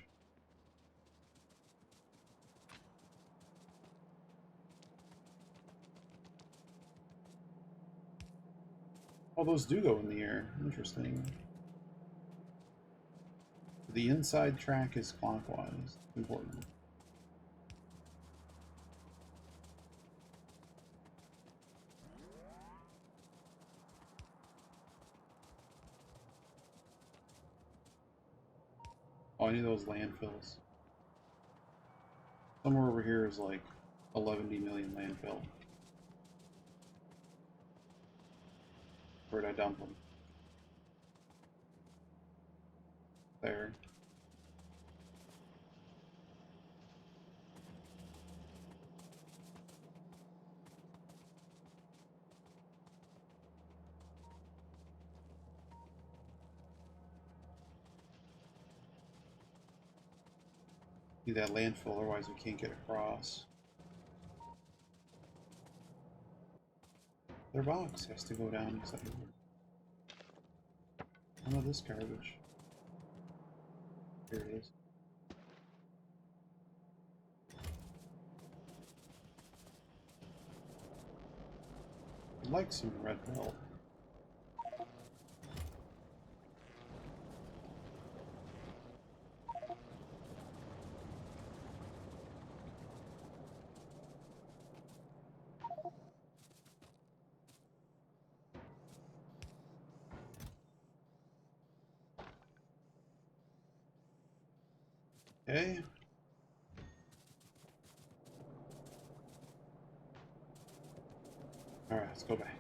Oh, those do go in the air. Interesting. The inside track is clockwise. Important. Oh, I need those landfills. Somewhere over here is like 11 million landfill. Where'd I dump them? There. Need that landfill, otherwise we can't get across. Their box has to go down because none of this garbage. Here it is. I'd like some red belt. Okay. Alright, let's go back.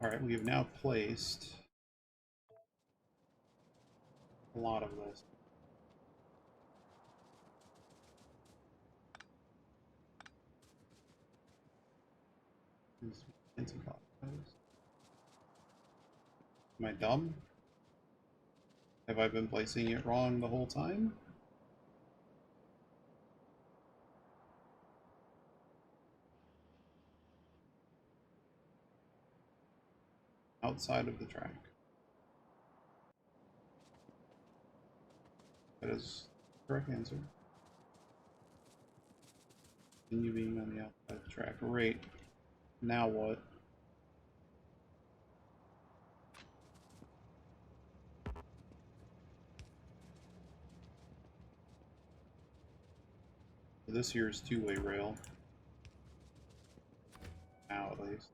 Alright, we have now placed a lot of this. Am I dumb? Have I been placing it wrong the whole time? Outside of the track. That is the correct answer. Continue being on the outside of the track. Great. Now what? This here is two-way rail. Now at least.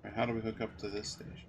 Alright, how do we hook up to this station?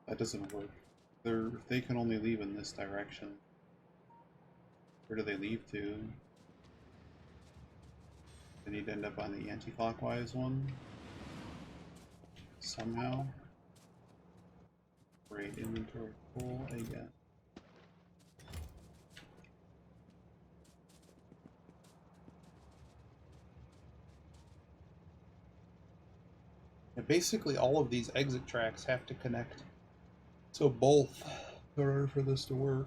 That doesn't work. They can only leave in this direction. Where do they leave to? They need to end up on the anti-clockwise one. Somehow. Great, inventory full again. Yeah, basically all of these exit tracks have to connect to both in order for this to work.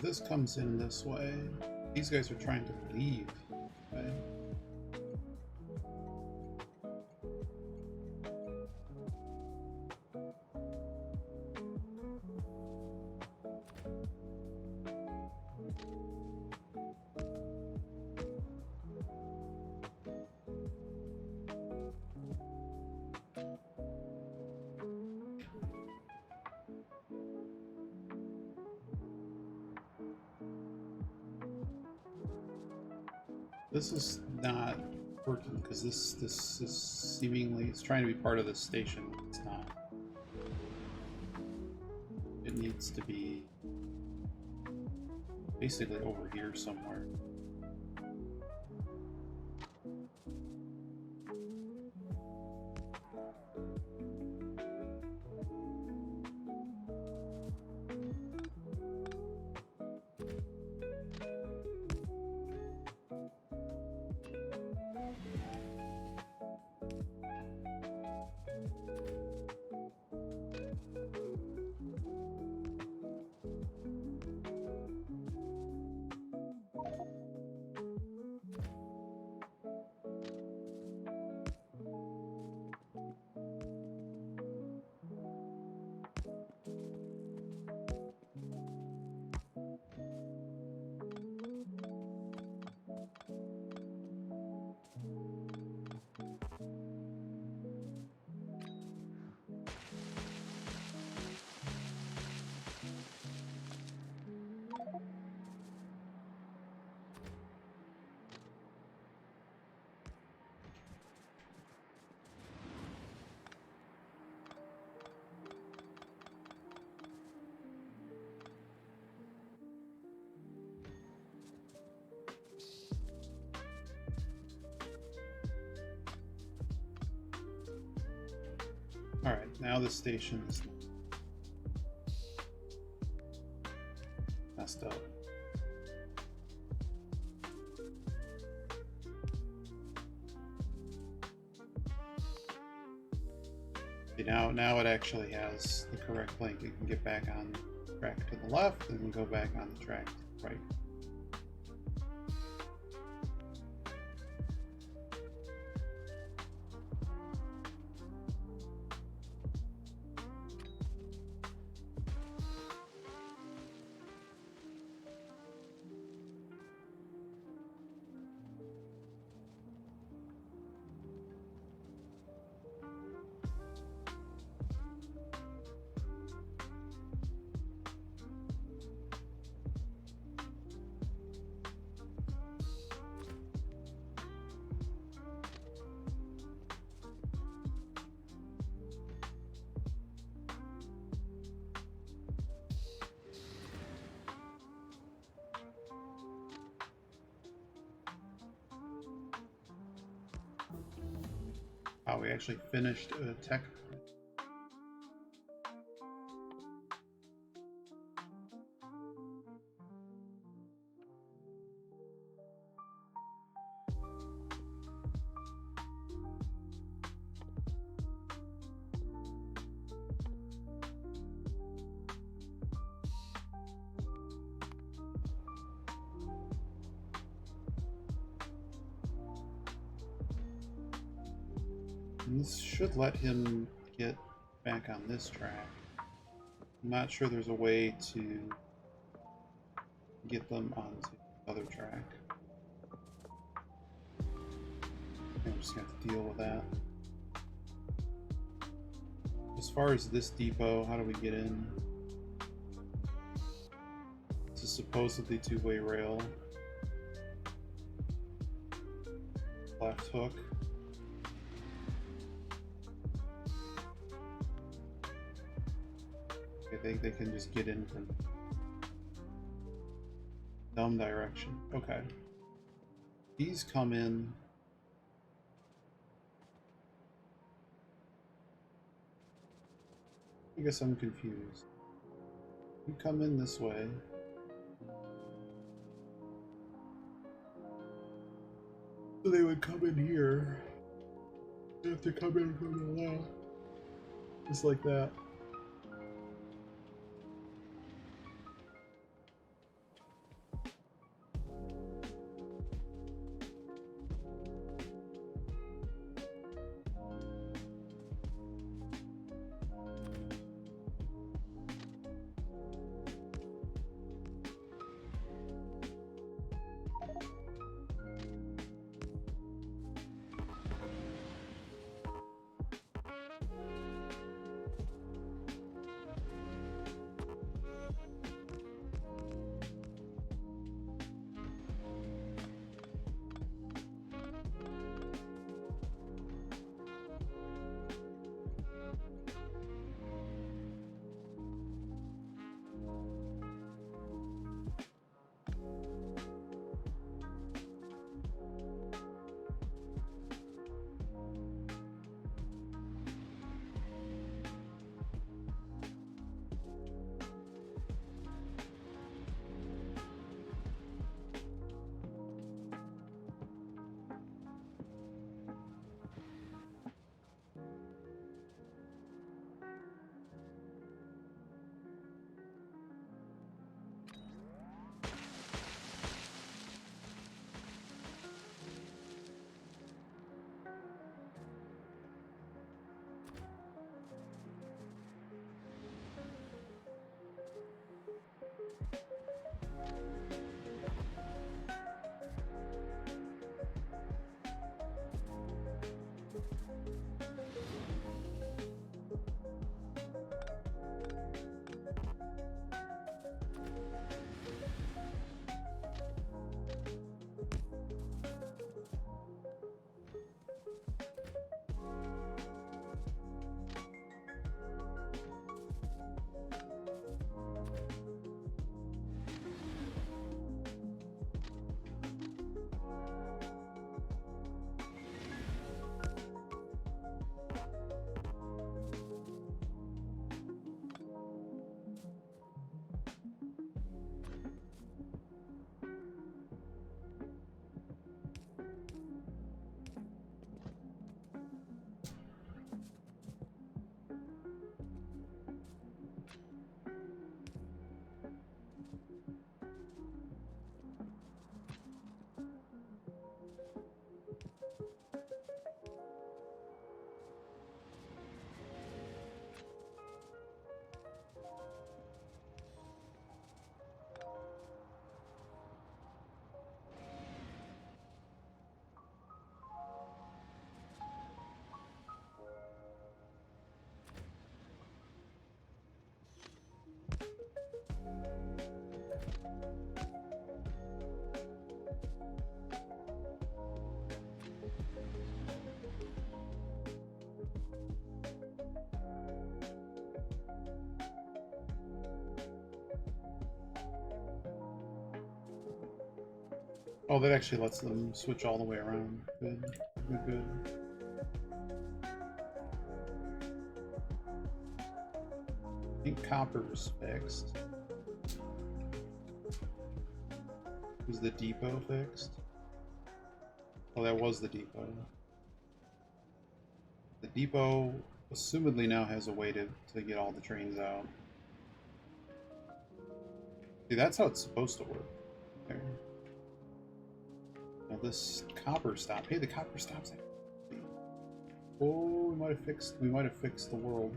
This comes in this way. These guys are trying to leave. Right? This is not working because this is seemingly it's trying to be part of this station. It's not. It needs to be basically over here somewhere. Alright, now the station is messed up. See, now it actually has the correct link. You can get back on the track to the left and go back on the track to the right. Wow, we actually finished a tech. And this should let him get back on this track. I'm not sure there's a way to get them onto the other track. I'm just going to have to deal with that. As far as this depot, how do we get in? It's a supposedly two-way rail. Left hook. They can just get in from dumb direction. Okay. These come in. I guess I'm confused. You come in this way. So they would come in here. They have to come in from the left. Just like that. Oh, that actually lets them switch all the way around. Good. Good, good. I think copper's fixed. Is the depot fixed? Oh, that was the depot. The depot assumedly now has a way to get all the trains out. See, that's how it's supposed to work. There. Now this copper stop. Hey, the copper stops. Oh, we might have fixed the world.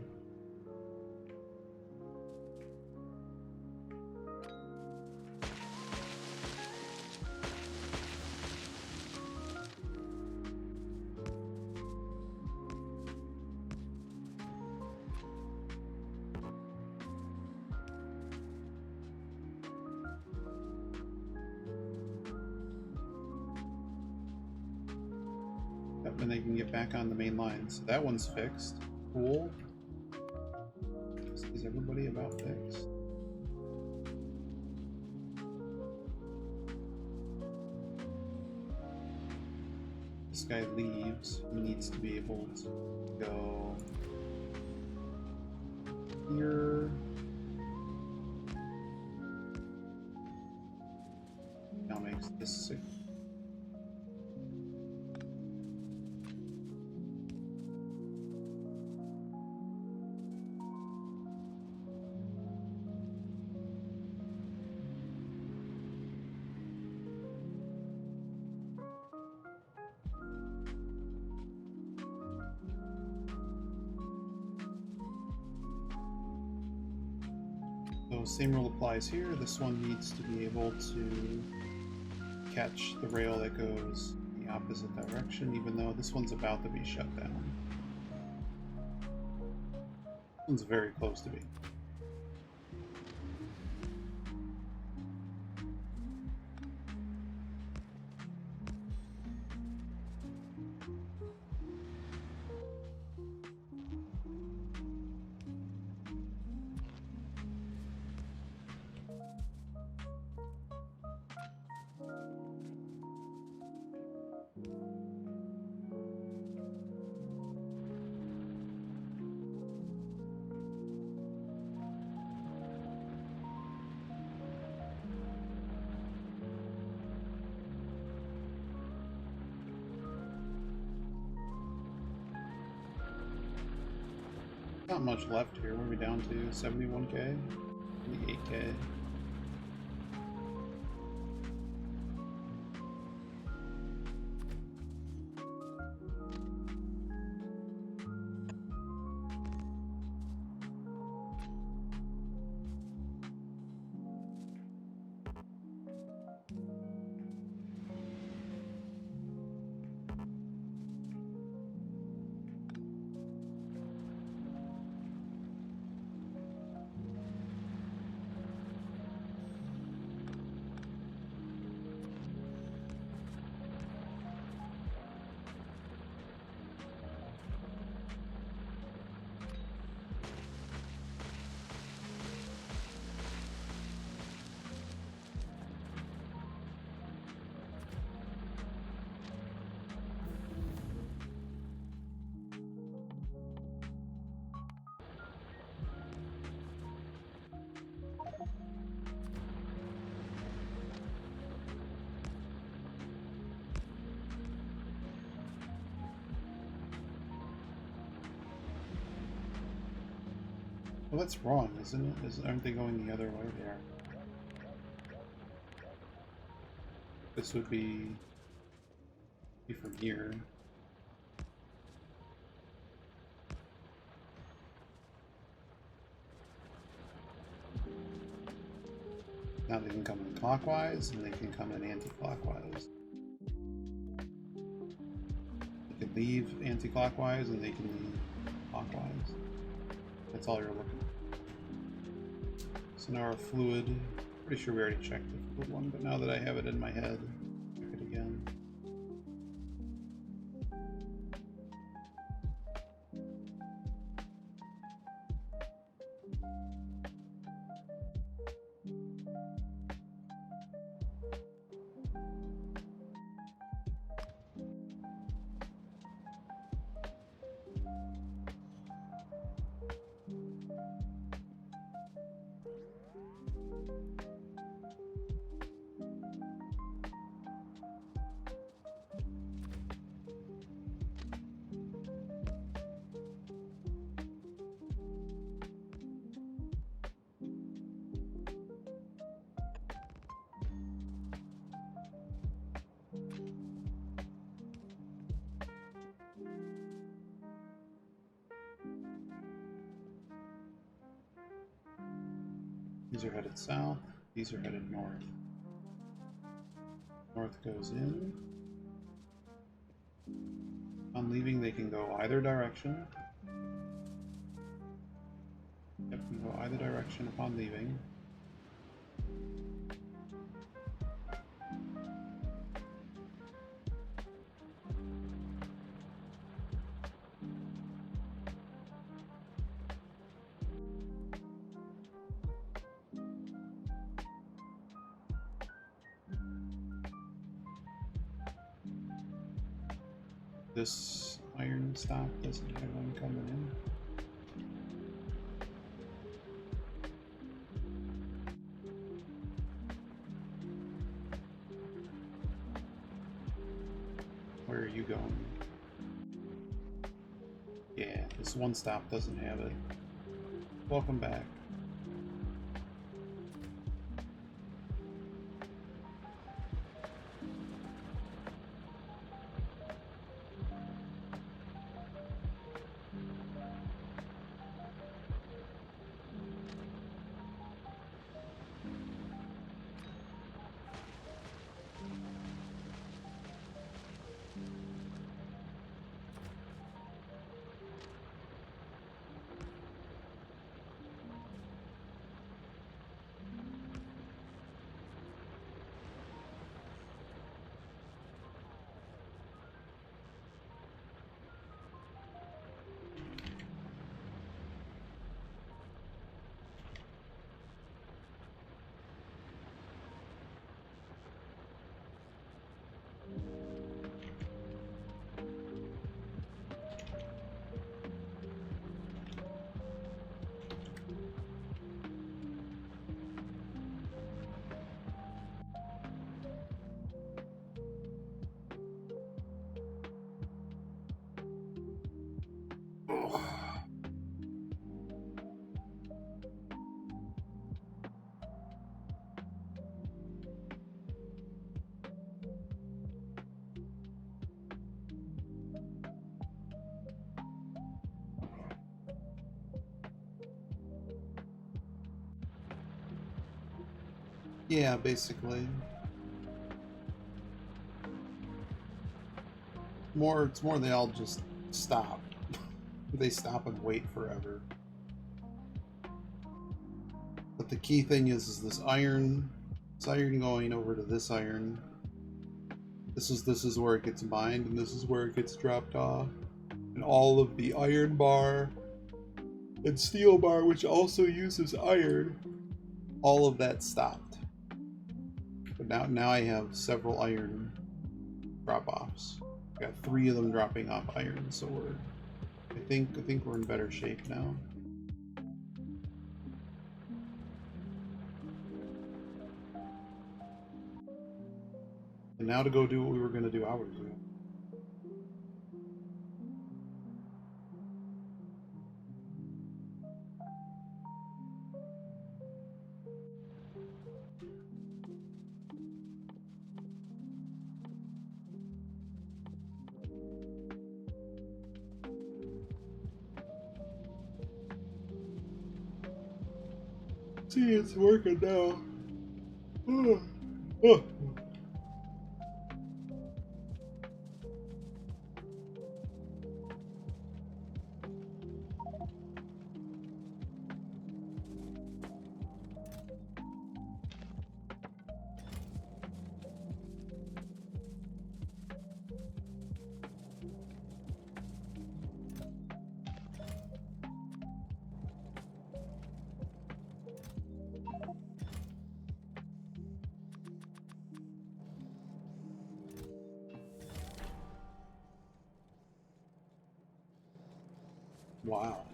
And they can get back on the main line. So that one's fixed. Cool. Is everybody about fixed? This guy leaves. He needs to be able to go here. Now makes this sick. So same rule applies here. This one needs to be able to catch the rail that goes the opposite direction, even though this one's about to be shut down. This one's very close to being. Not much left here. What are we down to? 71k? 8k. Well, that's wrong, isn't it? Aren't they going the other way there? This would be from here. Now they can come in clockwise, and they can come in anti-clockwise. They can leave anti-clockwise, and they can leave clockwise. That's all you're looking for. So now our fluid, pretty sure we already checked the fluid one, but now that I have it in my head, check it again. These are headed south. These are headed north. North goes in. On leaving, they can go either direction. Yep, can go either direction upon leaving. This iron stop doesn't have one coming in. Where are you going? Yeah, this one stop doesn't have it. Welcome back. Yeah, basically. It's more they all just stop. They stop and wait forever. But the key thing is this iron going over to this iron. This is where it gets mined, and this is where it gets dropped off. And all of the iron bar and steel bar, which also uses iron, all of that stopped. But now I have several iron drop-offs. I got 3 of them dropping off iron, so I think we're in better shape now. And now to go do what we were going to do hours ago. See, it's working now. Oh. Wow.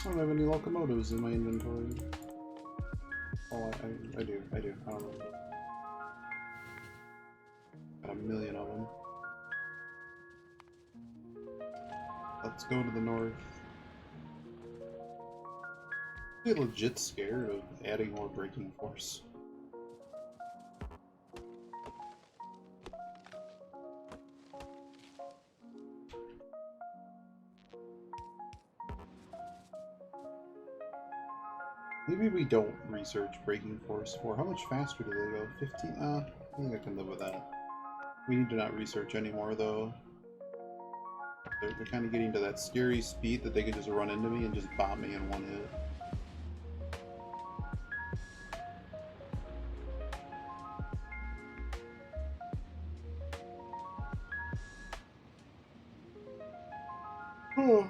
I don't have any locomotives in my inventory. Oh, I do. I don't know. Got a million of them. Let's go to the north. I'm legit scared of adding more braking force. Maybe we don't research braking force for how much faster do they go? 15? I think I can live with that. We need to not research anymore though. They're kind of getting to that scary speed that they can just run into me and just bomb me in one hit. Oh.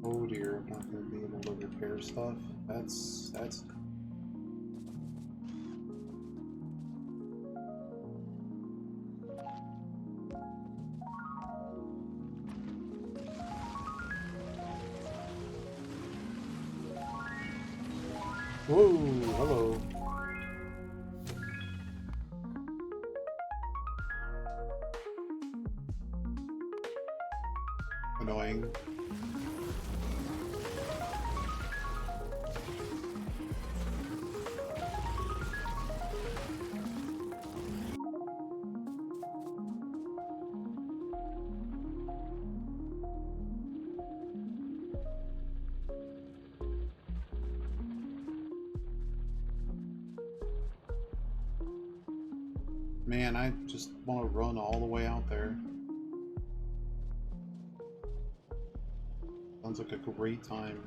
Oh dear, I'm not going to be able to repair stuff. That's... Whoa, hello. Annoying. Man, I just want to run all the way out there. Sounds like a great time.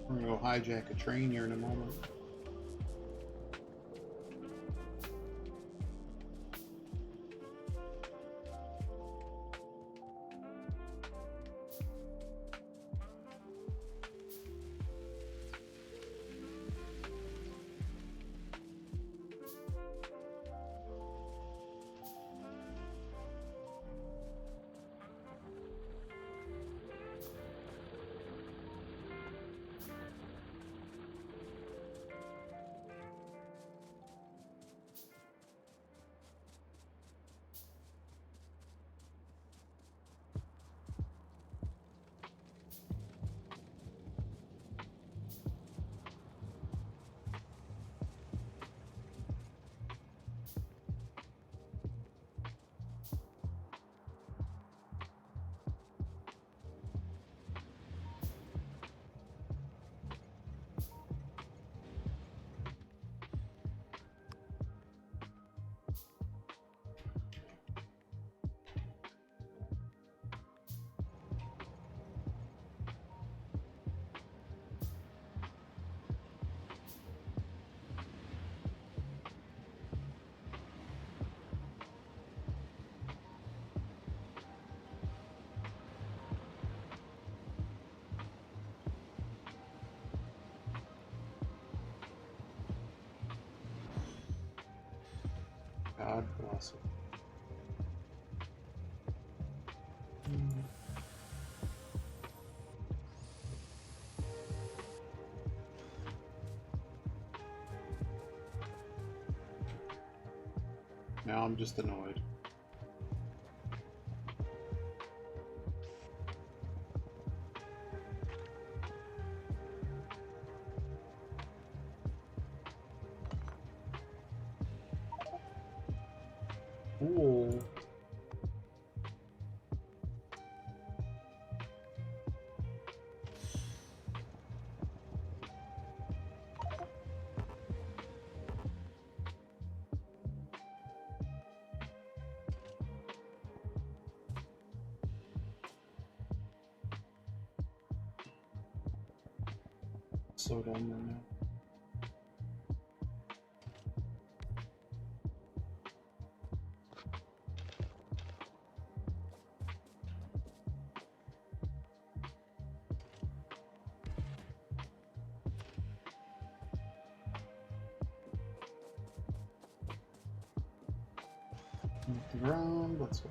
We're gonna go hijack a train here in a moment. God bless it. Now I'm just annoyed. Cool. Slow down there now. Move the ground, let's go.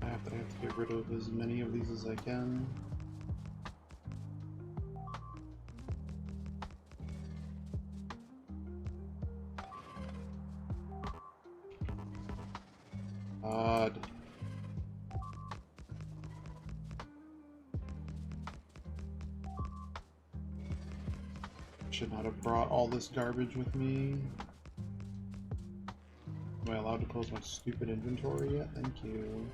I have to get rid of as many of these as I can. Odd. Should not have brought all this garbage with me. Am I allowed to close my stupid inventory yet? Thank you.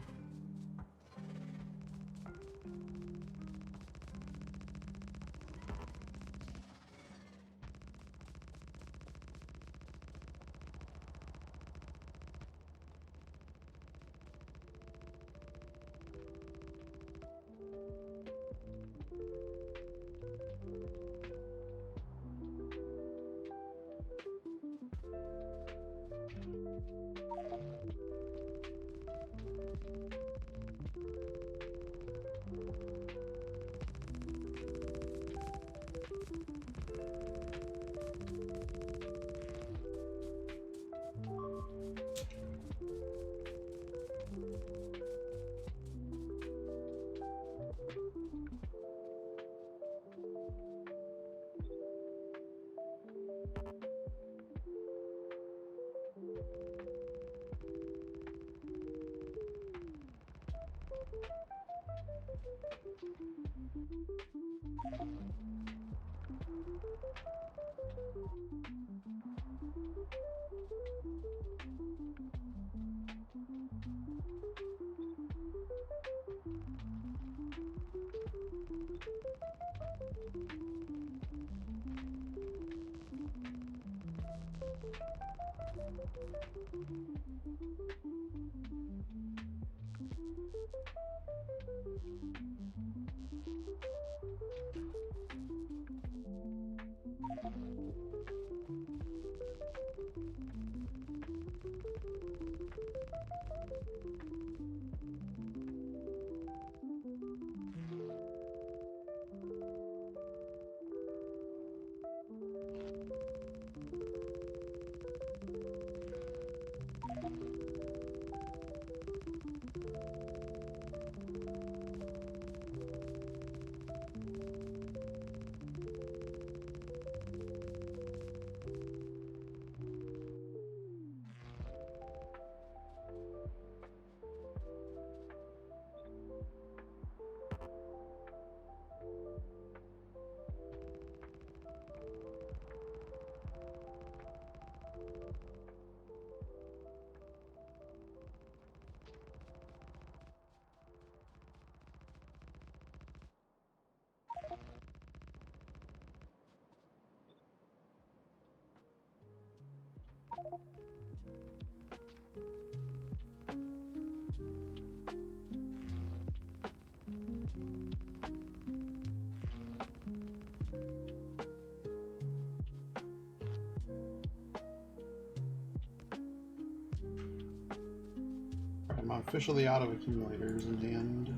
I'm officially out of accumulators in hand.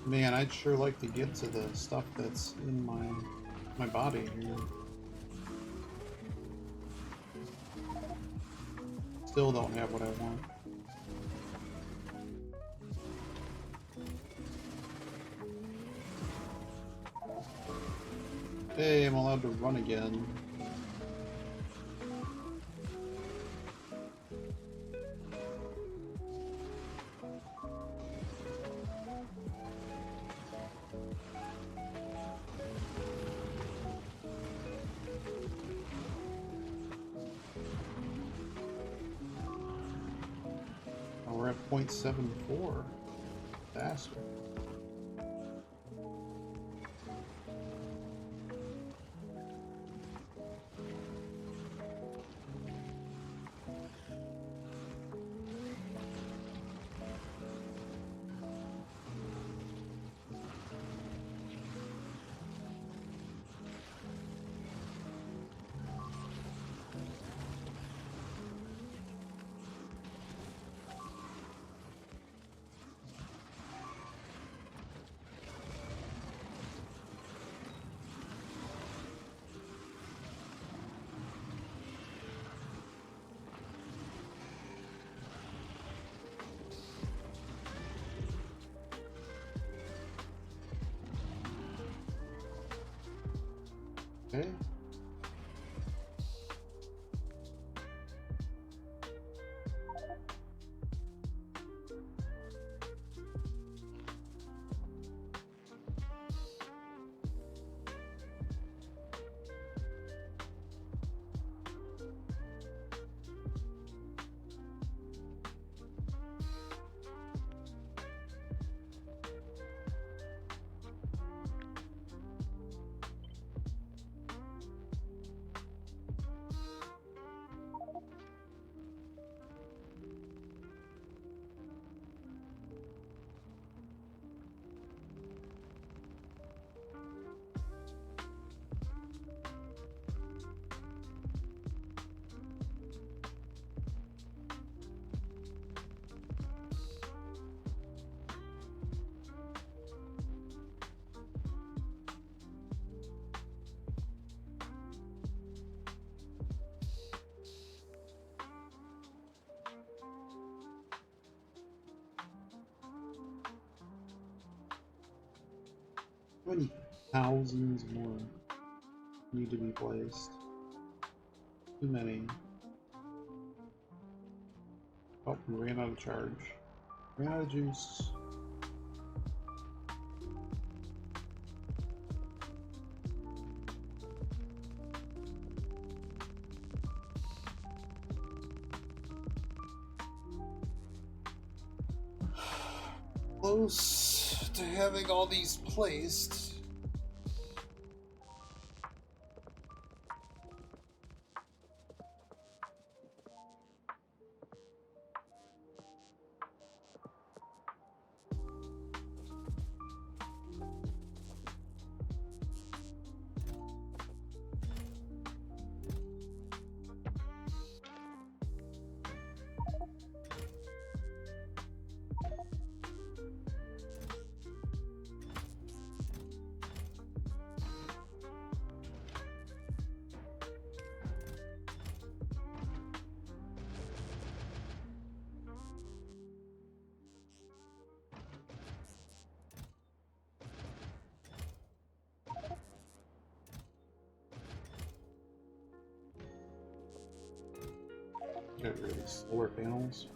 Man, I'd sure like to get to the stuff that's in my body here. Still don't have what I want. Hey, I'm allowed to run again. We're at 0.74. Faster. Okay. How many thousands more need to be placed? Too many. Oh, we ran out of charge. Ran out of juice. Close to having all these placed. Get rid of these solar panels.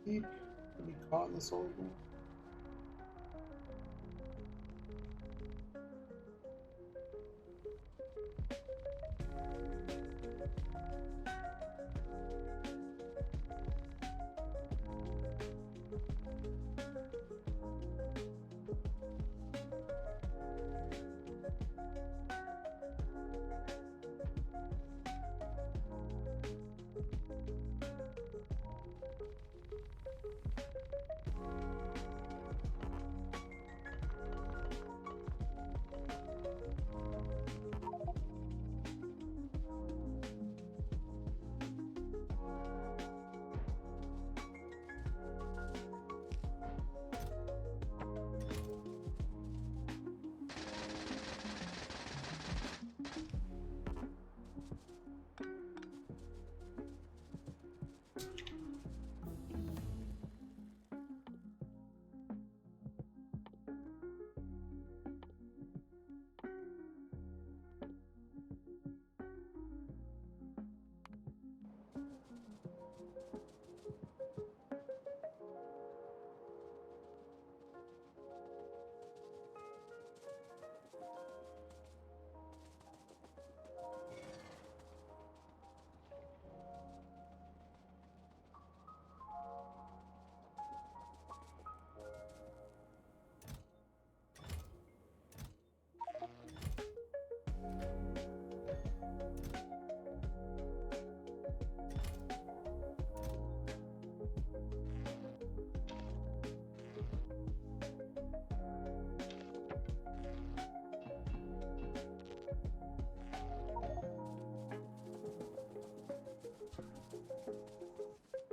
Keep be caught in the solar panel.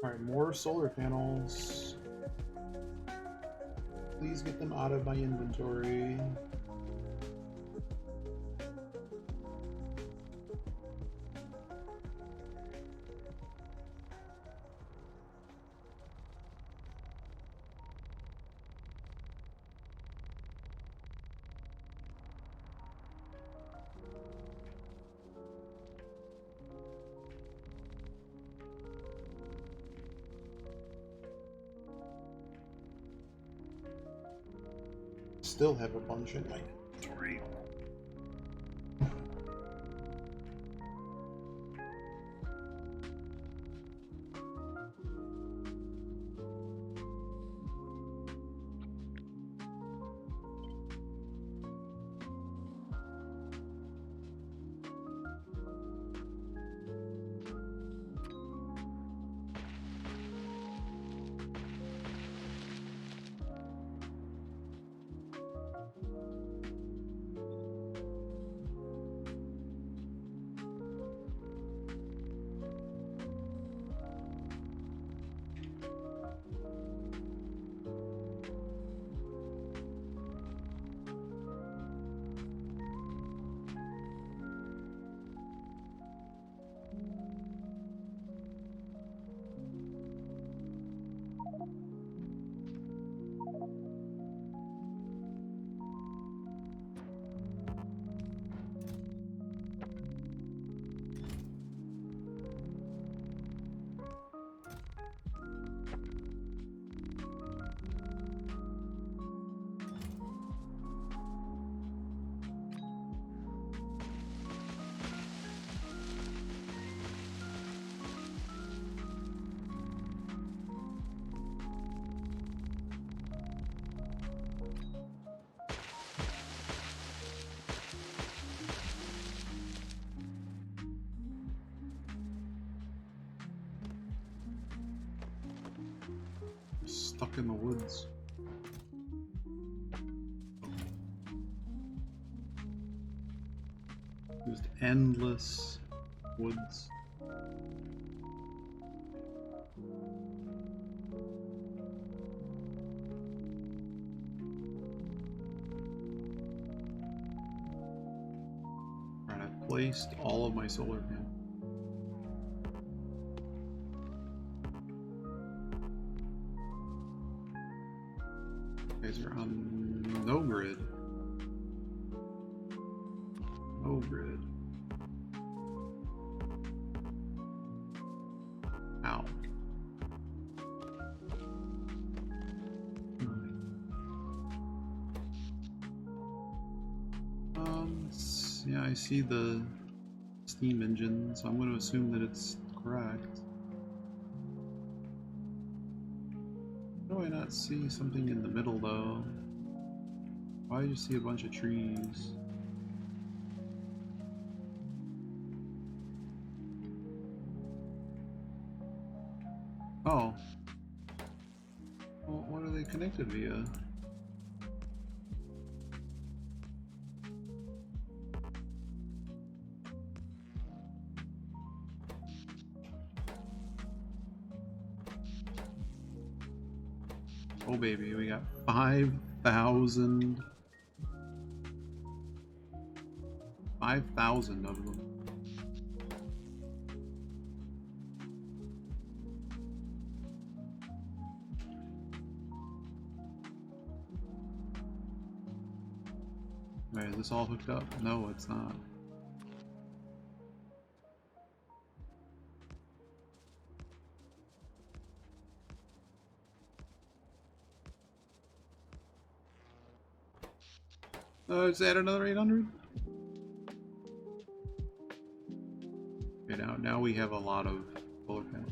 Alright, more solar panels. Please get them out of my inventory. Still have a bunch in my inventory. Stuck in the woods. Just endless woods. Alright, I've placed all of my solar panels. Guys are on no grid. No grid. Ow. Yeah, I see the steam engine, so I'm going to assume that it's correct. How do I not see something in the middle though? Why do you see a bunch of trees? Oh. Well, what are they connected via? Oh baby, we got 5,000 of them. Wait, is this all hooked up? No, it's not. Let's add another 800. Okay, now we have a lot of solar panels.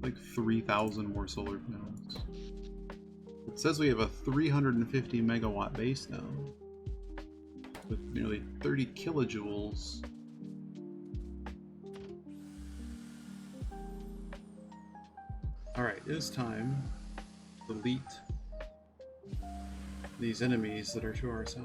Like 3,000 more solar panels. It says we have a 350 megawatt base now, with nearly 30 kilojoules. Alright, it is time to delete these enemies that are to our south.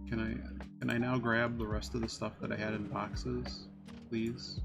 Can I now grab the rest of the stuff that I had in boxes, please?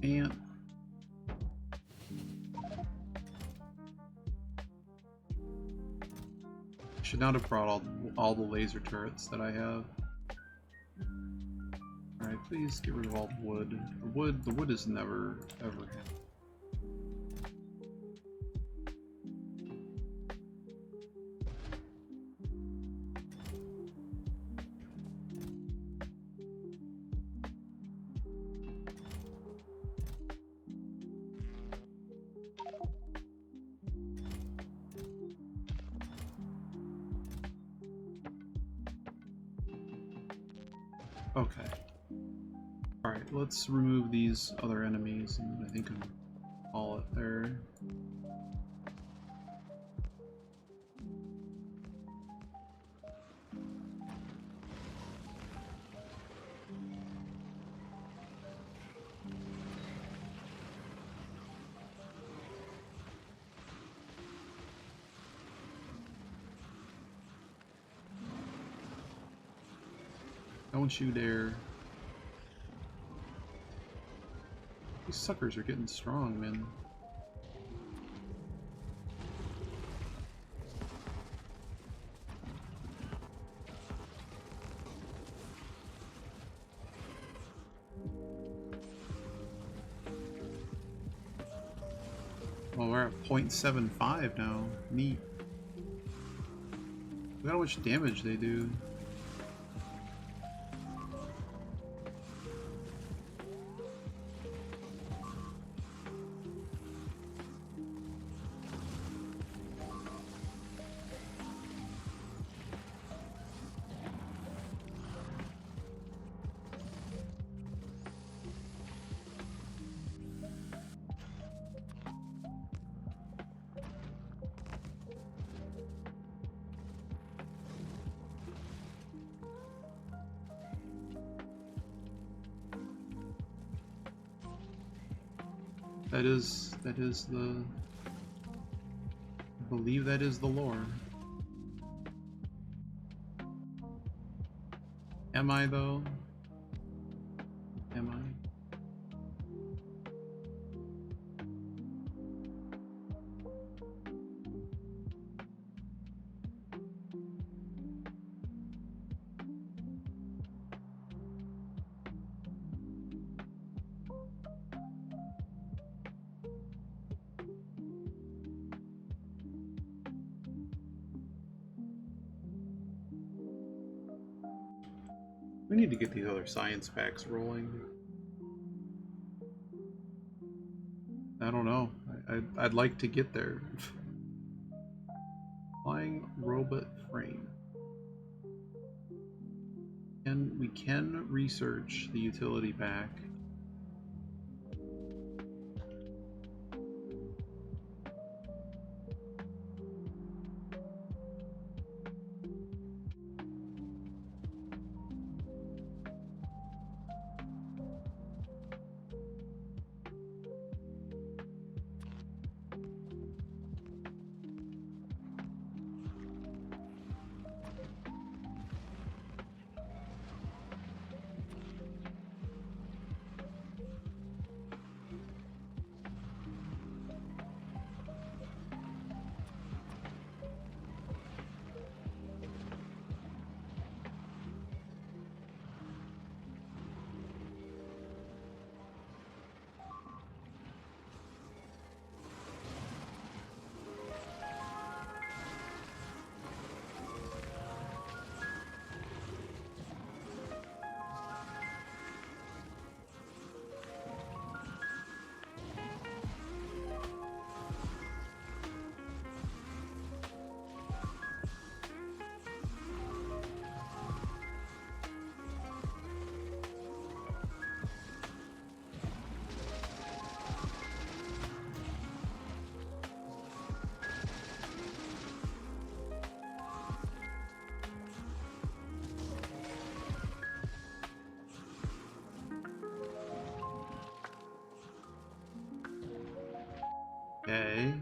And I should not have brought all the laser turrets that I have. Alright, please get rid of all the wood. The wood is never ever happened. Okay. Alright, let's remove these other enemies, and I think I'm all it there. Don't you dare. These suckers are getting strong, man. Well, we're at 0.75 now. Neat. Look at how much damage they do. That is the... I believe that is the lore. Am I though? Am I? We need to get these other science packs rolling. I don't know. I'd like to get there. Flying robot frame. And we can research the utility pack. Okay.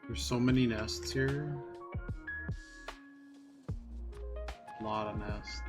There's so many nests here. A lot of nests.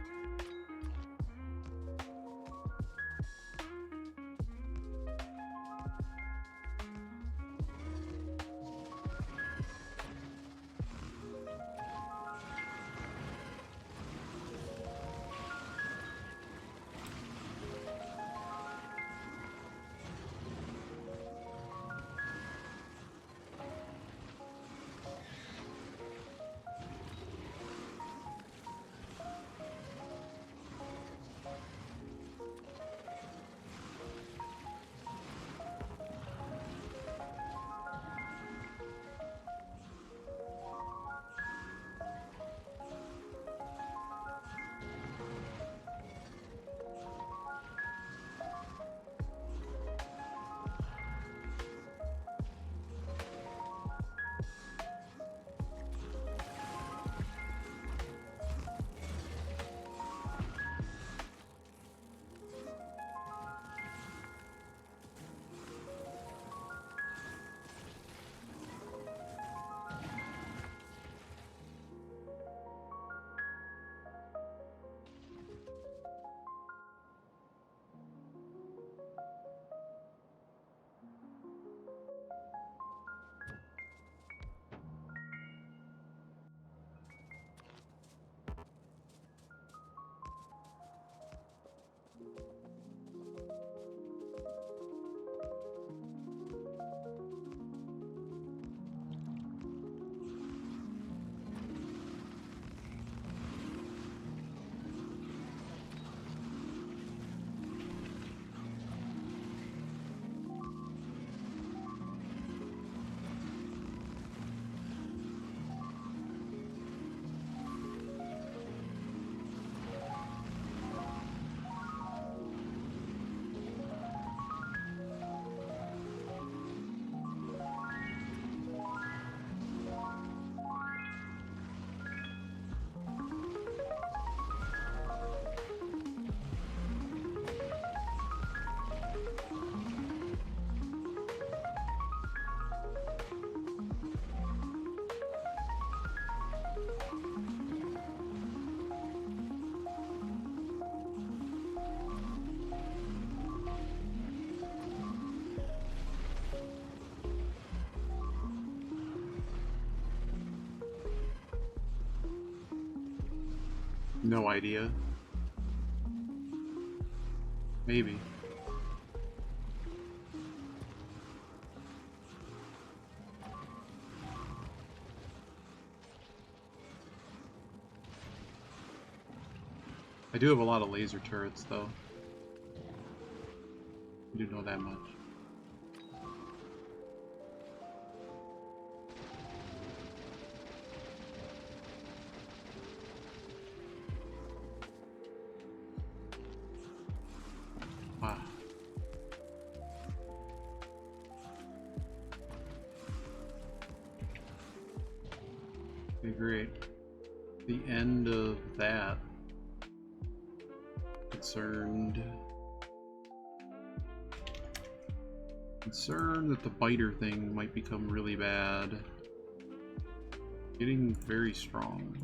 No idea. Maybe. I do have a lot of laser turrets, though. I do know that much. Wow. Okay, great. The end of that concerned that the biter thing might become really bad. Getting very strong.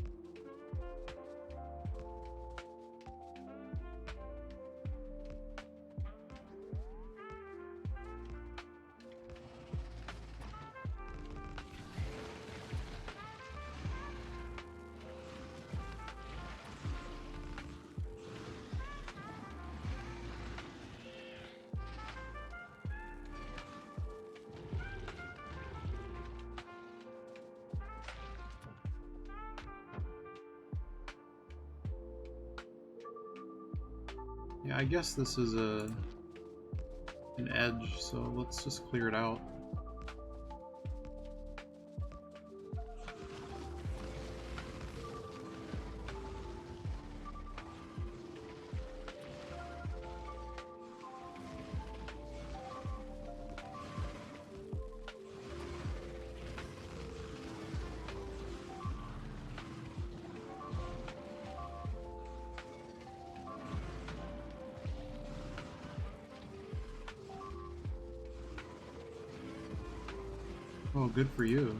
Yeah, I guess this is an edge, so let's just clear it out. Oh, good for you.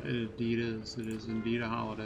It indeed is. It is indeed a holiday.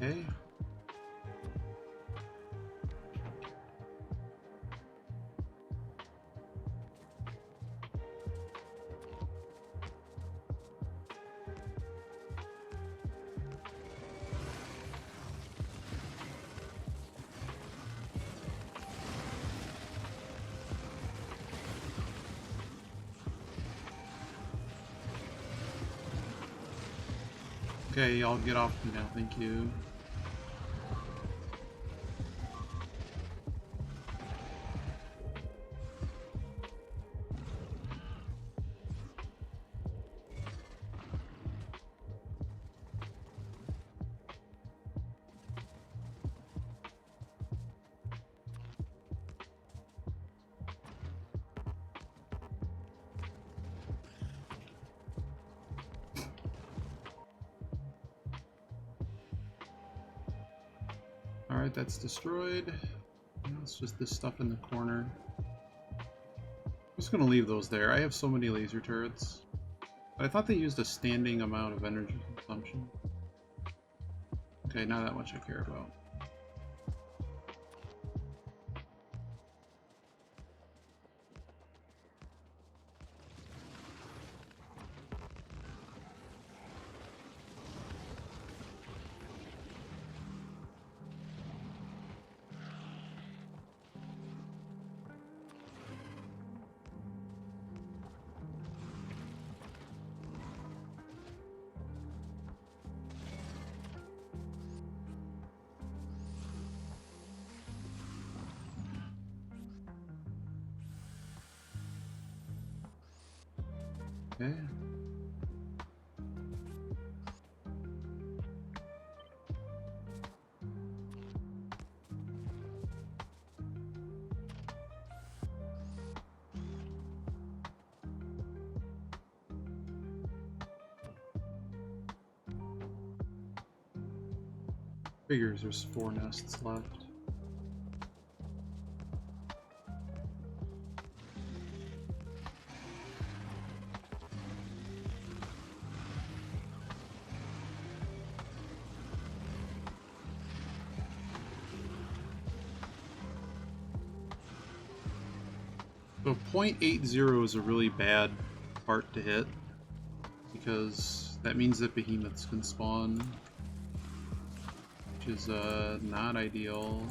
Okay. Okay, I'll get off now, thank you. Alright, that's destroyed. Now it's just this stuff in the corner. I'm just gonna leave those there. I have so many laser turrets. But I thought they used a standing amount of energy consumption. Okay, not that much I care about. Okay. Figures there's 4 nests left. So 0.80 is a really bad part to hit, because that means that behemoths can spawn, which is not ideal.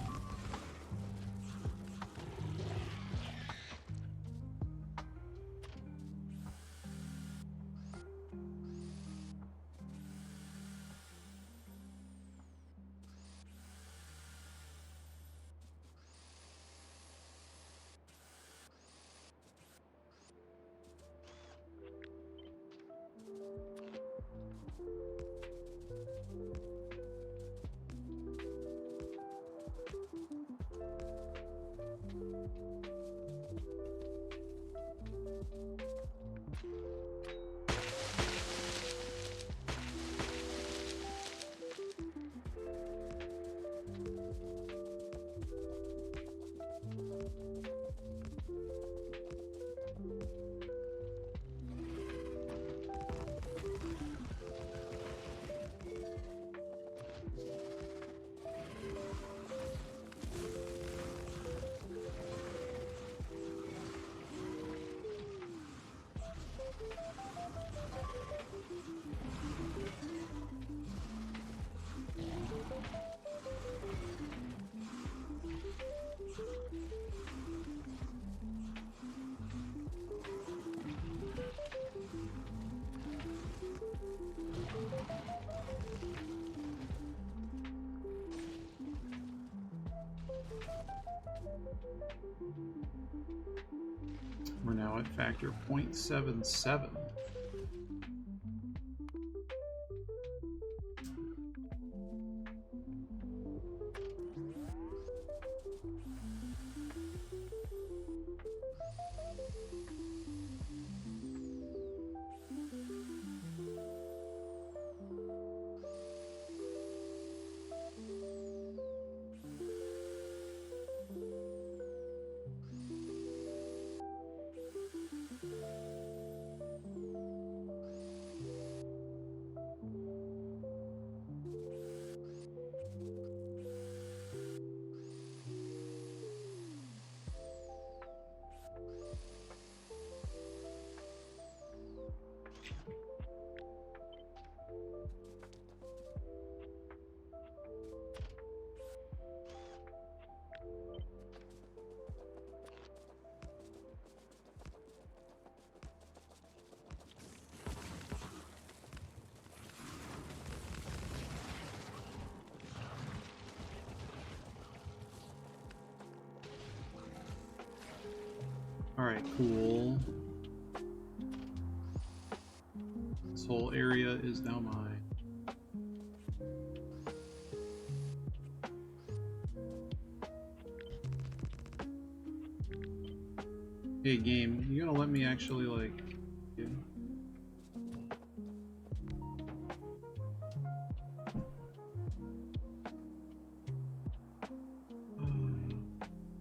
We're now at factor 0.77. Alright, cool. This whole area is now mine. Hey game, you gonna let me actually like... Yeah.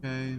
Okay.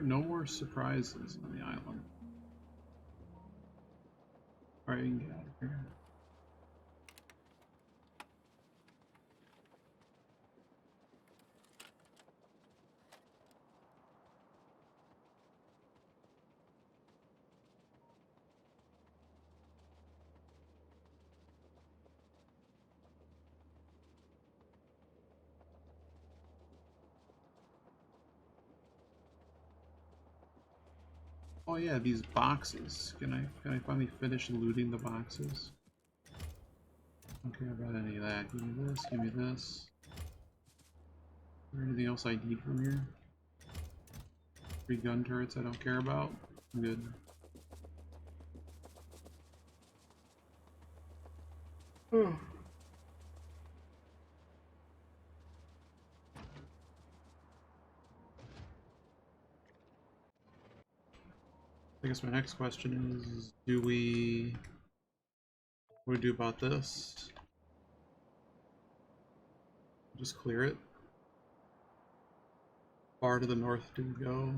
No more surprises on the island. Alright, you can get out of here. Oh yeah, these boxes. Can I finally finish looting the boxes? Don't care about any of that. Give me this, give me this. Is there anything else I need from here? 3 gun turrets I don't care about? I'm good. I guess my next question is, what do we do about this? Just clear it? Far to the north do we go?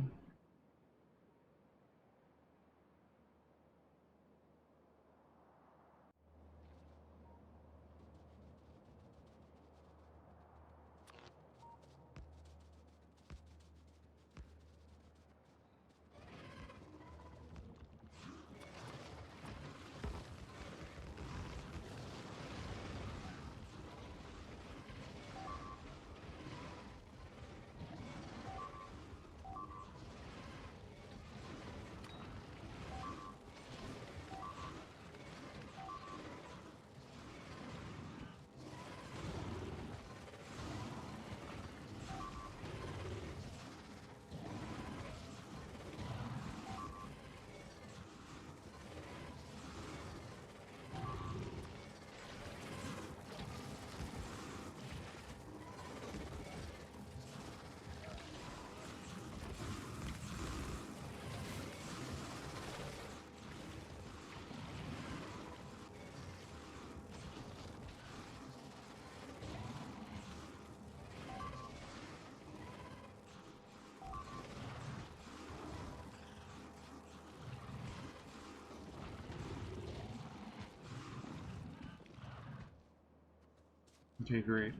Okay, great.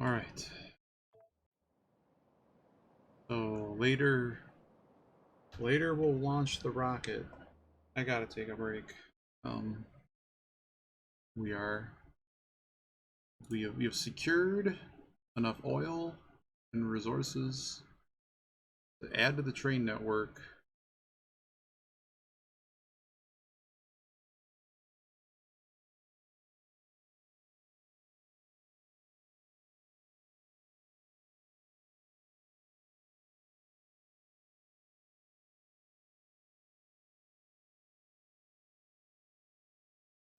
All right. So later we'll launch the rocket. I gotta take a break. Um, we are we have secured enough oil and resources to add to the train network.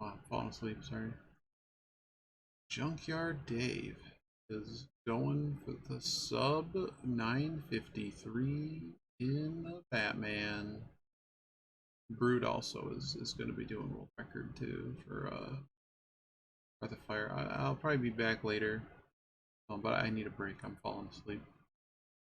Oh, I'm falling asleep. Sorry. Junkyard Dave is going for the sub 953 in the Batman. Brood also is going to be doing world record too for Breath of Fire. I'll probably be back later, but I need a break. I'm falling asleep.